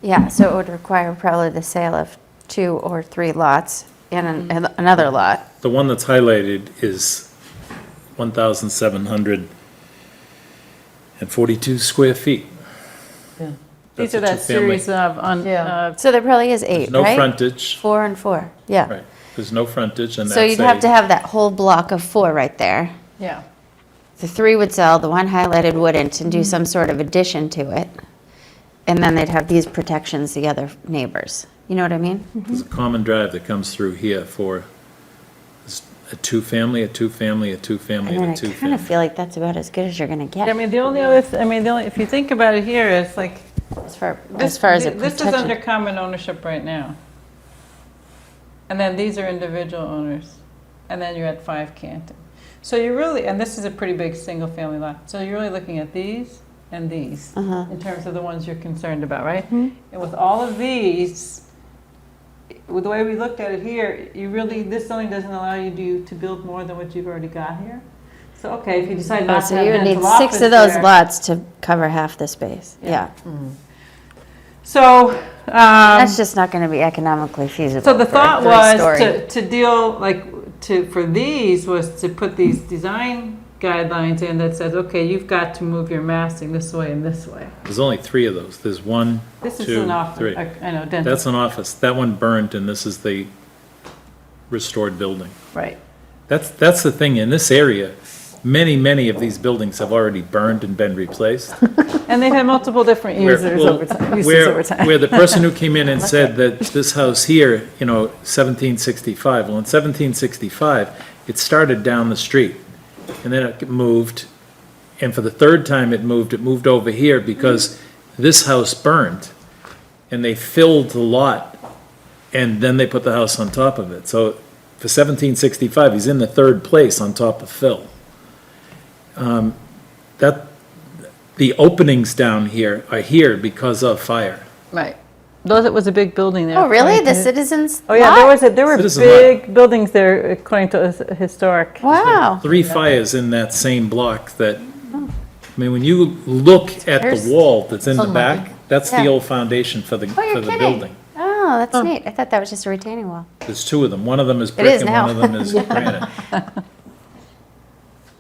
S5: Yeah, so it would require probably the sale of 2 or 3 lots and another lot.
S3: The one that's highlighted is 1,742 square feet.
S1: These
S3: That's
S1: are
S3: a
S1: that
S3: two-family.
S1: series of,
S6: Yeah.
S5: So there probably is 8,
S3: There's no
S5: right?
S3: frontage,
S5: 4 and 4, yeah.
S3: right, there's no frontage, and
S5: So
S3: that's
S5: you'd have to
S3: a,
S5: have that whole block of 4 right there.
S1: yeah.
S5: The 3 would sell, the one highlighted wouldn't, and do some sort of addition to it. And then they'd have these protections, the other neighbors. You know what I mean?
S3: there's a common drive that comes through here for a two-family, a two-family, a two-family,
S5: And then
S3: and a
S5: I kind
S3: two-family.
S5: of feel like that's about as good as you're gonna
S1: I
S5: get
S1: mean, the only other, if you think about it here, it's like,
S5: as far
S1: this
S5: as a
S1: this is under
S5: protection.
S1: common ownership right now. And then these are individual owners. And then you're at 5 Canton. So you're really, and this is a pretty big single-family lot. So you're really looking at these and these in terms of the ones you're concerned about, right? And with all of these, with the way we looked at it here, you really, this zoning doesn't allow you to build more than what you've already got here. So, okay, if you decide
S5: Oh,
S1: not to
S5: so
S1: have
S5: you would need
S1: dental
S5: 6
S1: office
S5: of those
S1: there-
S5: lots to cover half the space. Yeah.
S1: So,
S5: That's just not gonna be economically feasible.
S1: so the
S5: for a
S1: thought was
S5: three-story.
S1: to deal, like, for these was to put these design guidelines in that says, okay, you've got to move your massing this way and this way.
S3: There's only 3 of those, there's 1,
S1: This is
S3: 2,
S1: an office,
S3: 3.
S1: I know, dental,
S3: That's an office, that one burned, and this is the restored building.
S1: right.
S3: That's the thing, in this area, many of these buildings have already burned and been replaced.
S1: And they've had multiple different
S3: Where-
S1: users
S3: well,
S1: over time, uses
S3: where-
S1: over time.
S3: Where the person who came in and said that this house here, 1765, well, in 1765, it started down the street, and then it moved, and for the 3rd time it moved over here because this house burned, and they filled the lot, and then they put the house on top of it. So for 1765, he's in the 3rd place on top of Phil. The openings down here are here because of fire.
S1: Right. Those, it was a big building there.
S5: Oh, really?
S1: according
S5: The
S1: to-
S5: citizens
S1: Oh, yeah,
S5: lot?
S1: there were
S3: Citizen
S1: big buildings there according to historic.
S5: Wow.
S3: 3 fires in that same block that, I mean, when you look at
S5: There's-
S3: the wall that's in the
S6: Something like
S3: back, that's the
S5: Yeah.
S3: old foundation for the,
S5: Oh, you're
S3: for the
S5: kidding.
S3: building.
S5: Oh, that's neat. I thought that was just a retaining wall.
S3: There's 2 of them. One of them is
S5: It
S3: brick
S5: is
S3: and
S5: now.
S3: one of them is granite.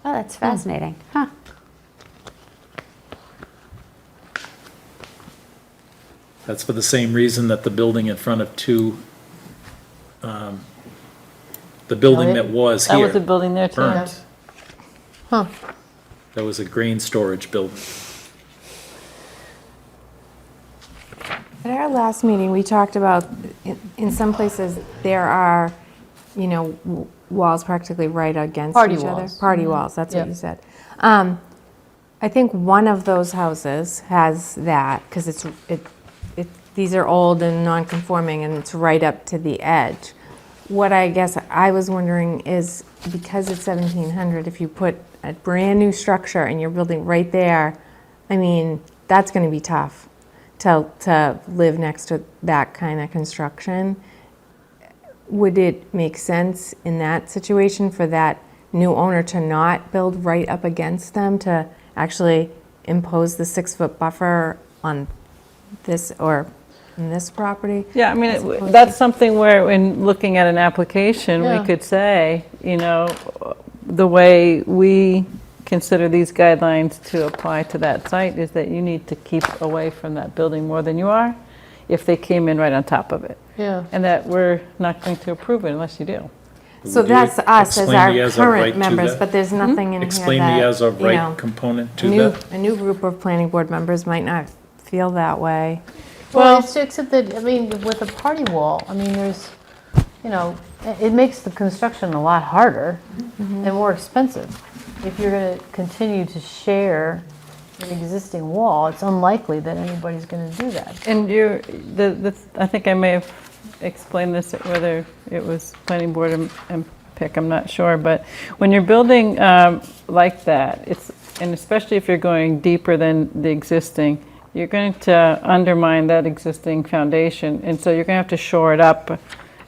S5: Oh, that's fascinating. Huh.
S3: That's for the same reason that the building in front of 2, the building that was
S1: That was a
S3: here
S1: building there too.
S3: burnt.
S6: Huh.
S3: That was a grain storage building.
S2: At our last meeting, we talked about, in some places, there are, walls practically right against
S6: Party
S2: each other.
S6: walls.
S2: Party walls, that's what
S6: Yep.
S2: you said. I think one of those houses has that, because these are old and non-conforming, and it's right up to the edge. What I guess I was wondering is, because it's 1700, if you put a brand-new structure and you're building right there, I mean, that's going to be tough to live next to that kind of construction. Would it make sense in that situation for that new owner to not build right up against them, to actually impose the 6-foot buffer on this, or in this property.
S1: Yeah, I mean, that's something where, in looking at an application,
S6: Yeah.
S1: we could say, the way we consider these guidelines to apply to that site is that you need to keep away from that building more than you are if they came in right on top of it.
S6: Yeah.
S1: And that we're not going to approve it unless you do.
S2: So
S3: Would you
S2: that's us as
S3: explain
S2: our
S3: the as of right
S2: current
S3: to
S2: members,
S3: that?
S2: but there's nothing in here that,
S3: Explain the as of
S2: you
S3: right
S2: know,
S3: component
S2: a
S3: to
S2: new,
S3: that.
S2: a new group of planning board members might not feel that way.
S6: Well, it's except that, I mean, with a party wall, I mean, there's, it makes the construction a lot harder and more expensive. If you're going to continue to share an existing wall, it's unlikely that anybody's going to do that.
S1: And I think I may have explained this, whether it was planning board and pick, I'm not sure, but when you're building like that, and especially if you're going deeper than the existing, you're going to undermine that existing foundation, and so you're going to have to shore it up,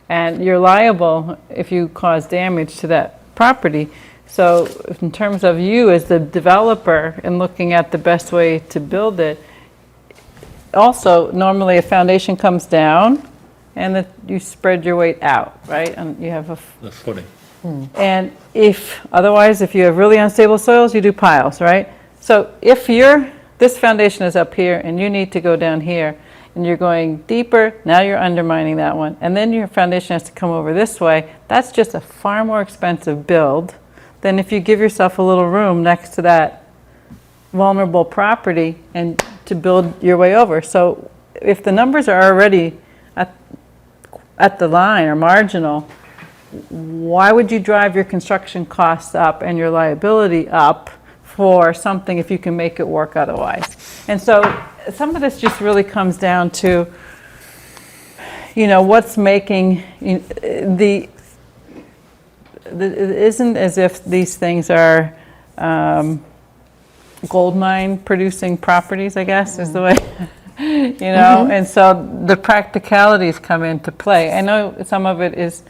S1: and you're liable if you cause damage to that property. So in terms of you as the developer and looking at the best way to build it, also, normally a foundation comes down and that you spread your weight out, right? And you have
S3: The footing.
S1: and otherwise, if you have really unstable soils, you do piles, right? So if this foundation is up here and you need to go down here and you're going deeper, now you're undermining that one. And then your foundation has to come over this way. That's just a far more expensive build than if you give yourself a little room next to that vulnerable property and to build your way over. So if the numbers are already at the line or marginal, why would you drive your construction costs up and your liability up for something if you can make it work otherwise? And so some of this just really comes down to, what's making it isn't as if these things are gold mine producing properties, I guess, is the way, and so the practicalities come into play. I know some of it is,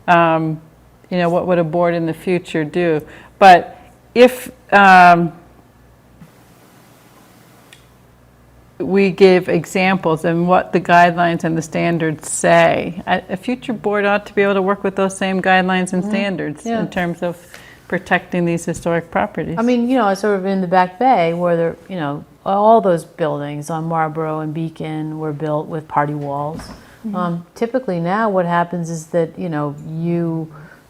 S1: what would a board in the future do? But if we give examples and what the guidelines and the standards say, a future board ought to be able to work with those same guidelines and standards
S6: Yeah.
S1: in terms of protecting these historic properties.
S6: I mean, sort of in the Back Bay where all those buildings on Marlborough and Beacon were built with party walls. Typically now what happens is that,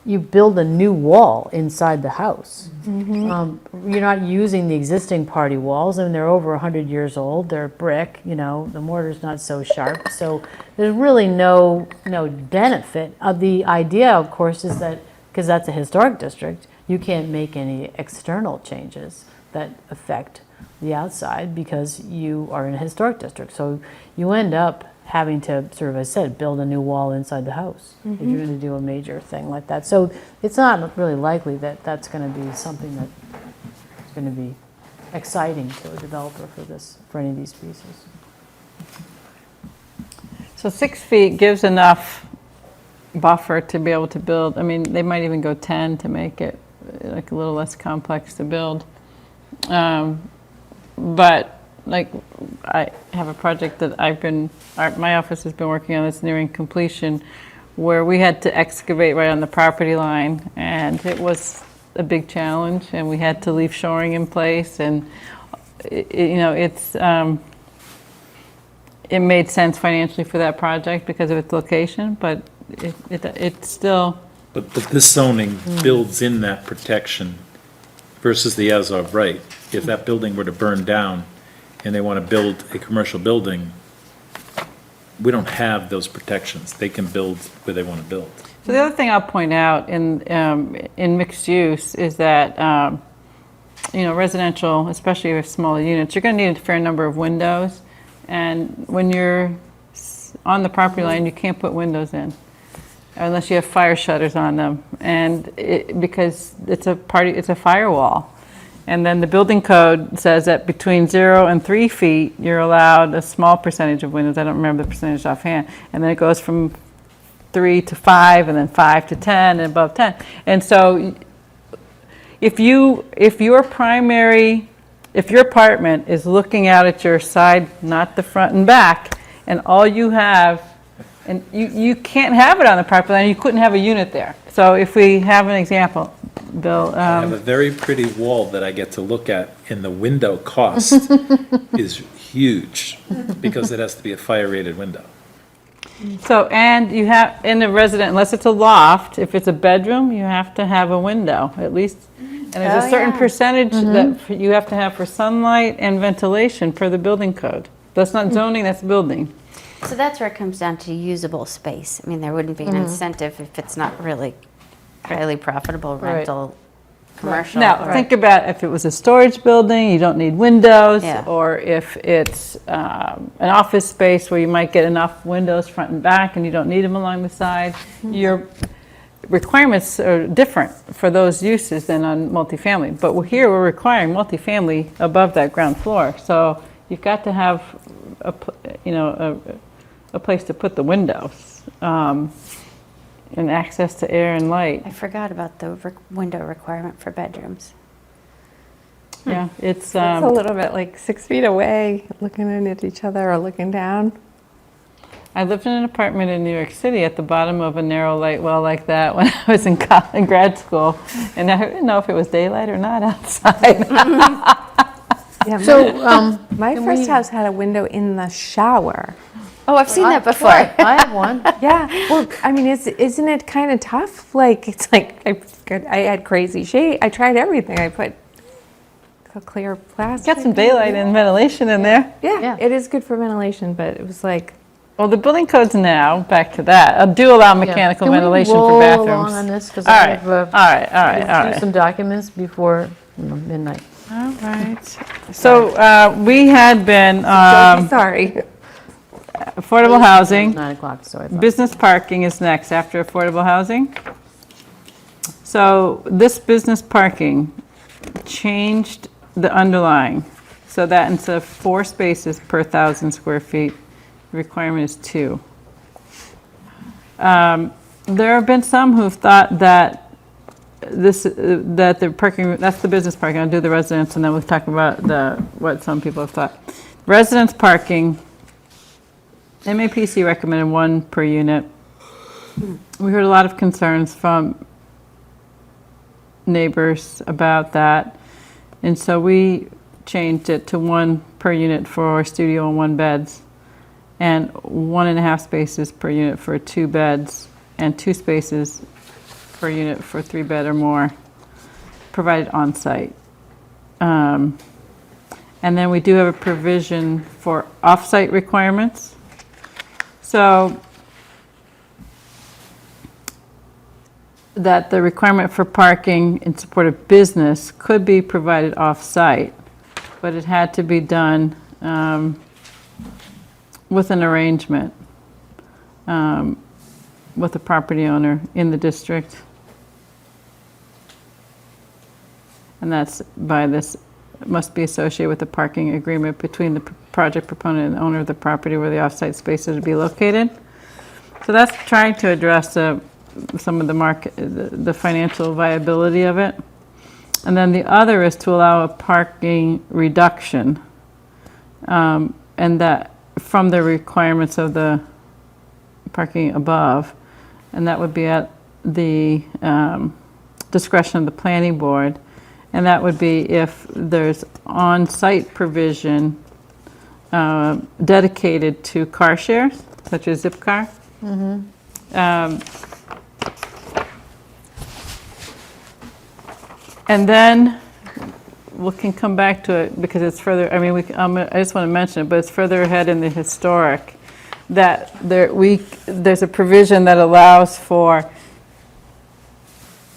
S6: you build a new wall inside the house. You're not using the existing party walls, and they're over 100 years old. They're brick, the mortar's not so sharp. So there's really no benefit. The idea, of course, is that, because that's a historic district, you can't make any external changes that affect the outside because you are in a historic district. So you end up having to, sort of, as I said, build a new wall inside the house if you're going to do a major thing like that. So it's not really likely that that's going to be something that's going to be exciting to a developer for any of these pieces.
S1: So 6 feet gives enough buffer to be able to build. I mean, they might even go 10 to make it like a little less complex to build. But like, I have a project that my office has been working on that's nearing completion, where we had to excavate right on the property line, and it was a big challenge, and we had to leave shoring in place, and it made sense financially for that project because of its location, but it's still.
S3: But this zoning builds in that protection versus the as of right. If that building were to burn down and they want to build a commercial building, we don't have those protections. They can build where they want to build.
S1: So the other thing I'll point out in mixed use is that, residential, especially with smaller units, you're going to need a fair number of windows. And when you're on the property line, you can't put windows in unless you have fire shutters on them. And because it's a firewall. And then the building code says that between 0 and 3 feet, you're allowed a small percentage of windows. I don't remember the percentage offhand. And then it goes from 3 to 5, and then 5 to 10, and above 10. And so if your primary if your apartment is looking out at your side, not the front and back, and all you have, and you can't have it on the property line, you couldn't have a unit there. So if we have an example, Bill,
S3: I have a very pretty wall that I get to look at, and the window cost is huge, because it has to be a fire-rated window.
S1: so, and you have, in a resident, unless it's a loft, if it's a bedroom, you have to have a window, at least. And there's a
S5: Oh,
S1: certain
S5: yeah.
S1: percentage that you have to have for sunlight and ventilation per the building code. That's not zoning, that's building.
S5: So that's where it comes down to usable space. I mean, there wouldn't be an incentive if it's not really highly profitable
S1: Right.
S5: rental, commercial.
S1: Now, think about if it was a storage building, you don't need windows,
S5: Yeah.
S1: or if it's an office space where you might get enough windows front and back and you don't need them along the side. Your requirements are different for those uses than on multifamily. But here, we're requiring multifamily above that ground floor. So you've got to have, a place to put the windows, and access to air and light.
S5: I forgot about the window requirement for bedrooms.
S1: Yeah, it's,
S2: It's a little bit like 6 feet away, looking at each other or looking down.
S1: I lived in an apartment in New York City at the bottom of a narrow light well like that when I was in grad school, and I didn't know if it was daylight or not outside.
S2: Yeah,
S6: So,
S2: my first house had a window in the shower.
S5: Oh, I've seen that before.
S6: I have one.
S2: Yeah, well, I mean, isn't it kind of tough? Like, it's like, I had crazy shade, I tried everything, I put a clear plastic.
S1: Got some daylight and ventilation in there.
S2: Yeah,
S6: Yeah.
S2: it is good for ventilation, but it was like,
S1: Well, the building codes now, back to that, do allow mechanical ventilation for
S6: Can we roll
S1: bathrooms.
S6: along on this? Because
S1: All
S6: I
S1: right,
S6: have
S1: all right, all right, all
S6: do
S1: right.
S6: some documents before midnight.
S1: All right. So we had been
S2: sorry.
S1: affordable housing.
S6: 9 o'clock, so I thought.
S1: Business parking is next after affordable housing. So this business parking changed the underlying, so that instead of 4 spaces per 1,000 square feet, the requirement is 2. There have been some who've thought that that the parking, that's the business parking, I'll do the residents, and then we'll talk about what some people have thought. Residence parking, MAPC recommended 1 per unit. We heard a lot of concerns from neighbors about that, and so we changed it to 1 per unit for studio and 1 beds, and 1.5 spaces per unit for 2 beds, and 2 spaces per unit for 3 bed or more, provided on-site. And then we do have a provision for off-site requirements. So that the requirement for parking in support of business could be provided off-site, but it had to be done with an arrangement with the property owner in the district. And that's by this, must be associated with the parking agreement between the project proponent and the owner of the property where the off-site space is to be located. So that's trying to address some of the market, the financial viability of it. And then the other is to allow a parking reduction, and that from the requirements of the parking above, and that would be at the discretion of the planning board. And that would be if there's on-site provision dedicated to car shares, such as Zipcar. And then we can come back to it because it's further, I mean, I just want to mention it, but it's further ahead in the historic that there's a provision that allows for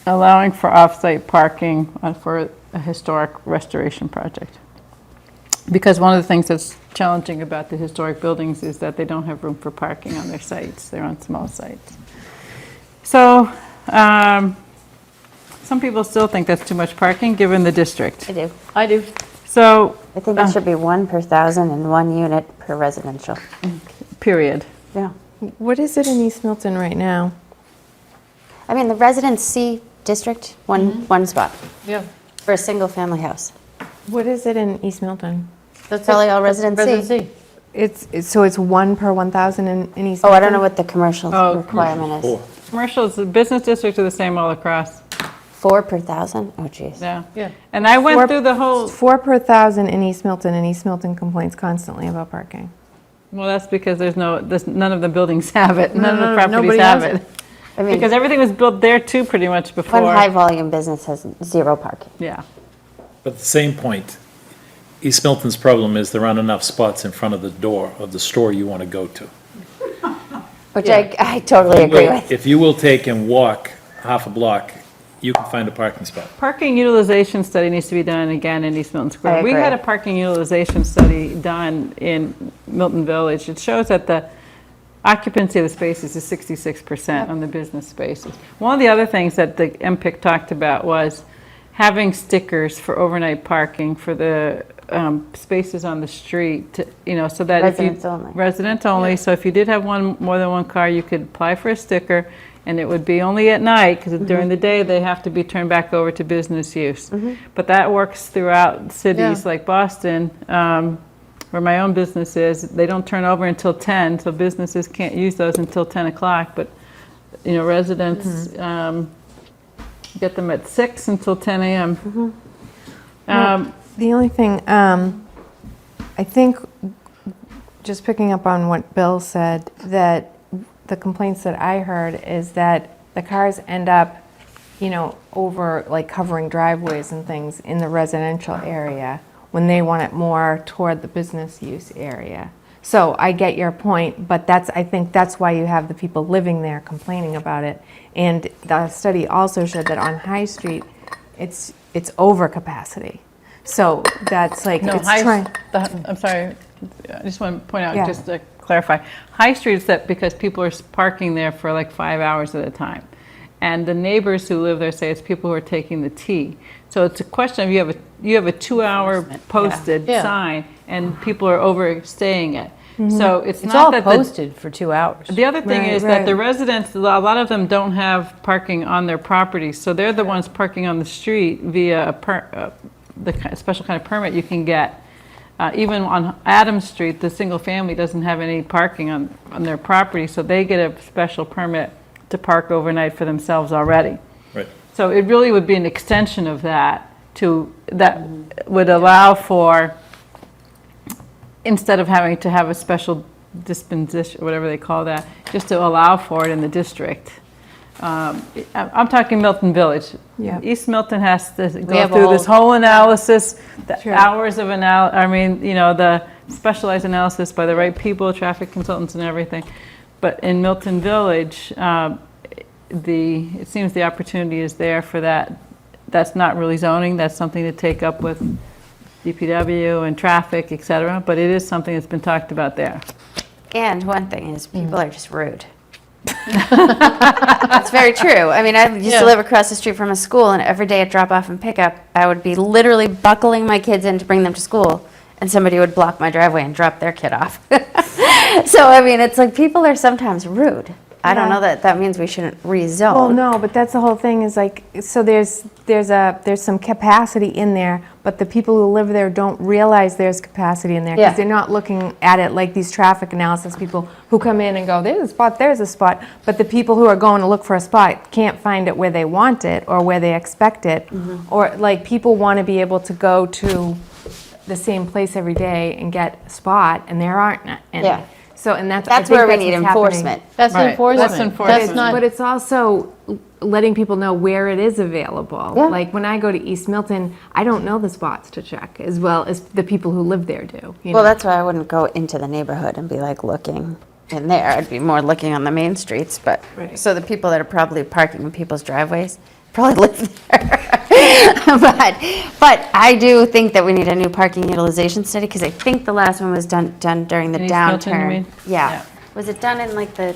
S1: allowing for off-site parking for a historic restoration project. Because one of the things that's challenging about the historic buildings is that they don't have room for parking on their sites. They're on small sites. So some people still think that's too much parking, given the district.
S5: I do.
S6: I do.
S1: So,
S5: I think it should be 1 per 1,000 and 1 unit per residential.
S1: period.
S5: Yeah.
S2: What is it in East Milton right now?
S5: I mean, the residence C district, one spot
S6: Yeah.
S5: for a single family house.
S2: What is it in East Milton?
S6: That's
S5: Probably all Residence C.
S6: Residence C.
S2: So it's 1 per 1,000 in East Milton?
S5: Oh, I don't know what the commercial
S1: Oh,
S5: requirement is.
S1: Commercials, the business districts are the same all across,
S5: 4 per 1,000? Oh, geez.
S1: yeah.
S6: Yeah.
S1: And I went through the whole,
S2: 4 per 1,000 in East Milton, and East Milton complains constantly about parking.
S1: well, that's because none of the buildings have it, none of the properties
S6: nobody
S1: have
S6: has
S1: it.
S5: I mean,
S1: Because everything was built there too, pretty much before.
S5: one high-volume business has 0 parking.
S1: Yeah.
S3: But at the same point, East Milton's problem is there aren't enough spots in front of the door of the store you want to go to.
S5: Which I totally agree with.
S3: If you will take and walk half a block, you can find a parking spot.
S1: Parking utilization study needs to be done again in East Milton Square.
S5: I
S1: We
S5: agree.
S1: had a parking utilization study done in Milton Village. It shows that the occupancy of the spaces is 66% on the business spaces. One of the other things that the MPIC talked about was having stickers for overnight parking for the spaces on the street, so that if you...
S5: Residents only.
S1: Residents only, so if you did have more than one car, you could apply for a sticker, and it would be only at night, because during the day, they have to be turned back over to business use. But that works throughout cities
S6: Yeah.
S1: like Boston, where my own business is. They don't turn over until 10, so businesses can't use those until 10 o'clock, but, residents get them at 6 until 10 a.m.
S2: The only thing, I think, just picking up on what Bill said, that the complaints that I heard is that the cars end up, over, like, covering driveways and things in the residential area when they want it more toward the business use area. So I get your point, but I think that's why you have the people living there complaining about it. And the study also showed that on High Street, it's over capacity. So that's like,
S1: No,
S2: it's trying.
S1: I'm sorry, I just want to point out,
S2: Yeah.
S1: just to clarify, High Street is that because people are parking there for like 5 hours at a time. And the neighbors who live there say it's people who are taking the T. So it's a question of you have a 2-hour posted
S6: Yeah.
S1: sign, and people are overstaying it. So it's
S6: It's
S1: not
S6: all
S1: that
S6: posted for 2 hours.
S1: the other thing
S2: Right,
S1: is that the
S2: right.
S1: residents, a lot of them don't have parking on their property, so they're the ones parking on the street via the special kind of permit you can get. Even on Adams Street, the single family doesn't have any parking on their property, so they get a special permit to park overnight for themselves already.
S3: Right.
S1: So it really would be an extension of that that would allow for, instead of having to have a special disposition, whatever they call that, just to allow for it in the district. I'm talking Milton Village.
S2: Yeah.
S1: East Milton has to go
S6: have a
S1: through this whole analysis, the
S2: Sure.
S1: hours of the specialized analysis by the right people, traffic consultants and everything. But in Milton Village, it seems the opportunity is there for that. That's not really zoning, that's something to take up with DPW and traffic, et cetera, but it is something that's been talked about there.
S5: And one thing is, people are just rude. That's very true. I mean, I used
S6: Yeah.
S5: to live across the street from a school, and every day at drop-off and pickup, I would be literally buckling my kids in to bring them to school, and somebody would block my driveway and drop their kid off. So, I mean, it's like, people are sometimes rude. I don't
S2: Yeah.
S5: know that means we shouldn't rezone.
S2: Well, no, but that's the whole thing is like, so there's some capacity in there, but the people who live there don't realize there's capacity in there
S5: Yeah.
S2: because they're not looking at it like these traffic analysis people who come in and go, there's a spot, but the people who are going to look for a spot can't find it where they want it or where they expect it. Or like people want to be able to go to the same place every day and get a spot, and there aren't any.
S5: Yeah.
S2: So, and I
S5: That's
S2: think
S5: where we
S2: what's
S5: need
S2: happening.
S5: enforcement.
S6: That's
S1: Right.
S6: enforcement.
S1: That's enforcement.
S6: That's not,
S2: But it's also letting people know where it is available.
S5: Yeah.
S2: Like when I go to East Milton, I don't know the spots to check as well as the people who live there do. You
S5: Well,
S2: know?
S5: that's why I wouldn't go into the neighborhood and be like looking in there. I'd be more looking on the main streets, but,
S2: Right.
S5: so the people that are probably parking in people's driveways probably live there. But I do think that we need a new parking utilization study, because I think the last one was done during the
S1: In East Milton, you
S5: downturn.
S1: mean?
S5: Yeah.
S1: Yeah.
S5: Was it done in like the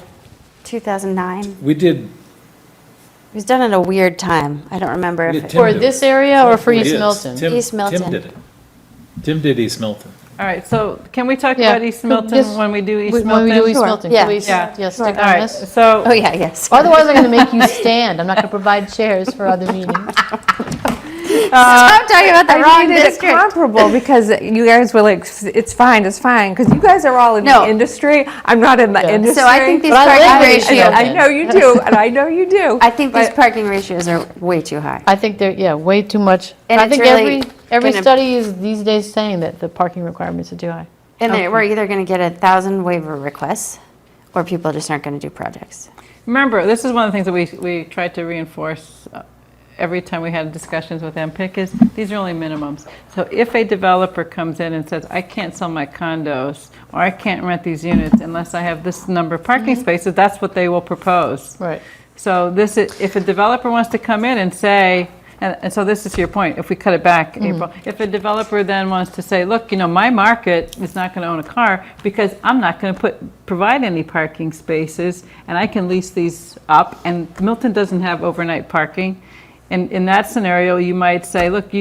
S5: 2009?
S3: We did.
S5: It was done at a weird time. I don't remember if it.
S6: for this area or for
S3: It
S6: East
S3: is.
S6: Milton?
S5: East Milton.
S3: Tim did it. Tim did East Milton.
S1: All right, so can we talk
S6: Yeah.
S1: about East Milton
S6: Yes.
S1: when we do East
S6: When
S1: Milton?
S6: we do East
S5: Sure.
S6: Milton,
S5: Yeah.
S6: can we
S1: Yeah.
S6: stick
S1: All
S6: on
S1: right,
S6: this?
S1: so,
S5: Oh, yeah, yes.
S6: Otherwise, I'm going to make you stand. I'm not going to provide chairs for other meetings.
S5: Stop talking about the wrong
S2: I needed it
S5: district.
S2: comparable because you guys were like, it's fine, because you guys are all in
S5: No.
S2: the industry. I'm not in the industry.
S5: So I think these
S6: But I
S5: parking
S6: like it.
S5: ratios,
S2: I know you do, and I know you do.
S5: I think these
S2: but-
S5: parking ratios are way too high.
S6: I think they're, yeah, way too much.
S5: And
S6: I
S5: it's
S6: think
S5: really
S6: every
S5: gonna-
S6: study is these days saying that the parking requirements are too high.
S5: And we're either going to get 1,000 waiver requests, or people just aren't going to do projects.
S1: Remember, this is one of the things that we tried to reinforce every time we had discussions with MPIC is these are only minimums. So if a developer comes in and says, I can't sell my condos, or I can't rent these units unless I have this number of parking spaces, that's what they will propose.
S6: Right.
S1: So this is, if a developer wants to come in and say, and so this is your point, if we cut it back, April, if a developer then wants to say, look, my market is not going to own a car because I'm not going to provide any parking spaces, and I can lease these up, and Milton doesn't have overnight parking. And in that scenario, you might say, look,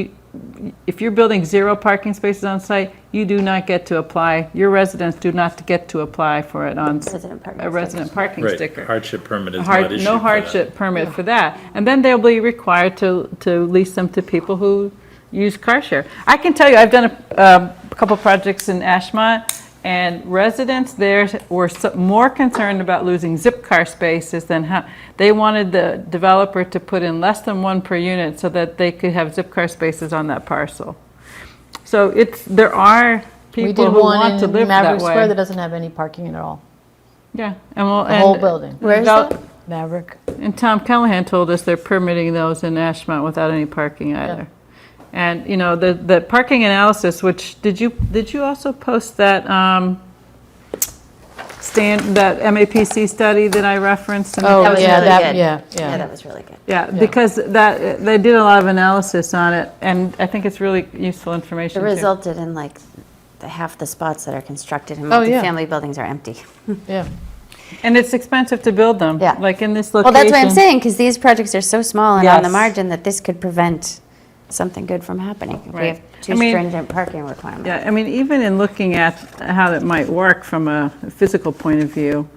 S1: if you're building 0 parking spaces on site, you do not get to apply, your residents do not get to apply for it on a resident parking
S3: Right,
S1: sticker.
S3: hardship permit is not issued for
S1: No
S3: that.
S1: hardship permit for that. And then they'll be required to lease them to people who use car share. I can tell you, I've done a couple projects in Ashmont, and residents there were more concerned about losing Zipcar spaces than how, they wanted the developer to put in less than 1 per unit so that they could have Zipcar spaces on that parcel. So there are
S6: We
S1: people
S6: did
S1: who
S6: one
S1: want to
S6: in
S1: live that
S6: Maverick Square that
S1: way.
S6: doesn't have any parking at all.
S1: Yeah, and well,
S6: The whole building.
S5: Where is
S1: develop-
S5: that?
S6: Maverick.
S1: And Tom Callahan told us they're permitting those in Ashmont without any parking either. And, the parking analysis, which, did you also post that, that MAPC study that I referenced?
S6: Oh,
S5: That was
S6: yeah,
S5: really
S6: that,
S5: good.
S6: yeah,
S5: Yeah,
S6: yeah.
S5: that was really good.
S1: Yeah, because they did a lot of analysis on it, and I think it's really useful
S5: It
S1: information too.
S5: resulted in half the spots that are constructed in
S6: Oh, yeah.
S5: multifamily buildings are empty.
S6: Yeah.
S1: And it's expensive to build them.
S5: Yeah.
S1: Like in this
S5: Well,
S1: location.
S5: that's what I'm saying, because these projects are so small and on the
S1: Yes.
S5: margin that this could prevent something good from happening. If we
S1: Right.
S5: have too
S1: I mean-
S5: stringent parking requirements.
S1: Yeah, I mean, even in looking at how that might work from a physical point of view,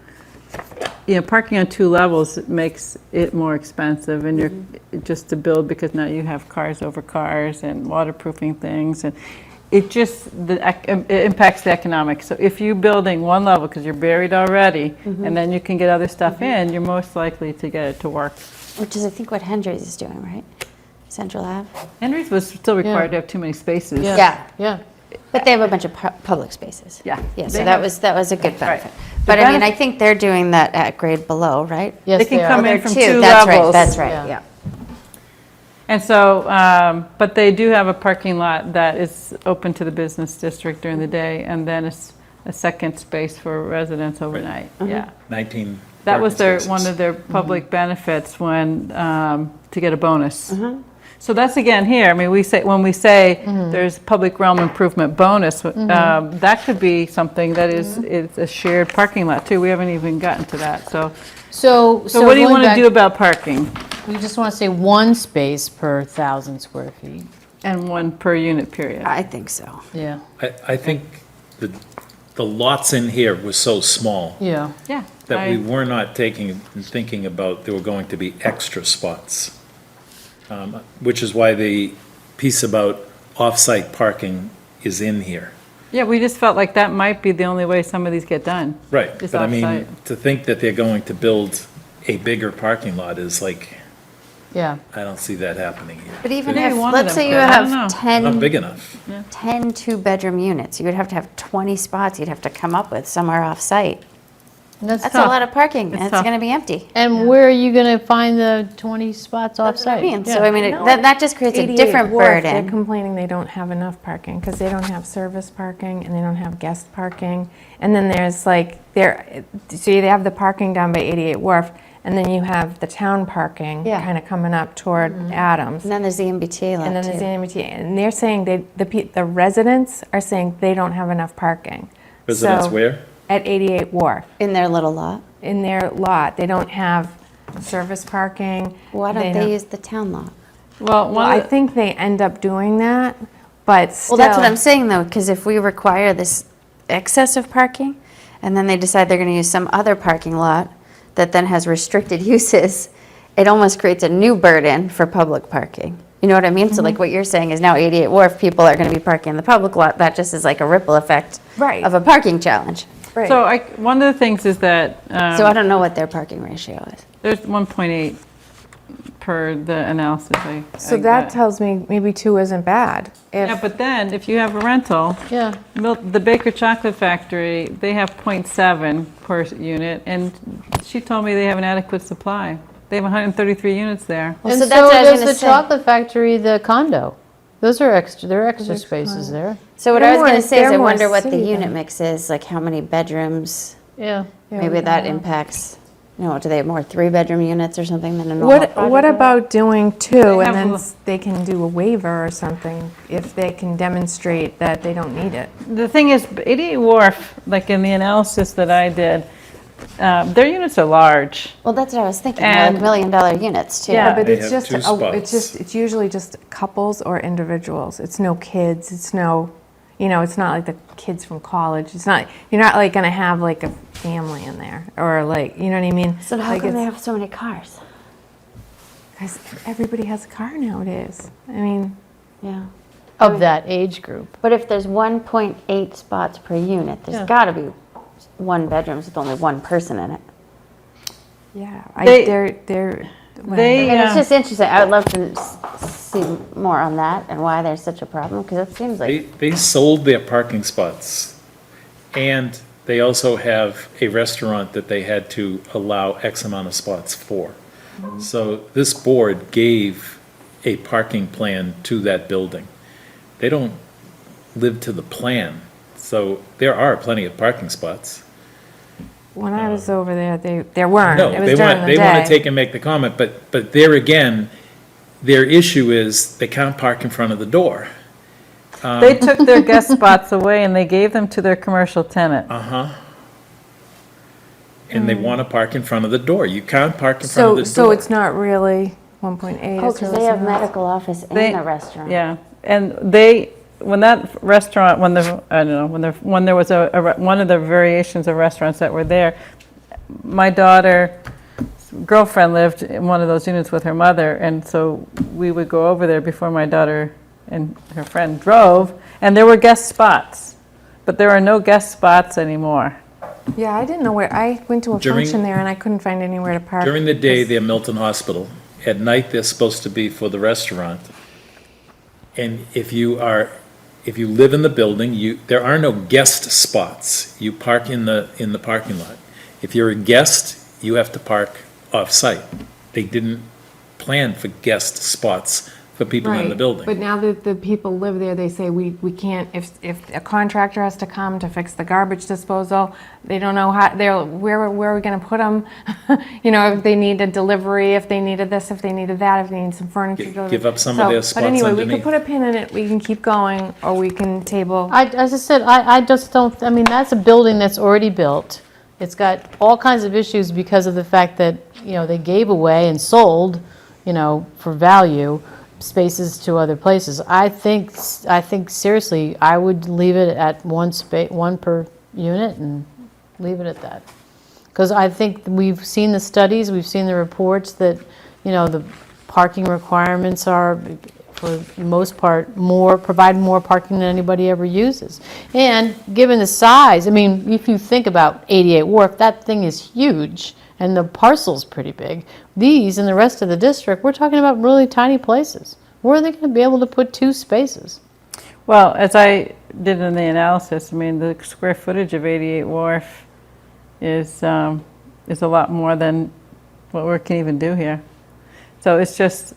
S1: parking on 2 levels makes it more expensive, and you're just to build, because now you have cars over cars and waterproofing things, and it just, it impacts the economics. So if you're building 1 level because you're buried already, and then you can get other stuff in, you're most likely to get it to work.
S5: Which is, I think, what Hendry's is doing, right? Central Ave?
S1: Henry's was still required to have too many spaces.
S5: Yeah.
S6: Yeah.
S5: But they have a bunch of public spaces.
S1: Yeah.
S5: Yeah, so
S1: They
S5: that
S1: have-
S5: was a good benefit.
S1: The
S5: But I mean, I
S1: benefit-
S5: think they're doing that at grade below, right?
S6: Yes,
S1: They can
S6: are.
S1: come
S5: There
S1: in
S5: are
S1: from
S5: 2,
S1: 2
S5: that's
S1: levels.
S5: right, that's right,
S6: Yeah.
S5: yeah.
S1: And so, but they do have a parking lot that is open to the business district during the day, and then a second space for residents overnight. Yeah.
S3: 19
S1: That was
S3: parking spaces.
S1: one of their public benefits when, to get a bonus. So that's again here, I mean, when we say there's public realm improvement bonus, that could be something that is a shared parking lot too. We haven't even gotten to that, so.
S6: So
S1: So what do you
S6: going
S1: want to
S6: back-
S1: do about parking?
S6: We just want to say 1 space per 1,000 square feet.
S1: And 1 per unit period.
S5: I think so.
S6: Yeah.
S3: I think the lots in here were so small
S6: Yeah.
S1: Yeah.
S3: that we were not thinking about there were going to be extra spots. Which is why the piece about off-site parking is in here.
S1: Yeah, we just felt like that might be the only way some of these get done.
S3: Right,
S1: Is
S3: but I mean,
S1: off-site.
S3: to think that they're going to build a bigger parking lot is like,
S6: Yeah.
S3: I don't see that happening here.
S5: But even
S1: Maybe
S5: if,
S1: one of
S5: let's
S1: them
S5: say you
S1: could, I don't know.
S5: have
S3: Not
S5: 10,
S3: big enough.
S5: 10 2-bedroom units, you would have to have 20 spots you'd have to come up with somewhere off-site. That's a
S1: tough.
S5: lot of parking, and
S1: It's
S5: it's
S1: tough.
S5: going to be empty.
S6: And where are you going to find the 20 spots
S5: That's what I
S6: off-site?
S5: mean.
S6: Yeah.
S5: So I mean,
S2: No,
S5: that just creates a
S2: 88
S5: different
S2: Wharf, They're
S5: burden.
S2: complaining they don't have enough parking because they don't have service parking and they don't have guest parking. And then there's so you have the parking down by 88 Wharf, and then you have the town parking
S5: Yeah.
S2: kind of coming up toward Adams.
S5: And then there's the MBTA lot
S2: And then there's the
S5: too.
S2: MBTA, and they're saying the residents are saying they don't have enough parking.
S3: Residents
S2: So,
S3: where?
S2: At 88 Wharf.
S5: In their little lot.
S2: In their lot, they don't have service parking.
S5: Why don't they use the town lot?
S1: Well,
S2: Well, I
S1: one,
S2: think they end up doing that, but still.
S5: Well, that's what I'm saying though, because if we require this excess of parking, and then they decide they're going to use some other parking lot that then has restricted uses, it almost creates a new burden for public parking. You know what I mean? So like what you're saying is now 88 Wharf, people are going to be parking in the public lot. That just is like a ripple effect
S2: Right.
S5: of a parking challenge.
S2: Right.
S1: So one of the things is that
S5: So I don't know what their parking ratio is.
S1: there's 1.8 per the analysis
S2: So
S1: I
S2: that
S1: got.
S2: tells me maybe 2 isn't bad.
S1: Yeah, but then if you have a rental,
S6: Yeah.
S1: The Baker Chocolate Factory, they have 0.7 per unit, and she told me they have an adequate supply. They have 133 units there.
S6: And
S5: so
S6: so
S5: that's what I was
S6: does
S5: gonna
S6: the
S5: say.
S6: chocolate factory, the condo. Those are extra, there are extra spaces there.
S5: So what
S2: They're
S5: I was going
S2: more-
S5: to say is
S2: they're
S5: I
S2: more
S5: wonder what the
S2: city
S5: unit
S2: than-
S5: mix is, like how many bedrooms.
S6: Yeah.
S2: Yeah,
S5: Maybe
S2: we
S5: that
S2: don't know.
S5: impacts, do they have more 3-bedroom units or something than a normal
S2: What
S5: project?
S2: about doing 2
S1: They
S2: and
S1: have
S2: then
S1: a-
S2: they can do a waiver or something if they can demonstrate that they don't need it?
S1: The thing is, 88 Wharf, like in the analysis that I did, their units are large.
S5: Well, that's what I was thinking, they're like
S1: And-
S5: $1 million units too.
S1: Yeah.
S2: But
S3: They
S2: it's
S3: have
S2: just,
S3: two spots.
S2: it's usually just couples or individuals. It's no kids, it's no, it's not like the kids from college. It's not, you're not like gonna have like a family in there or like, you know what I mean?
S5: So how
S2: Like
S5: come they
S2: it's-
S5: have so many cars?
S2: 'cause everybody has a car nowadays. I mean,
S5: Yeah.
S6: Of that age group.
S5: But if there's 1.8 spots per unit, there's
S6: Yeah.
S5: got to be 1 bedrooms with only 1 person in it.
S2: yeah,
S1: They-
S2: they're.
S1: They-
S5: And it's
S1: Yeah.
S5: just interesting. I would love to see more on that and why there's such a problem, because it seems like,
S3: They sold their parking spots, and they also have a restaurant that they had to allow X amount of spots for. So this board gave a parking plan to that building. They don't live to the plan, so there are plenty of parking spots.
S2: When I was over there, there weren't.
S3: No,
S2: It was
S3: they
S2: during
S3: want,
S2: the
S3: they want to
S2: day.
S3: take and make the comment, but there again, their issue is they can't park in front of the door.
S1: They took their guest spots away and they gave them to their commercial tenant.
S3: And they want to park in front of the door. You can't park in front of the door.
S2: So it's not really 1.8.
S5: oh,
S2: it's
S5: because
S2: really
S5: they have
S2: something else.
S5: medical office
S1: They-
S5: and a restaurant.
S1: Yeah, and when that restaurant, I don't know, when there was one of the variations of restaurants that were there, my daughter's girlfriend lived in one of those units with her mother, and so we would go over there before my daughter and her friend drove, and there were guest spots, but there are no guest spots anymore.
S2: Yeah, I didn't know where, I went to a
S3: During-
S2: function there and I couldn't find anywhere to park.
S3: During the day, they're Milton Hospital. At night, they're supposed to be for the restaurant. And if you live in the building, there are no guest spots. You park in the parking lot. If you're a guest, you have to park off-site. They didn't plan for guest spots for people in the
S2: Right,
S3: building.
S2: but now that the people live there, they say we can't, if a contractor has to come to fix the garbage disposal, they don't know how, where are we gonna put them? If they need a delivery, if they needed this, if they needed that, if they need some furniture delivered.
S3: Give up some of their spots
S2: But anyway, we
S3: underneath.
S2: could put a pin in it, we can keep going, or we can table.
S6: As I said, I just don't, I mean, that's a building that's already built. It's got all kinds of issues because of the fact that, they gave away and sold, for value, spaces to other places. I think seriously, I would leave it at one per unit and leave it at that. Because I think we've seen the studies, we've seen the reports that, the parking requirements are, for the most part, provide more parking than anybody ever uses. And given the size, I mean, if you think about 88 Wharf, that thing is huge, and the parcel's pretty big. These and the rest of the district, we're talking about really tiny places. Where are they going to be able to put 2 spaces?
S1: Well, as I did in the analysis, I mean, the square footage of 88 Wharf is a lot more than what we can even do here. So it's just,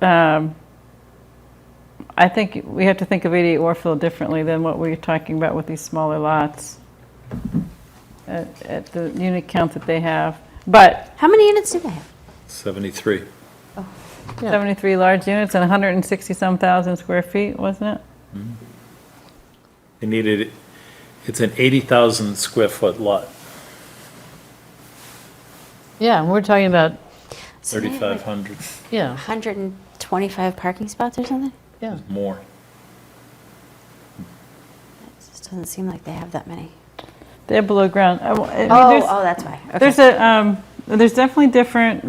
S1: I think we have to think of 88 Wharf a little differently than what we're talking about with these smaller lots at the unit count that they have. But
S5: How many units do they have?
S3: 73.
S1: 73 large units and 160-some thousand square feet, wasn't it?
S3: They needed, it's an 80,000 square foot lot,
S6: Yeah, and we're talking about,
S5: So they have, like,
S3: 3,500
S6: yeah,
S5: 125 parking spots or something?
S6: yeah.
S3: more.
S5: It just doesn't seem like they have that many.
S1: They're below ground. I mean,
S5: Oh, that's why. Okay.
S1: There's definitely different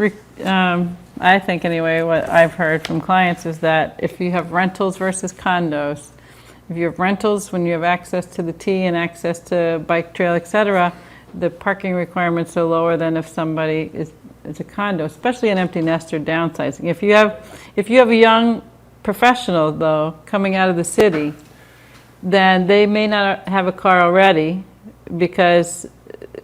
S1: I think anyway, what I've heard from clients is that if you have rentals versus condos, if you have rentals, when you have access to the T and access to bike trail, et cetera, the parking requirements are lower than if somebody is a condo, especially an empty nester downsizing. If you have a young professional, though, coming out of the city, then they may not have a car already because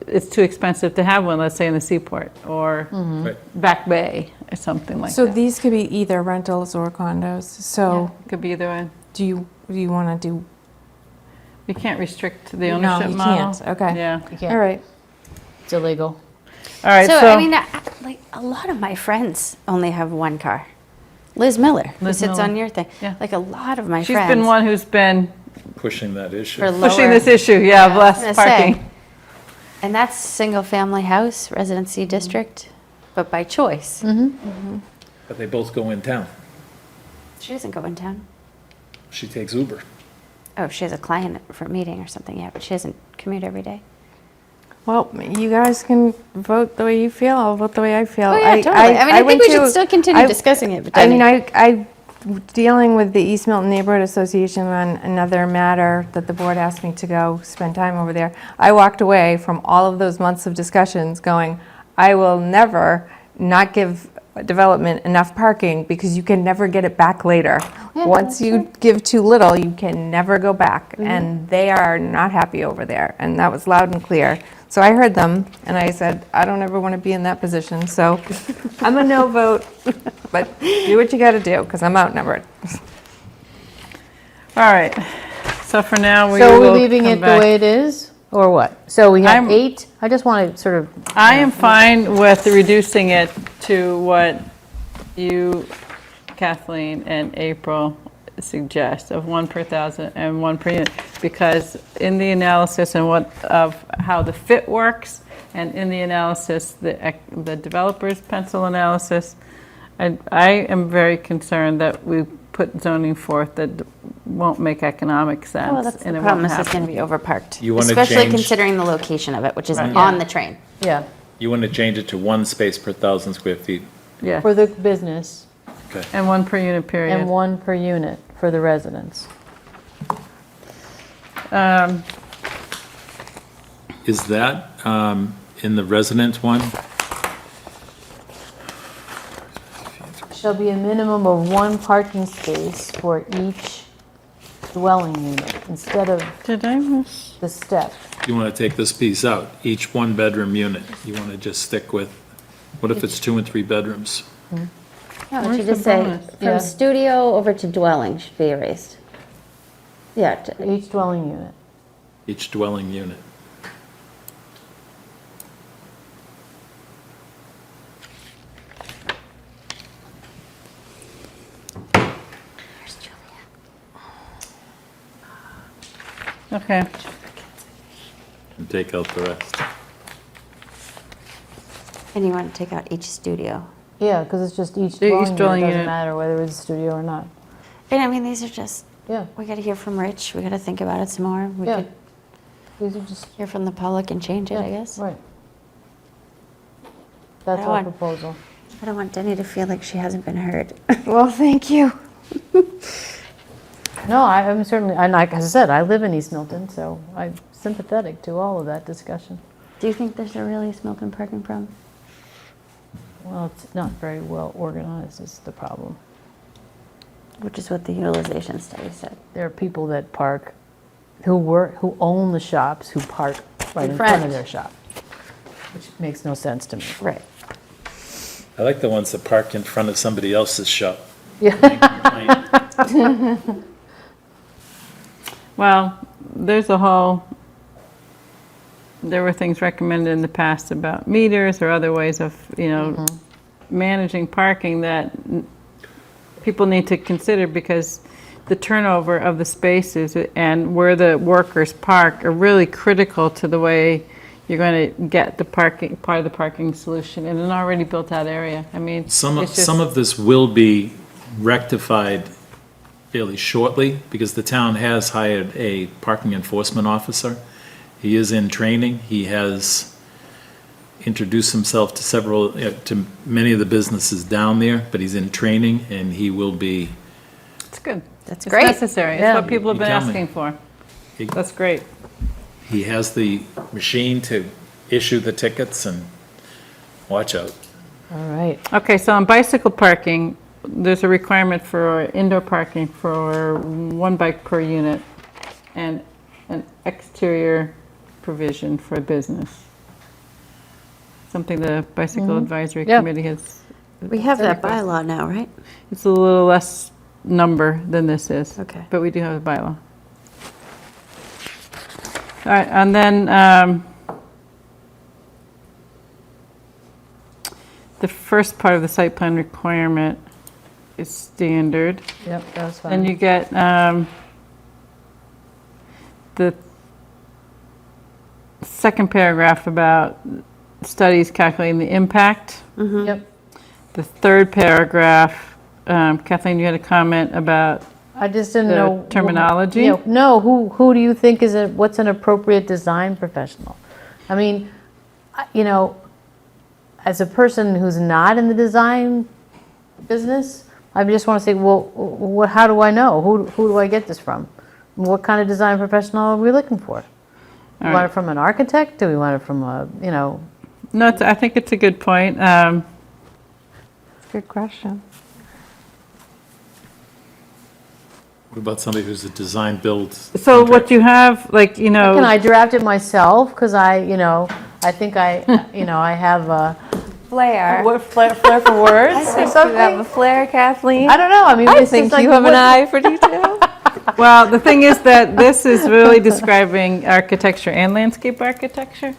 S1: it's too expensive to have one, let's say in the Seaport or
S3: Right.
S1: Back Bay or something like
S2: So
S1: that.
S2: these could be either rentals or condos. So
S1: Could be either one.
S2: do you want to do?
S1: You can't restrict the
S2: No,
S1: ownership
S2: you
S1: model.
S2: can't. Okay.
S1: Yeah.
S6: You can't.
S2: All right.
S6: It's illegal.
S1: All right,
S5: So,
S1: so.
S5: I mean, like, a lot of my friends only have one car. Liz Miller, who
S1: Liz
S5: sits
S1: Miller.
S5: on your thing.
S1: Yeah.
S5: Like, a lot of my
S1: She's
S5: friends.
S1: been one who's been
S3: Pushing that issue.
S5: for lower.
S1: pushing this issue, yeah, of
S5: I was
S1: less
S5: gonna say.
S1: parking.
S5: And that's single-family house, residency district, but by choice.
S3: But they both go in town.
S5: She doesn't go in town.
S3: She takes Uber.
S5: Oh, she has a client for a meeting or something, yeah, but she doesn't commute every day.
S2: Well, you guys can vote the way you feel. I'll vote the way I feel.
S5: Oh, yeah, totally. I mean, I think
S2: went
S5: we should
S2: to-
S5: still continue discussing it, but
S2: I mean,
S5: Denny-
S2: I dealing with the East Milton Neighborhood Association on another matter that the board asked me to go spend time over there. I walked away from all of those months of discussions going, I will never not give development enough parking because you can never get it back later. Once you give too little, you can never go back. And they are not happy over there. And that was loud and clear. So I heard them and I said, I don't ever want to be in that position. So I'm a no vote, but do what you got to do because I'm outnumbered.
S1: All right, so for now, we
S6: So
S1: will
S6: we're leaving
S1: come
S6: it the
S1: back.
S6: way it is, or what? So we have
S1: I'm-
S6: 8, I just want to sort of,
S1: I am fine with reducing it to what you, Kathleen, and April suggest, of 1 per 1,000 and 1 per unit, because in the analysis and of how the fit works, and in the analysis, the developer's pencil analysis, I am very concerned that we put zoning forth that won't make economic sense.
S5: Well, that's
S1: and
S5: the
S1: it
S5: problem,
S1: won't
S5: is it's
S1: happen.
S5: going to be overparked.
S3: You wanna
S5: Especially
S3: change-
S5: considering the location of it, which is
S1: Right.
S5: on the train.
S6: yeah,
S3: You want to change it to 1 space per 1,000 square feet.
S1: Yeah,
S6: for the business,
S3: Okay.
S1: and 1 per unit, period.
S6: and 1 per unit for the residents.
S3: Is that in the resident one?
S6: Shall be a minimum of 1 parking space for each dwelling unit, instead of
S1: Did I miss?
S6: the step.
S3: You want to take this piece out, each 1-bedroom unit. You want to just stick with, what if it's 2 and 3 bedrooms?
S5: No, it
S1: Where's
S5: should
S1: the
S5: just say,
S1: bonus?
S6: Yeah.
S5: from studio over to dwelling should be erased. Yeah,
S6: Each dwelling unit.
S3: Each dwelling unit.
S1: Okay,
S3: And take out the rest.
S5: and you want to take out each studio.
S6: Yeah, because it's just each
S1: Each
S6: dwelling unit,
S1: dwelling
S6: doesn't
S1: unit.
S6: matter whether it's a studio or not.
S5: And I mean, these are just,
S6: Yeah,
S5: we got to hear from Rich, we got to think about it some more. We
S6: yeah.
S5: could
S6: These are just,
S5: hear from the public and change it, I guess.
S6: right. That's
S5: I
S6: our
S5: want-
S6: proposal.
S5: I don't want Denny to feel like she hasn't been heard.
S2: Well, thank you.
S6: No, I'm certainly, and like I said, I live in East Milton, so I'm sympathetic to all of that discussion.
S5: Do you think there's a really Milton parking problem?
S6: Well, it's not very well organized is the problem.
S5: Which is what the utilization study said.
S6: There are people that park, who own the shops, who park right
S5: In
S6: in front of
S5: front.
S6: their shop, which makes no sense to me.
S5: Right.
S3: I like the ones that park in front of somebody else's shop.
S1: well, there were things recommended in the past about meters or other ways of, managing parking that people need to consider, because the turnover of the spaces and where the workers park are really critical to the way you're going to get the parking, part of the parking solution in an already built-out area. I mean,
S3: Some
S1: it's just-
S3: of this will be rectified fairly shortly, because the town has hired a parking enforcement officer. He is in training. He has introduce himself to to many of the businesses down there, but he's in training, and he will be,
S1: It's good.
S5: That's
S1: It's
S5: great.
S1: necessary. It's
S6: Yeah.
S1: what people have been
S3: You tell me.
S1: asking for.
S3: He-
S1: That's great.
S3: he has the machine to issue the tickets, and watch out.
S6: All right.
S1: Okay, so on bicycle parking, there's a requirement for indoor parking for 1 bike per unit and an exterior provision for business. Something the Bicycle Advisory
S6: Yeah.
S1: Committee has,
S4: We have that bylaw now, right?
S1: it's a little less number than this is.
S4: Okay.
S1: But we do have a bylaw. All right, and then the first part of the site plan requirement is standard.
S6: Yep, that was fine.
S1: And you get the second paragraph about studies calculating the impact.
S6: Yep.
S1: The third paragraph, Kathleen, you had a comment about,
S6: I just didn't
S1: The
S6: know.
S1: terminology?
S6: Yeah, no, who do you think is what's an appropriate design professional? I mean, you know, as a person who's not in the design business, I just want to say, well, how do I know? Who do I get this from? What kind of design professional are we looking for? Do we want it from an architect? Do we want it from a, you know?
S1: no, I think it's a good point.
S2: Good question.
S3: What about somebody who's a design build?
S1: So what you have, like, you know.
S6: Can I draft it myself? Because I think I have a
S2: Flair.
S6: flair for words or
S2: You have a
S6: something.
S2: flair, Kathleen.
S6: I don't know. I mean,
S2: I
S6: it's
S2: think
S6: just like
S2: you have an
S6: what-
S2: eye for detail.
S1: Well, the thing is that this is really describing architecture and landscape architecture.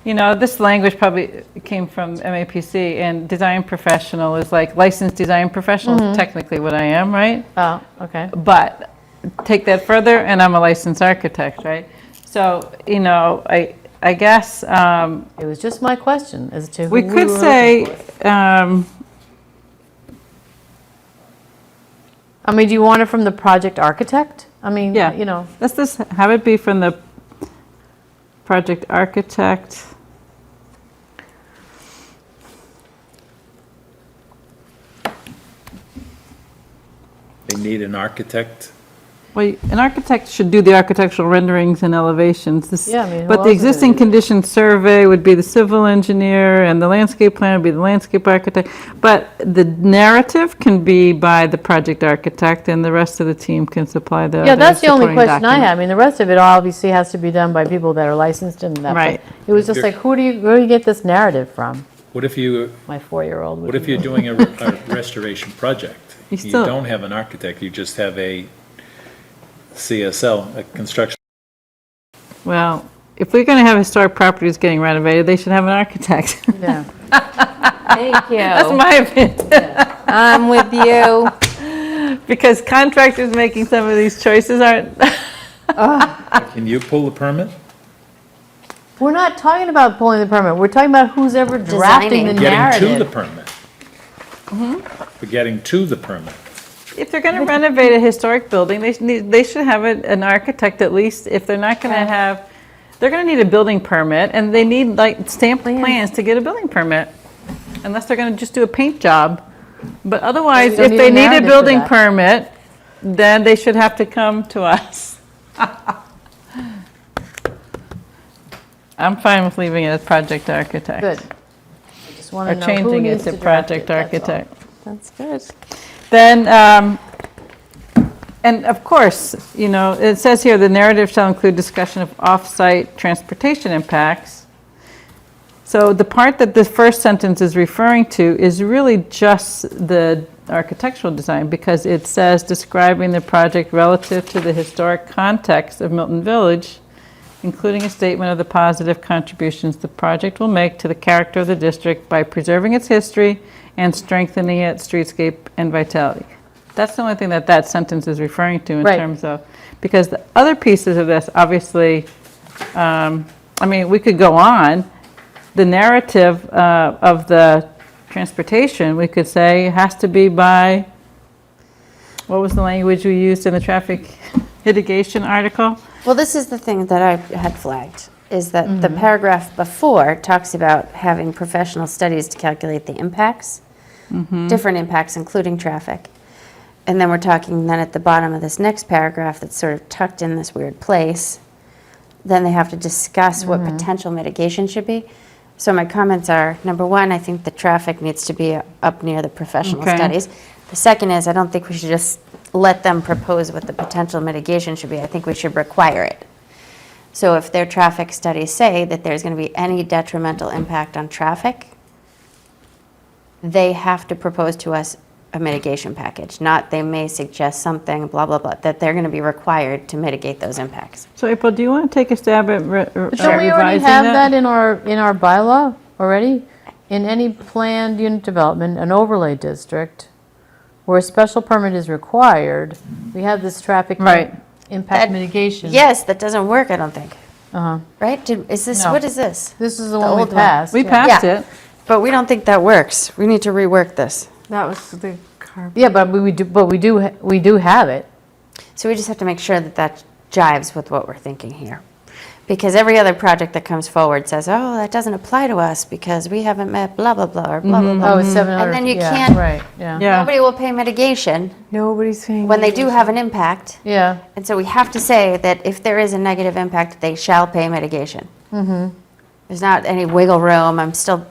S1: You know, this language probably came from MAPC, and design professional is like licensed design professional, is technically what I am, right?
S6: Oh, okay.
S1: But take that further, and I'm a licensed architect, right? So, you know, I guess
S6: It was just my question as to who
S1: we
S6: we
S1: could
S6: were
S1: say,
S6: looking for. I mean, do you want it from the project architect? I mean,
S1: Yeah.
S6: you know,
S1: let's just have it be from the project architect.
S3: They need an architect.
S1: Well, an architect should do the architectural renderings and elevations.
S6: Yeah, I mean, who
S1: But
S6: else
S1: the
S6: is gonna
S1: existing
S6: do that?
S1: condition survey would be the civil engineer, and the landscape plan would be the landscape architect. But the narrative can be by the project architect, and the rest of the team can supply the
S6: yeah,
S1: other
S6: that's the only
S1: supporting
S6: question I
S1: documents.
S6: have. I mean, the rest of it obviously has to be done by people that are licensed in that. but
S1: Right.
S6: It was just like, where do you get this narrative from?
S3: What if you,
S6: My 4-year-old would
S3: what if
S6: be-
S3: you're doing a restoration project?
S1: You
S3: You
S1: still-
S3: don't have an architect, you just have a CSL, a construction.
S1: Well, if we're going to have historic properties getting renovated, they should have an architect.
S6: Yeah.
S2: Thank
S1: That's
S2: you.
S1: my opinion.
S2: I'm with you.
S1: Because contractors making some of these choices aren't,
S3: Can you pull the permit?
S6: We're not talking about pulling the permit. We're talking about who's ever drafting the
S5: Designing.
S3: Getting to the
S6: narrative.
S3: permit. For getting to the permit.
S1: if they're going to renovate a historic building, they should have an architect at least. If they're not going to have, they're going to need a building permit, and they need like stamped plans to get a building permit, unless they're going to just do a paint job. But otherwise,
S6: don't
S1: if
S6: need
S1: they
S6: a
S1: need a
S6: narrative for
S1: building
S6: that.
S1: permit, then they should have to come to us. I'm fine with leaving it as project architect.
S6: Good. I just want
S1: Or
S6: to know who
S1: changing it
S6: needs
S1: to
S6: to draft
S1: project
S6: it, that's all.
S1: architect.
S2: That's good.
S1: Then, and of course, you know, it says here, the narrative shall include discussion of off-site transportation impacts. So the part that the first sentence is referring to is really just the architectural design, because it says describing the project relative to the historic context of Milton Village, including a statement of the positive contributions the project will make to the character of the district by preserving its history and strengthening its streetscape and vitality. That's the only thing that that sentence is referring to in
S6: Right.
S1: terms of, because the other pieces of this, obviously, I mean, we could go on. The narrative of the transportation, we could say, has to be by, what was the language we used in the traffic mitigation article?
S5: Well, this is the thing that I had flagged, is that the paragraph before talks about having professional studies to calculate the impacts, different impacts, including traffic. And then we're talking then at the bottom of this next paragraph that's sort of tucked in this weird place, then they have to discuss what potential mitigation should be. So my comments are, number one, I think the traffic needs to be up near the professional
S1: Okay.
S5: studies. The second is, I don't think we should just let them propose what the potential mitigation should be. I think we should require it. So if their traffic studies say that there's going to be any detrimental impact on traffic, they have to propose to us a mitigation package, not they may suggest something, blah, blah, blah, that they're going to be required to mitigate those impacts.
S1: So April, do you want to take a stab at
S6: But don't we already
S1: revising
S6: have
S1: that?
S6: that in our bylaw already? In any planned unit development, an overlay district, where a special permit is required, we have this traffic
S1: Right.
S6: impact
S5: That-
S6: mitigation.
S5: Yes, that doesn't work, I don't think.
S6: Uh-huh.
S5: Right? Is this,
S6: No.
S5: what is this?
S6: This is the
S5: The
S6: one we
S5: old one.
S6: passed.
S1: We
S6: yeah.
S1: passed
S5: Yeah.
S1: it.
S5: But we don't think that works. We need to rework this.
S2: That was the carb.
S6: Yeah, but we do have it.
S5: So we just have to make sure that that jives with what we're thinking here. Because every other project that comes forward says, oh, that doesn't apply to us because we haven't met blah, blah, blah, or blah, blah, blah.
S6: Oh, it's 700.
S5: And then you
S6: yeah,
S5: can't-
S6: Right, yeah.
S1: Yeah.
S5: Nobody will pay mitigation
S2: Nobody's saying.
S5: when they do have an impact.
S6: Yeah,
S5: And so we have to say that if there is a negative impact, they shall pay mitigation. There's not any wiggle room. I'm still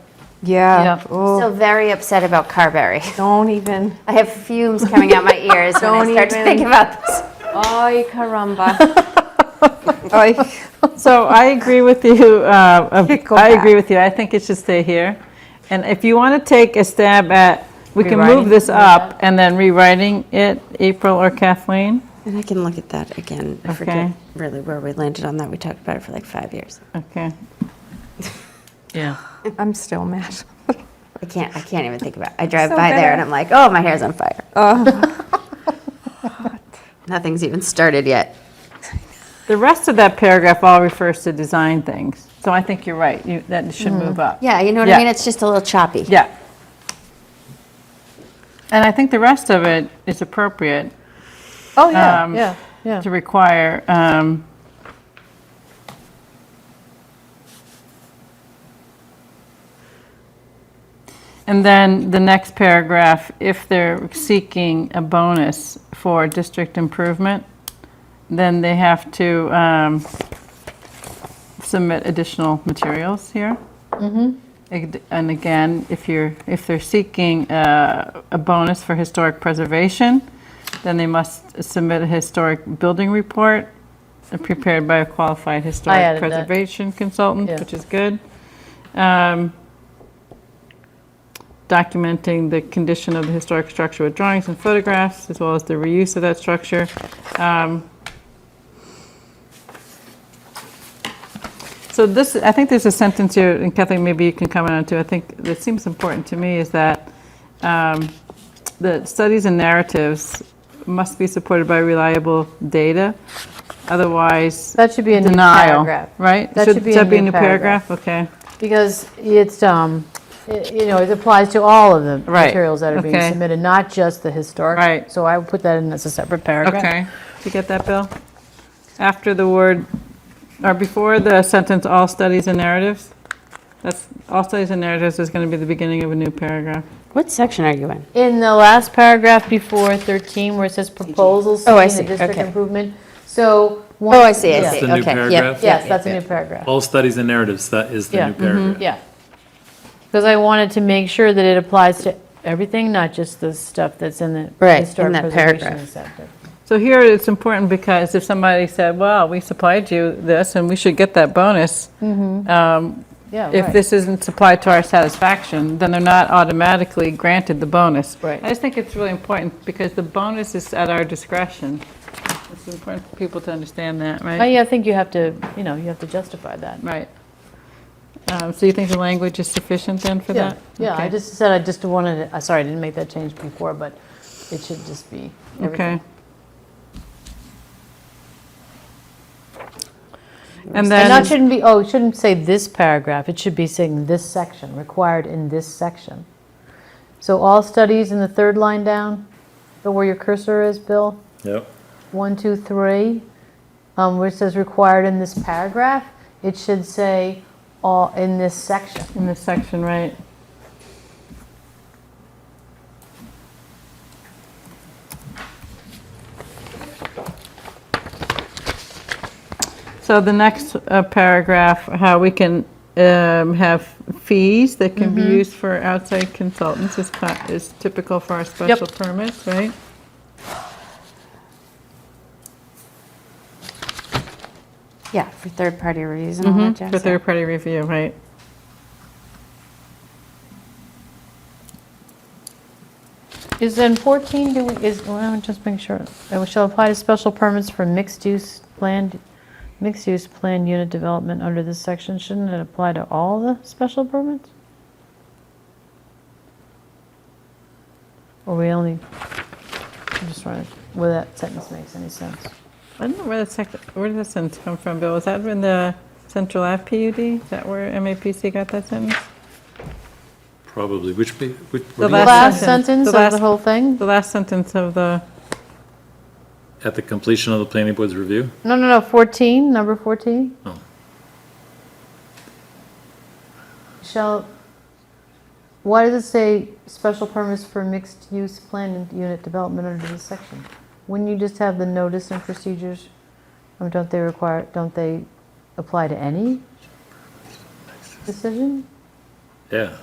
S2: Yeah.
S6: Yeah.
S2: Oh,
S5: very upset about Carberry.
S2: don't even.
S5: I have fumes coming out my ears when I
S2: Don't
S5: start to
S2: even.
S5: think about this.
S2: Ay, caramba. Ay.
S1: So I agree with you.
S2: Go
S1: I agree
S2: back.
S1: with you. I think it should stay here. And if you want to take a stab at, we can
S6: Rewriting
S1: move this
S6: some of
S1: up
S6: that?
S1: and then rewriting it, April or Kathleen.
S5: And I can look at that again. I
S1: Okay.
S5: forget really where we landed on that. We talked about it for like 5 years.
S1: Okay.
S6: yeah.
S2: I'm still mad.
S5: I can't even think about it. I drive
S2: So
S5: by there
S2: bad.
S5: and I'm like, oh, my hair's on fire. Nothing's even started yet.
S1: The rest of that paragraph all refers to design things. So I think you're right. That should move up.
S5: Yeah, you know what
S1: Yeah.
S5: I mean? It's just a little choppy.
S1: Yeah. And I think the rest of it is appropriate
S6: Oh, yeah,
S1: Um,
S6: yeah, yeah.
S1: to require, and then the next paragraph, if they're seeking a bonus for district improvement, then they have to submit additional materials here. And again, if they're seeking a bonus for historic preservation, then they must submit a historic building report prepared by a qualified historic
S6: added that.
S1: preservation consultant,
S6: Yeah.
S1: which is good. Documenting the condition of the historic structure with drawings and photographs, as well as the reuse of that structure. So this, I think there's a sentence here, and Kathleen, maybe you can comment on it too. I think that seems important to me is that the studies and narratives must be supported by reliable data. Otherwise,
S6: That should be a new
S1: denial,
S6: paragraph.
S1: right?
S6: That should be a new paragraph.
S1: Okay.
S6: Because it's, it applies to all of the
S1: Right,
S6: materials that are being
S1: okay.
S6: submitted, not just the historic.
S1: Right.
S6: So I would put that in as a separate paragraph.
S1: Okay. Did you get that, Bill? After the word, or before the sentence, all studies and narratives? That's, all studies and narratives is going to be the beginning of a new paragraph.
S5: What section are you in?
S6: In the last paragraph before 13, where it says proposals
S5: Oh, I
S6: seeking
S5: see,
S6: the district
S5: okay.
S6: improvement, so.
S5: Oh, I see, I
S6: Yeah.
S5: see.
S3: The new
S5: Okay, yep,
S3: paragraph?
S6: Yes,
S5: yep,
S6: that's a
S5: yep.
S6: new paragraph.
S3: All studies and narratives, that is the
S6: Yeah.
S3: new paragraph.
S6: Yeah. Because I wanted to make sure that it applies to everything, not just the stuff that's in the
S5: Right, in
S6: historic
S5: that
S6: preservation
S5: paragraph.
S6: sector.
S1: So here it's important because if somebody said, well, we supplied you this and we should get that bonus,
S6: Yeah,
S1: if
S6: right.
S1: this isn't supplied to our satisfaction, then they're not automatically granted the bonus.
S6: Right.
S1: I just think it's really important because the bonus is at our discretion. It's important for people to understand that, right?
S6: I think you have to, you have to justify that.
S1: Right. So you think the language is sufficient then for
S6: Yeah,
S1: that?
S6: yeah, I
S1: Okay.
S6: just said I just wanted to, sorry, I didn't make that change before, but it should just be everything.
S1: Okay. And
S6: And that
S1: then,
S6: shouldn't be, it shouldn't say this paragraph, it should be saying this section, required in this section. So all studies in the third line down, where your cursor is, Bill,
S3: Yep.
S6: 1, 2, 3, where it says required in this paragraph, It should say all in this section.
S1: In this section, right? So the next paragraph, how we can have fees that can be used for outside consultants is typical for our special permits, right?
S5: Yeah, for third-party reviews and all that jazz.
S1: For third-party review, right?
S6: Is in 14, well, just make sure, it shall apply to special permits for mixed-use planned unit development under this section. Shouldn't it apply to all the special permits? Or we only, I'm just trying to, whether that sentence makes any sense.
S1: I don't know where did that sentence come from, Bill? Was that in the Central Ave PUD? Is that where MAPC got that sentence?
S3: Probably, which,
S1: The
S3: what do you-
S6: Last sentence of the whole thing?
S1: The last sentence of the,
S3: at the completion of the planning board's review?
S6: No, 14, number 14.
S3: Oh.
S6: Why does it say special permits for mixed-use planned unit development under this section? Wouldn't you just have the notice and procedures? Don't they apply to any decision?
S3: Yeah.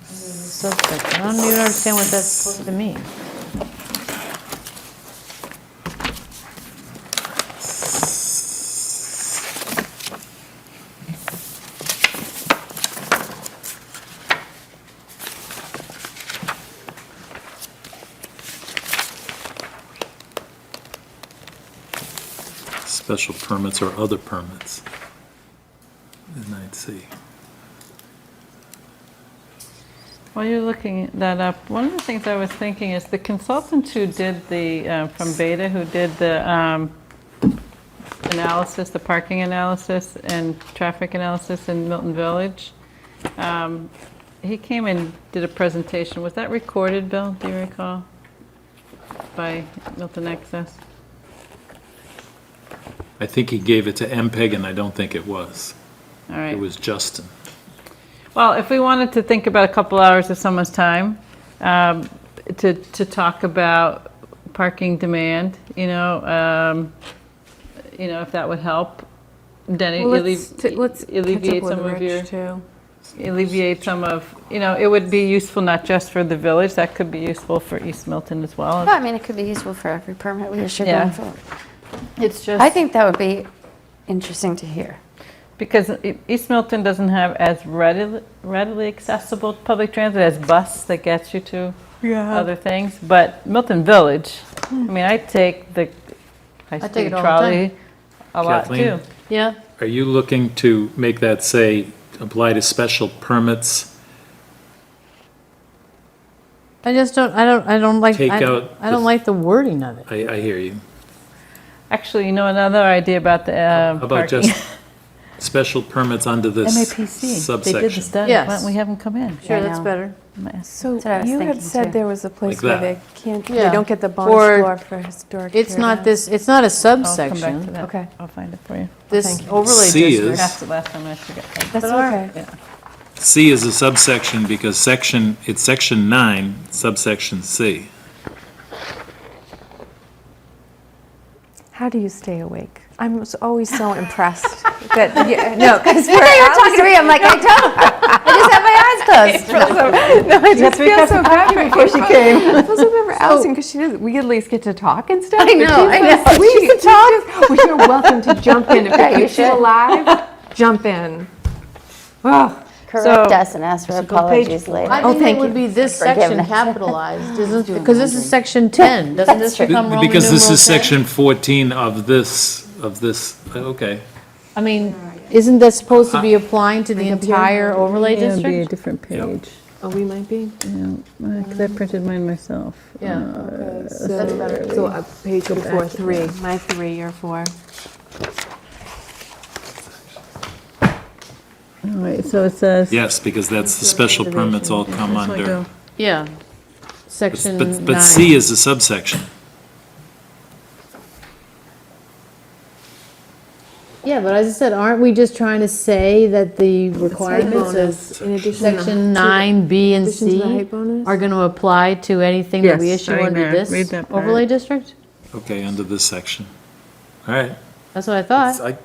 S6: Subsection. I don't even understand what that's supposed to mean.
S3: Special permits or other permits. And I'd see.
S1: while you're looking that up, one of the things I was thinking is the consultant who did the, from Beta, who did the analysis, the parking analysis and traffic analysis in Milton Village, he came and did a presentation. Was that recorded, Bill? Do you recall? By Milton Access?
S3: I think he gave it to MPEG, and I don't think it was.
S1: All right.
S3: It was Justin.
S1: Well, if we wanted to think about a couple hours of someone's time to talk about parking demand, if that would help, Denny, alleviate some of your, alleviate some of, it would be useful not just for the village, that could be useful for East Milton as well.
S5: Well, I mean, it could be useful for every permit we issue
S1: Yeah.
S5: going forward.
S1: It's just.
S5: I think that would be interesting to hear.
S1: Because East Milton doesn't have as readily accessible public transit as bus that gets you to other things. But Milton Village, I mean, I take the
S6: take it
S1: high-speed
S6: all the
S1: trolley a lot
S3: Kathleen?
S1: too.
S6: Yeah,
S3: Are you looking to make that say, apply to special permits?
S6: I don't like,
S3: Take
S6: I
S3: out
S6: I don't
S3: the-
S6: like the wording of it.
S3: I hear you.
S1: Actually, another idea about the
S3: How about
S1: parking.
S3: just special permits under this
S1: MAPC, they did the
S3: subsection?
S1: study.
S6: Yes.
S1: Why don't we have them come in?
S6: Sure,
S5: I
S6: that's
S5: know.
S6: better.
S2: So
S5: That's what I was
S2: you had
S5: thinking,
S2: said
S5: too.
S2: there was a place
S3: Like
S2: where
S3: that.
S2: they can't,
S6: Yeah.
S2: they don't get the bonus
S6: Or
S2: floor for historic.
S6: It's not
S2: tear
S6: this, it's not a
S1: I'll come back to
S6: subsection.
S1: that.
S2: Okay.
S1: I'll find it for you.
S6: This
S2: Thank you.
S6: overlay
S3: C is-
S6: district.
S1: That's the last time I forget.
S2: That's
S6: But our-
S2: okay.
S1: Yeah.
S3: C is a subsection because it's section 9, subsection C.
S2: How do you stay awake? I'm always so impressed that, no, because
S5: You were talking to me, I'm like, I don't. I just have my eyes closed.
S2: No, I just
S1: to
S2: feel so bad for
S1: before she came.
S2: I feel so bad for Allison because we at least get to talk and stuff.
S5: I know, I know.
S2: We can talk. Well, you're welcome to jump in. If
S5: Yeah, you
S2: you're still
S5: should.
S2: alive, jump in. Oh,
S5: Correct us and ask for
S1: so go page
S5: apologies
S1: four.
S5: later.
S6: I
S2: Oh,
S6: think it
S2: thank
S6: would
S2: you.
S6: be this section
S5: Forgiveness.
S6: capitalized, isn't, because this is section 10. Doesn't this
S5: true.
S6: become Roman
S3: Because this
S6: numeral
S3: is
S6: 10?
S3: section 14 of this, okay.
S6: I mean, isn't that supposed to be applying to the entire overlay
S1: It would be a
S6: district?
S1: different page.
S2: oh, we might be.
S1: Because I printed mine myself.
S6: Yeah.
S2: That's better. So page before 3, my 3, your 4.
S1: All right, so it says.
S3: Yes, because that's the special permits all come
S1: That's why I
S3: under.
S1: go-
S6: Yeah. section
S3: But
S6: 9.
S3: C is a subsection.
S6: Yeah, but as I said, aren't we just trying to say that the requirements of
S2: In addition
S6: section 9, B, and
S2: addition to the
S6: C
S2: height bonus?
S6: are going to apply to anything that we
S1: Yes,
S6: issue
S1: right
S6: under
S1: there. Read
S6: this
S1: that part.
S6: overlay district?
S3: Okay, under this section. All right.
S6: That's what I thought.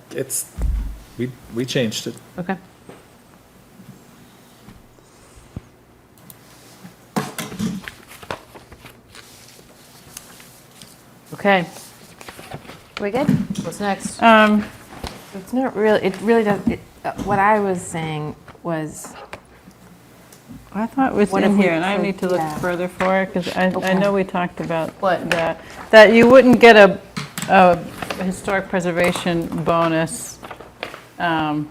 S3: We changed it.
S6: Okay. Okay,
S5: We good?
S6: what's next?
S2: It's not really, it really does, what I was saying was,
S1: I thought it was
S2: What
S1: in
S2: if we
S1: here, and I
S2: could-
S1: need to look
S2: yeah.
S1: further for it, because I
S2: Okay.
S1: know we talked about
S6: What?
S1: that you wouldn't get a historic preservation bonus, and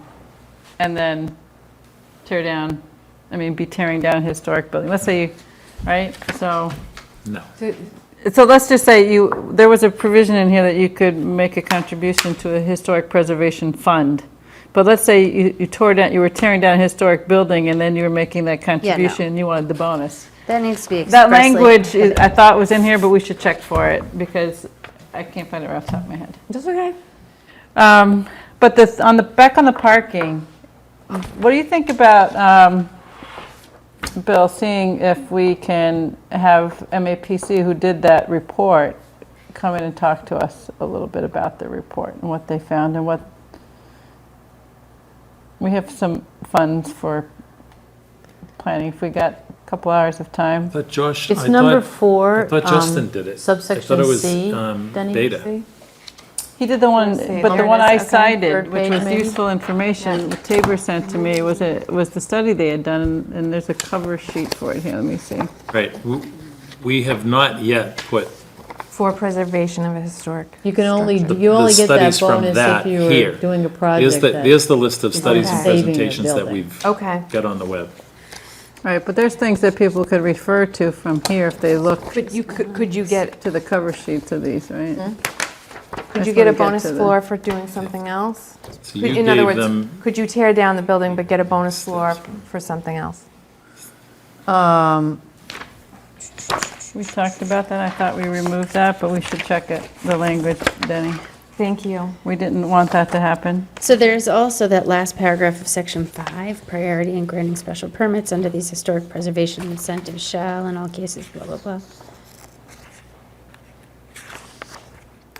S1: then tear down, be tearing down a historic building. Let's say, right?
S3: No.
S1: So let's just say there was a provision in here that you could make a contribution to a historic preservation fund. But let's say you were tearing down a historic building, and then you were making that contribution, and you wanted the bonus.
S5: That needs to be
S1: That
S5: expressly.
S1: language, I thought was in here, but we should check for it, because I can't find it right off the top of my head.
S2: that's okay.
S1: But back on the parking, what do you think about, Bill, seeing if we can have MAPC, who did that report, come in and talk to us a little bit about the report and what they found and what, we have some funds for planning, if we got a couple hours of time.
S3: But Josh,
S6: It's number
S3: I
S6: 4.
S3: thought Justin did it.
S6: Subsection
S3: I thought it was
S6: C, Denny?
S3: Beta.
S1: He did the one,
S2: see,
S1: but the
S2: there
S1: one
S2: it
S1: I
S2: is, okay.
S1: cited,
S6: Third
S1: which
S6: page,
S1: was
S6: maybe?
S1: useful information, what Tabor sent to me, was the study they had done, and there's a cover sheet for it here, let me see.
S3: Right. We have not yet put
S2: For preservation of a historic.
S6: You can only,
S3: the
S6: you only get that
S3: studies from
S6: bonus
S3: that
S6: if you
S3: here.
S6: were doing a
S3: Here's
S6: project
S3: There's the list of studies and
S2: Okay.
S6: Saving a
S3: presentations that
S6: building.
S3: we've
S2: Okay.
S3: got on the web.
S1: Right, but there's things that people could refer to from here if they look
S2: But could you get,
S1: to the cover sheets of these, right?
S2: could
S1: That's
S2: you get
S1: when
S2: a
S1: we get
S2: bonus
S1: to the-
S2: floor for doing something else?
S3: So you
S2: In other
S3: gave
S2: words,
S3: them,
S2: could you tear down the building but get a bonus floor for something else?
S1: We talked about that, I thought we removed that, but we should check it, the language, Denny.
S2: Thank you.
S1: We didn't want that to happen.
S5: So there's also that last paragraph of section 5, priority in granting special permits under these historic preservation incentives shall in all cases, blah, blah, blah.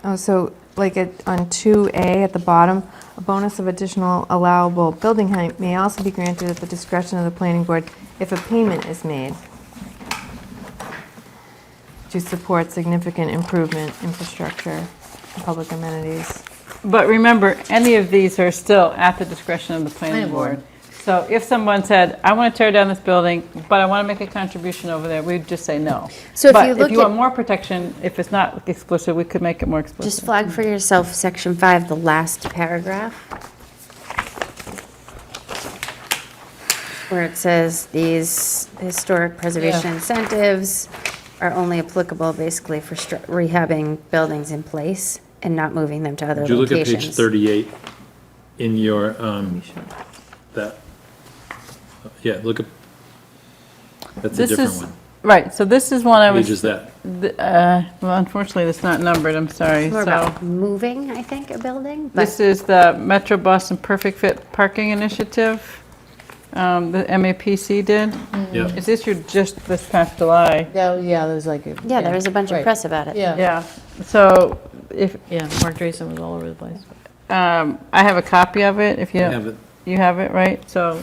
S2: Oh, so like on 2A at the bottom, a bonus of additional allowable building height may also be granted at the discretion of the planning board if a payment is made to support significant improvement, infrastructure, and public amenities.
S1: But remember, any of these are still at the discretion of the planning
S6: Planning board.
S1: board. So if someone said, I want to tear down this building, but I want to make a contribution over there, we'd just say no.
S5: So if
S1: But
S5: you look
S1: if you want
S5: at-
S1: more protection, if it's not explicit, we could make it more explicit.
S5: Just flag for yourself, section 5, the last paragraph, where it says these historic preservation
S6: Yeah.
S5: incentives are only applicable basically for rehabbing buildings in place and not moving them to other
S3: did you look
S5: locations.
S3: at page 38 in your, that, yeah, look at, that's a
S1: This
S3: different
S1: is,
S3: one.
S1: right, so this is one I
S3: Page is
S1: was,
S3: that?
S1: well, unfortunately, it's not numbered, I'm sorry.
S5: More
S1: So
S5: about moving, I think, a building, but
S1: this is the Metro Boston Perfect Fit Parking Initiative, the MAPC did.
S3: Yeah.
S1: Is this your, just this past July?
S6: Yeah, there's like.
S5: yeah, there was a bunch of
S6: Right.
S5: press about it.
S6: Yeah,
S1: Yeah, so if,
S6: yeah, Mark Drason was all over the place.
S1: I have a copy of it, if you,
S3: I have it.
S1: you have it, right? So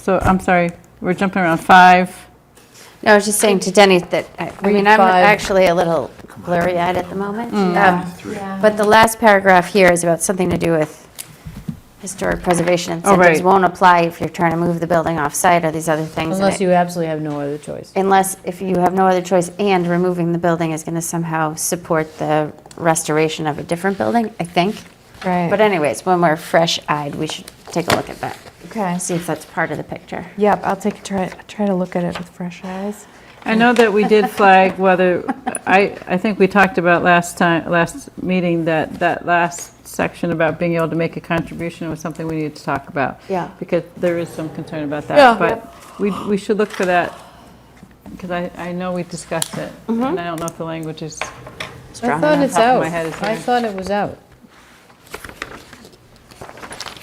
S1: I'm sorry, we're jumping around 5.
S5: No, I was just saying to Denny that, I mean,
S6: Read
S5: I'm
S6: 5.
S5: actually a little blurry-eyed at the moment.
S2: Yeah.
S5: But the last paragraph here is about something to do with historic preservation incentives
S1: right.
S5: won't apply if you're trying to move the building off-site or these other things. and
S6: Unless
S5: it-
S6: you absolutely have no other choice.
S5: Unless, if you have no other choice, and removing the building is going to somehow support the restoration of a different building, I think.
S2: Right.
S5: But anyways, when we're fresh-eyed, we should take a look at that,
S2: Okay.
S5: see if that's part of the picture.
S2: Yep, I'll try to look at it with fresh eyes.
S1: I know that we did flag whether, I think we talked about last meeting, that last section about being able to make a contribution was something we needed to talk about.
S5: Yeah.
S1: Because there is some concern about
S6: Yeah.
S1: that. But we should look for that because I know we discussed it, and I don't know if the language is,
S6: I
S5: Strong
S6: thought
S5: enough.
S6: it's
S1: Top of
S6: out.
S1: my head is
S6: I
S1: here.
S6: thought it was out.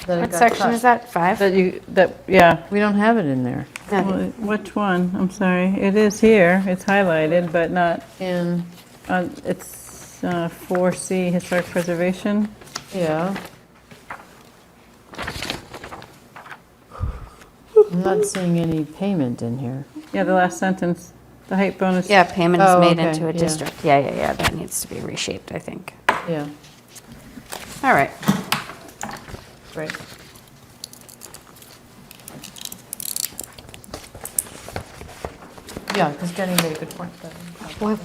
S6: That it
S5: What
S6: got
S5: section
S6: cut.
S5: is that, 5?
S1: yeah.
S6: We don't have it in there.
S1: Well, which one? I'm sorry. It is here. It's highlighted, but not,
S6: And,
S1: it's 4C, historic preservation.
S6: yeah. I'm not seeing any payment in here.
S1: Yeah, the last sentence, the height bonus.
S5: Yeah, payment is
S6: Oh,
S5: made
S6: okay,
S5: into a
S6: yeah.
S5: district. Yeah, that needs to be reshaped, I think.
S6: Yeah,
S5: All right.
S6: right. Yeah, because Jenny made a good point.
S2: Well,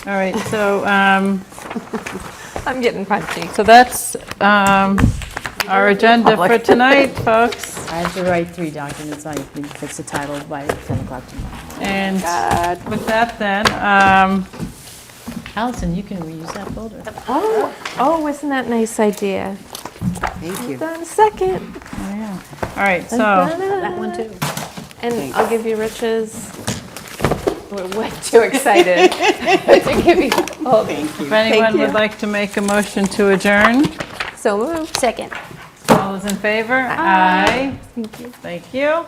S1: All right, so,
S2: I'm getting punchy.
S1: so that's our agenda for tonight, folks.
S6: I have to write 3 documents. I can fix the title by 10 o'clock tomorrow.
S1: And with that then,
S6: Allison, you can reuse that folder.
S2: Oh, isn't that a nice idea?
S4: Thank you.
S2: Hold on a second.
S1: all right, so,
S6: That one too.
S2: And I'll give you Rich's. We're way too excited to give you all these.
S1: if anyone would like to make a motion to adjourn,
S2: So moved.
S5: Second.
S1: all those in favor? Aye. Thank you. Thank you.